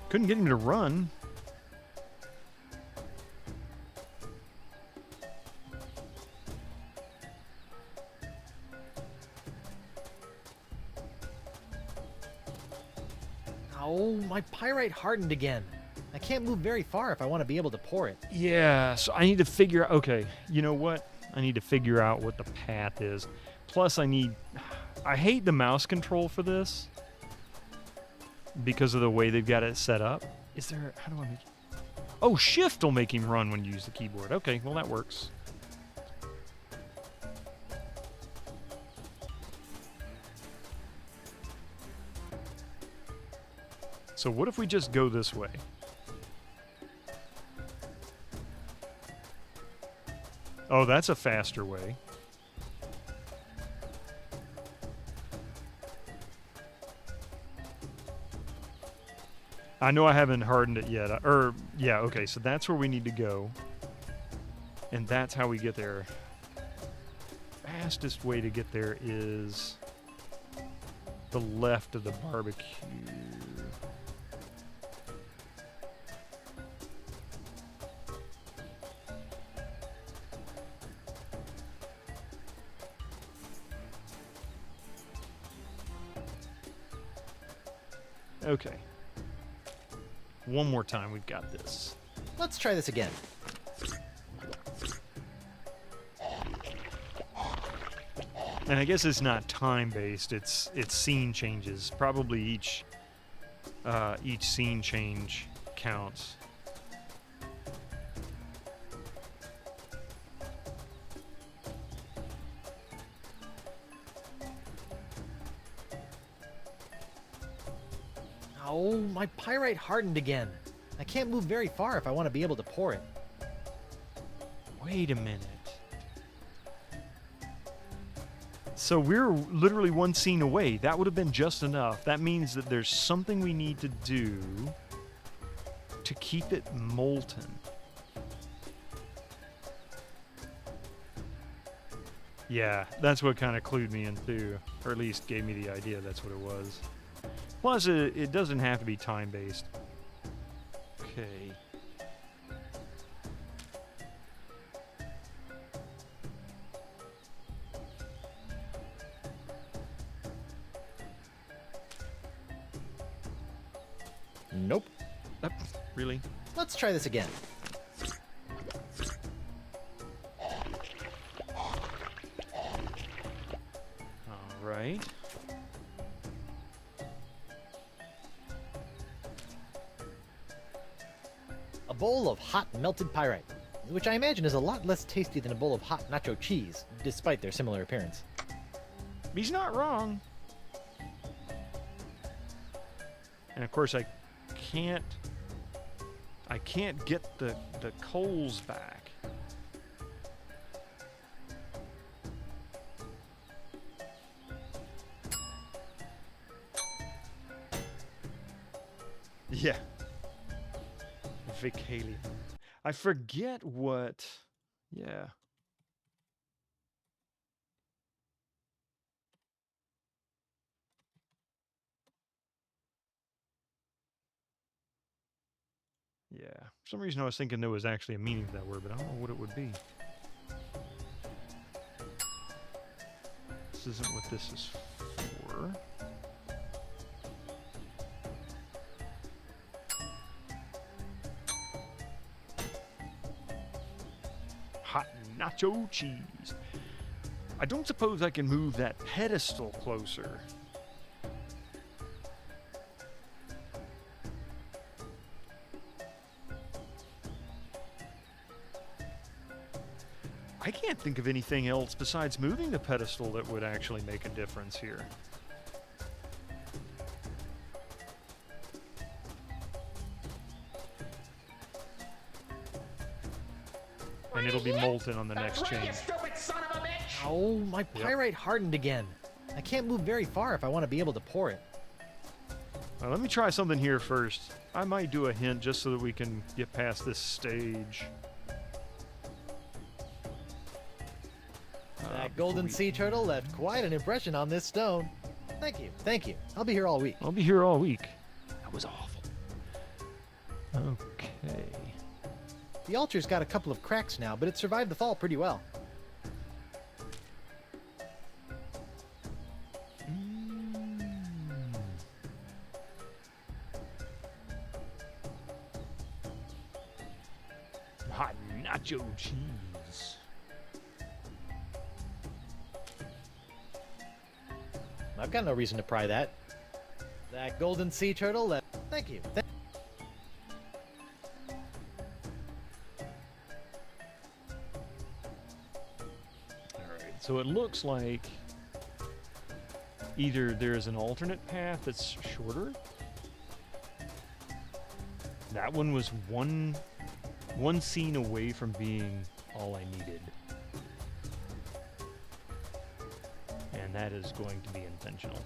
Couldn't get him to run. Oh, my pyrite hardened again. I can't move very far if I want to be able to pour it. Yeah, so I need to figure out... Okay, you know what? I need to figure out what the path is. Plus, I hate the mouse control for this because of the way they've got it set up. Is there... How do I make... Oh, shift will make him run when you use the keyboard. Okay, well, that works. So what if we just go this way? Oh, that's a faster way. I know I haven't hardened it yet. Yeah, okay, so that's where we need to go. And that's how we get there. Fastest way to get there is the left of the barbecue. Okay. One more time, we've got this. Let's try this again. And I guess it's not time-based, it's scene changes. Probably each scene change counts. Oh, my pyrite hardened again. I can't move very far if I want to be able to pour it. Wait a minute. So we're literally one scene away. That would have been just enough. That means that there's something we need to do to keep it molten. Yeah, that's what kind of clued me into, or at least gave me the idea that's what it was. Plus, it doesn't have to be time-based. Okay. Nope. Really? Let's try this again. All right. A bowl of hot melted pyrite, which I imagine is a lot less tasty than a bowl of hot nacho cheese, despite their similar appearance. He's not wrong. And of course, I can't get the coals back. Yeah. Vicalian. I forget what. Yeah. Yeah. For some reason I was thinking there was actually a meaning to that word, but I don't know what it would be. This isn't what this is for. Hot nacho cheese. I don't suppose I can move that pedestal closer. I can't think of anything else besides moving the pedestal that would actually make a difference here. And it'll be molten on the next chain. Oh, my pyrite hardened again. I can't move very far if I want to be able to pour it. Now, let me try something here first. I might do a hint just so that we can get past this stage. That golden sea turtle left quite an impression on this stone. Thank you, thank you. I'll be here all week. I'll be here all week. That was awful. Okay. The altar's got a couple of cracks now, but it survived the fall pretty well. Hot nacho cheese. I've got no reason to pry that. That golden sea turtle left. Thank you. Alright, so it looks like either there's an alternate path that's shorter. That one was one scene away from being all I needed. And that is going to be intentional.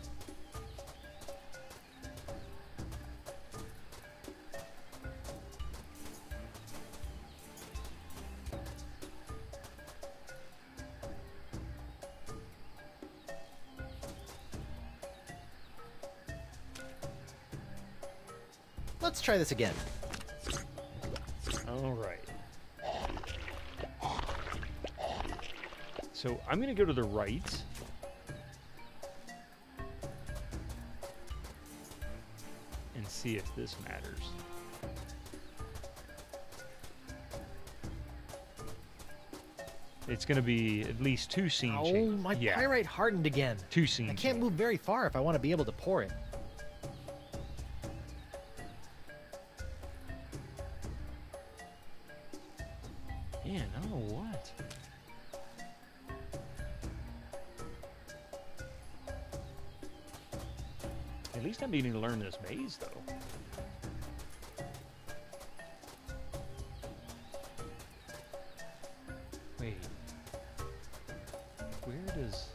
Let's try this again. All right. So I'm going to go to the right. And see if this matters. It's going to be at least 2 scene changes. Oh, my pyrite hardened again. 2 scene I can't move very far if I want to be able to pour it. Man, I don't know what. At least I'm beginning to learn this maze, though. Wait. Where does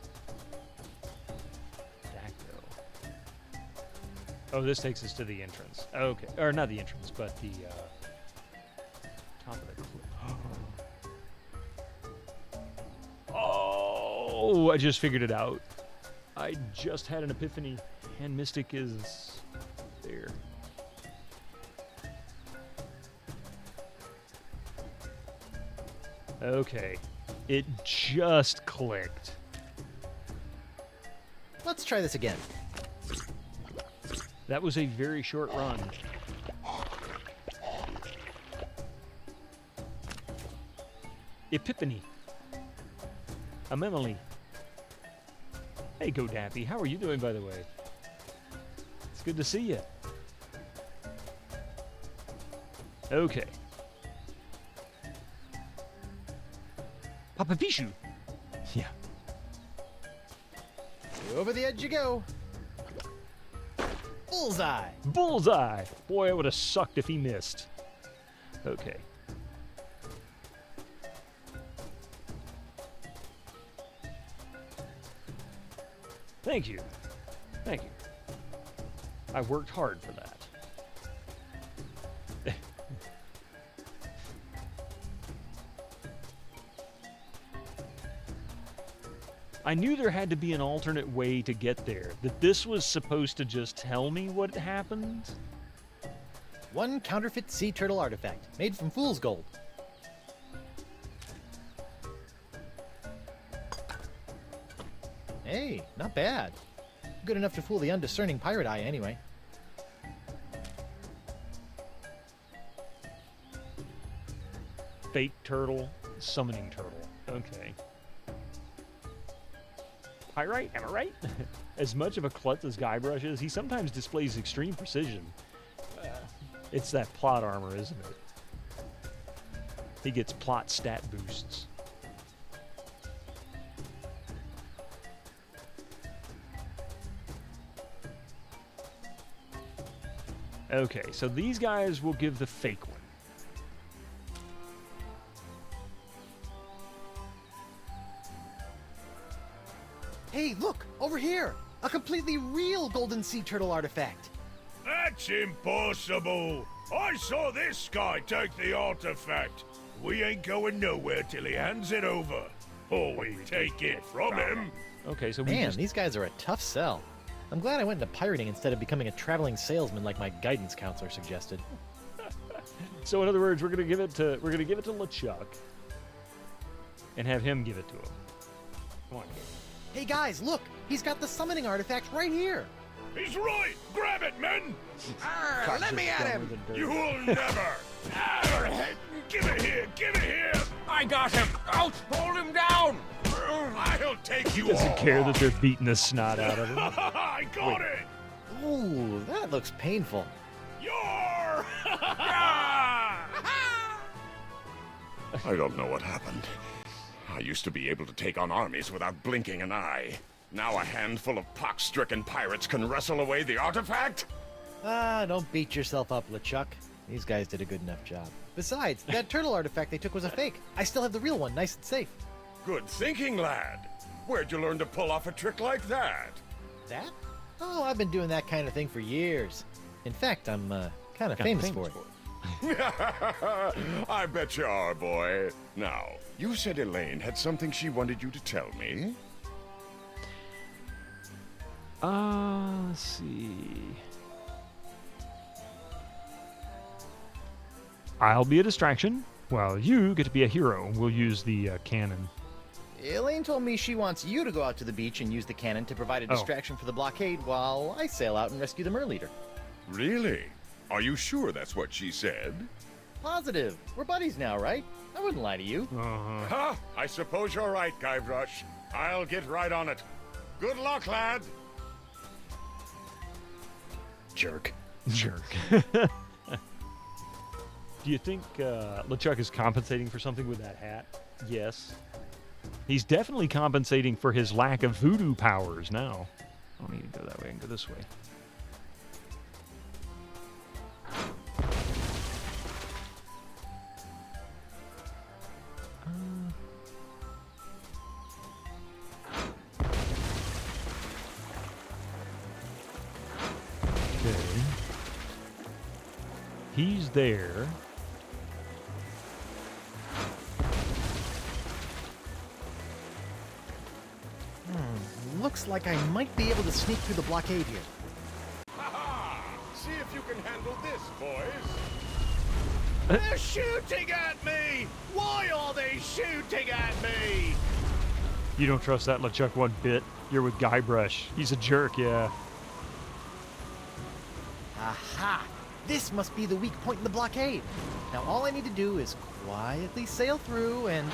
that go? Oh, this takes us to the entrance. Okay. Or not the entrance, but the top of the cliff. Oh! Oh, I just figured it out. I just had an epiphany. Hand Mystic is there. Okay. It just clicked. Let's try this again. That was a very short run. Epiphany. A memory. Hey, GoDappy. How are you doing, by the way? It's good to see you. Okay. Papa Pichu. Yeah. Over the edge you go. Bullseye. Bullseye. Boy, it would have sucked if he missed. Okay. Thank you. Thank you. I worked hard for that. I knew there had to be an alternate way to get there. That this was supposed to just tell me what happened. One counterfeit sea turtle artifact, made from fool's gold. Hey, not bad. Good enough to fool the undiscerning pirate eye, anyway. Fake turtle, summoning turtle. Okay. Pyrite, am I right? As much of a klutz as Guybrush is, he sometimes displays extreme precision. It's that plot armor, isn't it? He gets plot stat boosts. Okay, so these guys will give the fake one. Hey, look! Over here! A completely real golden sea turtle artifact! That's impossible! I saw this guy take the artifact. We ain't going nowhere till he hands it over. Or we take it from him. Okay, so Man, these guys are a tough sell. I'm glad I went into pirating instead of becoming a traveling salesman like my guidance counselor suggested. So in other words, we're gonna give it to LeChuck and have him give it to him. Come on. Hey guys, look! He's got the summoning artifact right here! He's right! Grab it, men! Let me at him! You will never! Give it here! Give it here! I got him! Out! Hold him down! I'll take He you doesn't all. care that they're beating the snot out of him. I got it! Ooh, that looks painful. You're... I don't know what happened. I used to be able to take on armies without blinking an eye. Now a handful of pox-stricken pirates can wrestle away the artifact? Ah, don't beat yourself up, LeChuck. These guys did a good enough job. Besides, that turtle artifact they took was a fake. I still have the real one, nice and safe. Good thinking, lad. Where'd you learn to pull off a trick like that? That? Oh, I've been doing that kind of thing for years. In fact, I'm kind of famous for it. I bet you are, boy. Now, you said Elaine had something she wanted you to tell me? Let's see. I'll be a distraction, while you get to be a hero. We'll use the cannon. Elaine told me she wants you to go out to the beach and use the cannon to provide a distraction for the blockade while I sail out and rescue the Mer Leader. Really? Are you sure that's what she said? Positive. We're buddies now, right? I wouldn't lie to you. Ha! I suppose you're right, Guybrush. I'll get right on it. Good luck, lad. Jerk. Jerk. Do you think LeChuck is compensating for something with that hat? Yes. He's definitely compensating for his lack of voodoo powers now. I don't need to go that way. I can go this way. Okay. He's there. Looks like I might be able to sneak through the blockade here. Ha-ha! See if you can handle this, boys. They're shooting at me! Why are they shooting at me? You don't trust that LeChuck one bit. You're with Guybrush. He's a jerk, yeah. Aha! This must be the weak point in the blockade. Now all I need to do is quietly sail through and...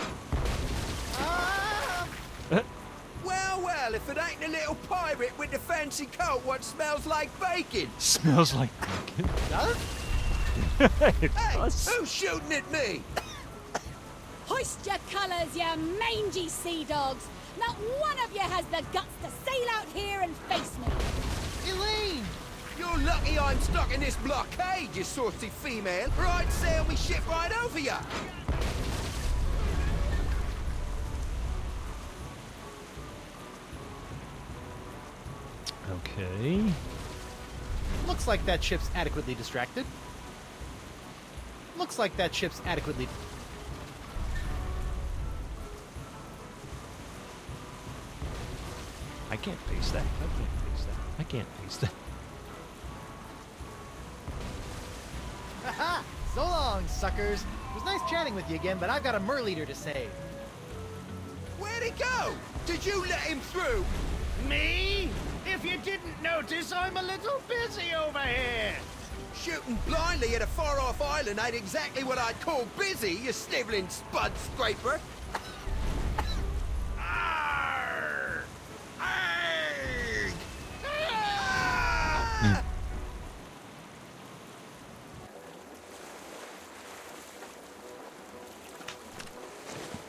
Well, if it ain't a little pirate with the fancy coat what smells like bacon. Smells like bacon. Does? It Hey, does. who's shooting at me? Hoist your colours, you mangy sea dogs! Not one of you has the guts to sail out here and face me! Elaine! You're lucky I'm stuck in this blockade, you saucy female, or I'd sail me ship right over ya. Okay. Looks like that ship's adequately distracted. Looks like that ship's adequately... I can't face that. I can't face that. I can't face that. Haha! So long, suckers. It was nice chatting with you again, but I've got a Merleader to save. Where'd he go? Did you let him through? Me? If you didn't notice, I'm a little busy over here. Shooting blindly at a far-off island ain't exactly what I'd call busy, you sniveling spud scraper. Arrgh! Arrgh! Ah!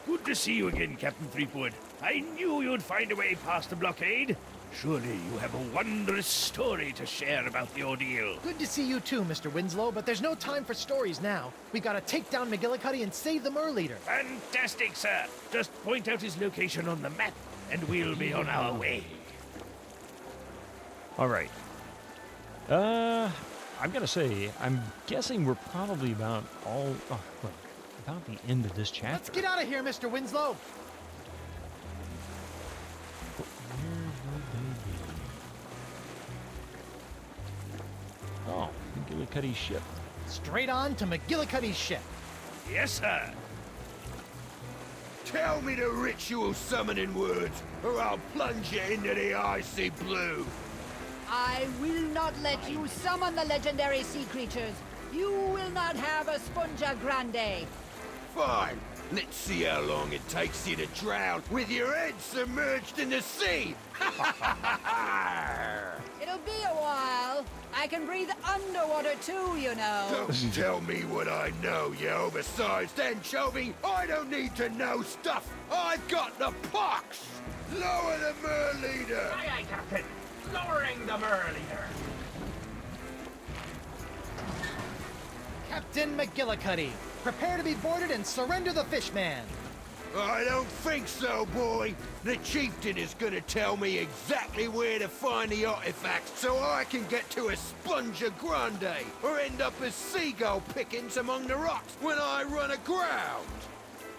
Good to see you again, Captain Threepwood. I knew you'd find a way past the blockade. Surely you have a wondrous story to share about the ordeal. Good to see you too, Mr. Winslow, but there's no time for stories now. We gotta take down McGillicuddy and save the Merleader. Fantastic, sir. Just point out his location on the map, and we'll be on our way. All right. I'm gonna say, I'm guessing we're probably about about the end of this chapter. Let's get out of here, Mr. Winslow. Oh, McGillicuddy's ship. Straight on to McGillicuddy's ship. Yes, sir. Tell me the ritual summoning words, or I'll plunge you into the icy blue. I will not let you summon the legendary sea creatures. You will not have a Spongia Grande. Fine. Let's see how long it takes you to drown with your head submerged in the sea. It'll be a while. I can breathe underwater too, you know. Don't tell me what I know, you oversized anchovy. I don't need to know stuff. I've got the pox. Lower the Merleader. Aye, aye, Captain. Lowering the Merleader. Captain McGillicuddy, prepare to be boarded and surrender the Fishman. I don't think so, boy. The chieftain is gonna tell me exactly where to find the artifacts so I can get to a Spongia Grande or end up as seagull pickings among the rocks when I run aground.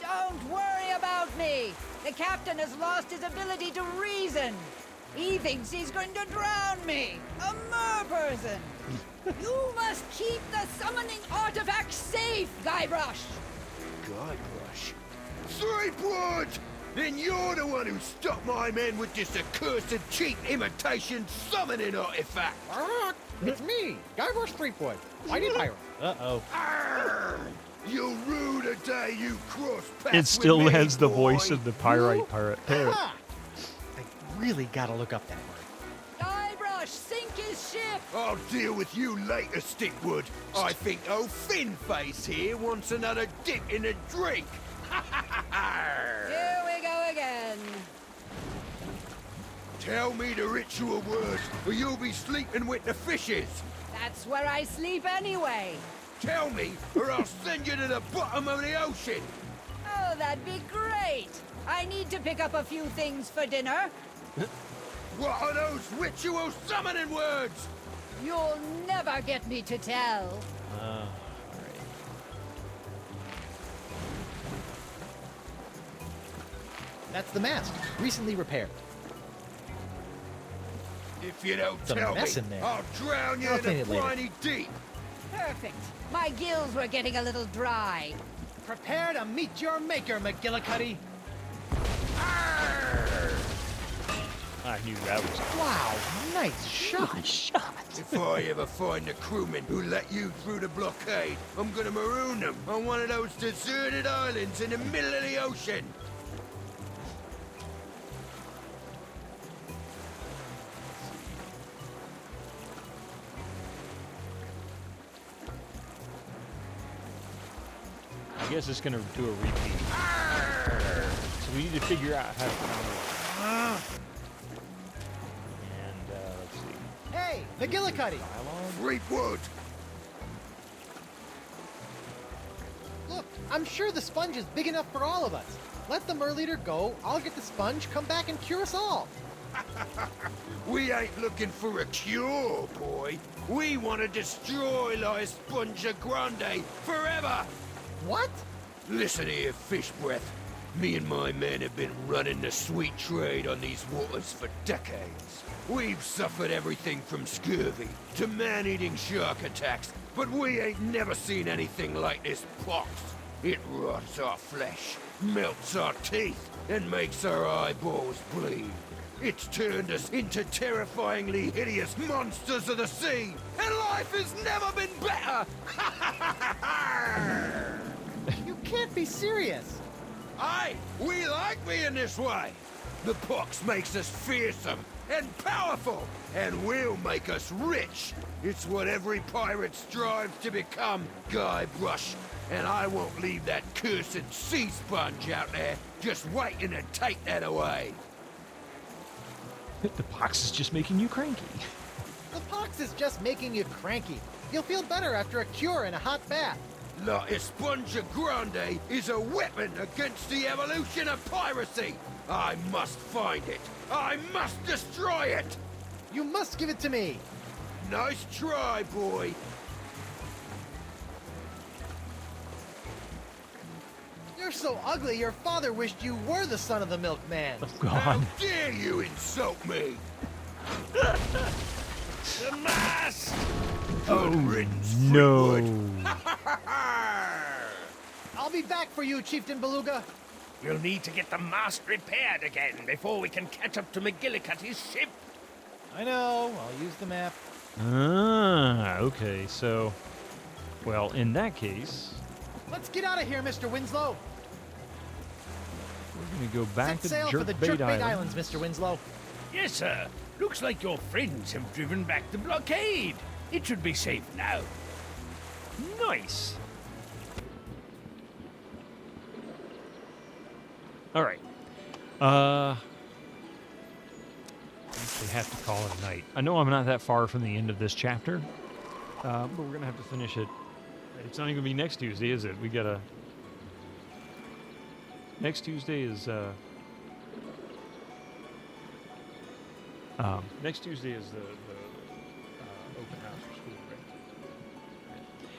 Don't worry about me. The captain has lost his ability to reason. He thinks he's going to drown me, a mer person. You must keep the summoning artifacts safe, Guybrush. Guybrush? Threepwood! Then you're the one who stopped my men with this accursed cheap imitation summoning artifact. It's me, Guybrush Threepwood. Mighty pirate. Uh-oh. Arrgh! You'll rue the day you cross paths It still with me, has the boy. voice of the pirate. Ah! I really gotta look up that word. Guybrush, sink his ship. I'll deal with you later, Stickwood. I think old Finface here wants another dip in the drink. Here we go again. Tell me the ritual words, or you'll be sleeping with the fishes. That's where I sleep anyway. Tell me, or I'll send you to the bottom of the ocean. Oh, that'd be great. I need to pick up a few things for dinner. What are those ritual summoning words? You'll never get me to tell. That's the mast, recently repaired. If you don't It's a tell mess me, in there. I'll drown you I'll in clean a it later. briny deep. Perfect. My gills were getting a little dry. Prepare to meet your maker, McGillicuddy. I knew that was. Wow, nice shot. If I ever find the crewmen who let you through the blockade, I'm gonna maroon them on one of those deserted islands in the middle of the ocean. I guess it's gonna do a repeat. So we need to figure out how to counter it. And let's see. Hey, McGillicuddy. Reapwood. Look, I'm sure the sponge is big enough for all of us. Let the Merleader go, I'll get the sponge, come back and cure us all. We ain't looking for a cure, boy. We want to destroy La Esponja Grande forever. What? Listen here, fish breath. Me and my men have been running the sweet trade on these waters for decades. We've suffered everything from scurvy to man-eating shark attacks, but we ain't never seen anything like this pox. It rots our flesh, melts our teeth, and makes our eyeballs bleed. It's turned us into terrifyingly hideous monsters of the sea, and life has never been better! You can't be serious. Aye, we like being this way. The pox makes us fearsome and powerful, and will make us rich. It's what every pirate strives to become, Guybrush. And I won't leave that cursed sea sponge out there just waiting to take that away. The pox is just making you cranky. The pox is just making you cranky. You'll feel better after a cure in a hot bath. La Esponja Grande is a weapon against the evolution of piracy. I must find it. I must destroy it. You must give it to me. Nice try, boy. You're so ugly, your father wished you were the son of the milkman. Oh, How dare you insult me? The mast! Oh, no. I'll be back for you, Chieftain Beluga. We'll need to get the mast repaired again before we can catch up to McGillicuddy's ship. I know, I'll use the map. Ah, okay, so... Well, in that case... Let's get out of here, Mr. Winslow. We're going to go back Set to sail for the Jerkbait Jerkbait Islands. Islands, Mr. Winslow. Yes, sir. Looks like your friends have driven back the blockade. It should be safe now. Nice. All right. I actually have to call it a night. I know I'm not that far from the end of this chapter, but we're going to have to finish it. It's not even going to be next Tuesday, is it? We got to... Next Tuesday is... next Tuesday is the open house for school, right?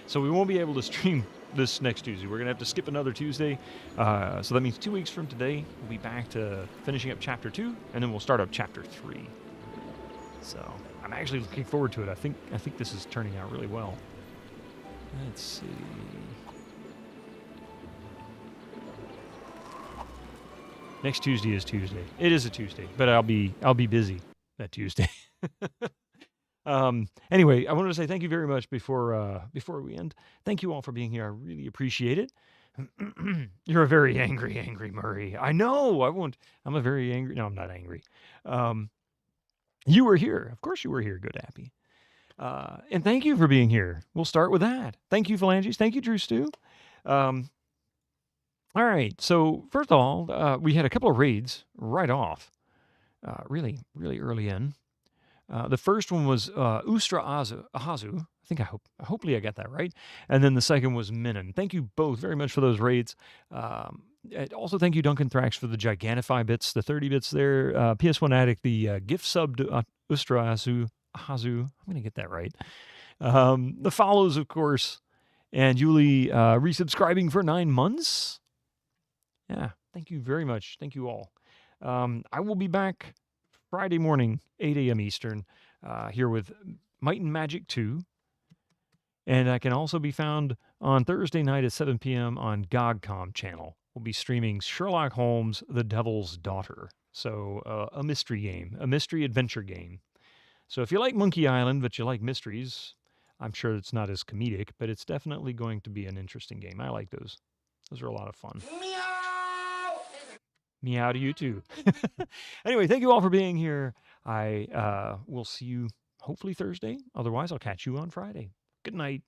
So we won't be able to stream this next Tuesday. We're going to have to skip another Tuesday. So that means 2 weeks from today, we'll be back to finishing up Chapter 2, and then we'll start up Chapter 3. So I'm actually looking forward to it. I think this is turning out really well. Let's see. Next Tuesday is Tuesday. It is a Tuesday, but I'll be busy that Tuesday. Anyway, I wanted to say thank you very much before we end. Thank you all for being here. I really appreciate it. You're a very angry Murray. I know. I'm a very angry. No, I'm not angry. You were here. Of course you were here, Good Appy. And thank you for being here. We'll start with that. Thank you, Phalanges. Thank you, Drew Stew. All right. So first of all, we had a couple of raids right off. Really early in. The first one was Ustra Ahazu. Hopefully I got that right. And then the second was Minnan. Thank you both very much for those raids. And also thank you, Duncan Thrax, for the Gigantify bits, the 30 bits there. PS1 Addict, the gift sub to Ustra Ahazu. I'm going to get that right. The follows, of course. And Yuli resubscribing for 9 months. Yeah, thank you very much. Thank you all. I will be back Friday morning, 8 a.m. Eastern, here with Might and Magic 2. And I can also be found on Thursday night at 7 p.m. on GogCom channel. We'll be streaming Sherlock Holmes, The Devil's Daughter. So a mystery game, a mystery adventure game. So if you like Monkey Island, but you like mysteries, I'm sure it's not as comedic, but it's definitely going to be an interesting game. I like those. Those are a lot of fun. Meow to you too. Anyway, thank you all for being here. I will see you hopefully Thursday. Otherwise, I'll catch you on Friday. Good night.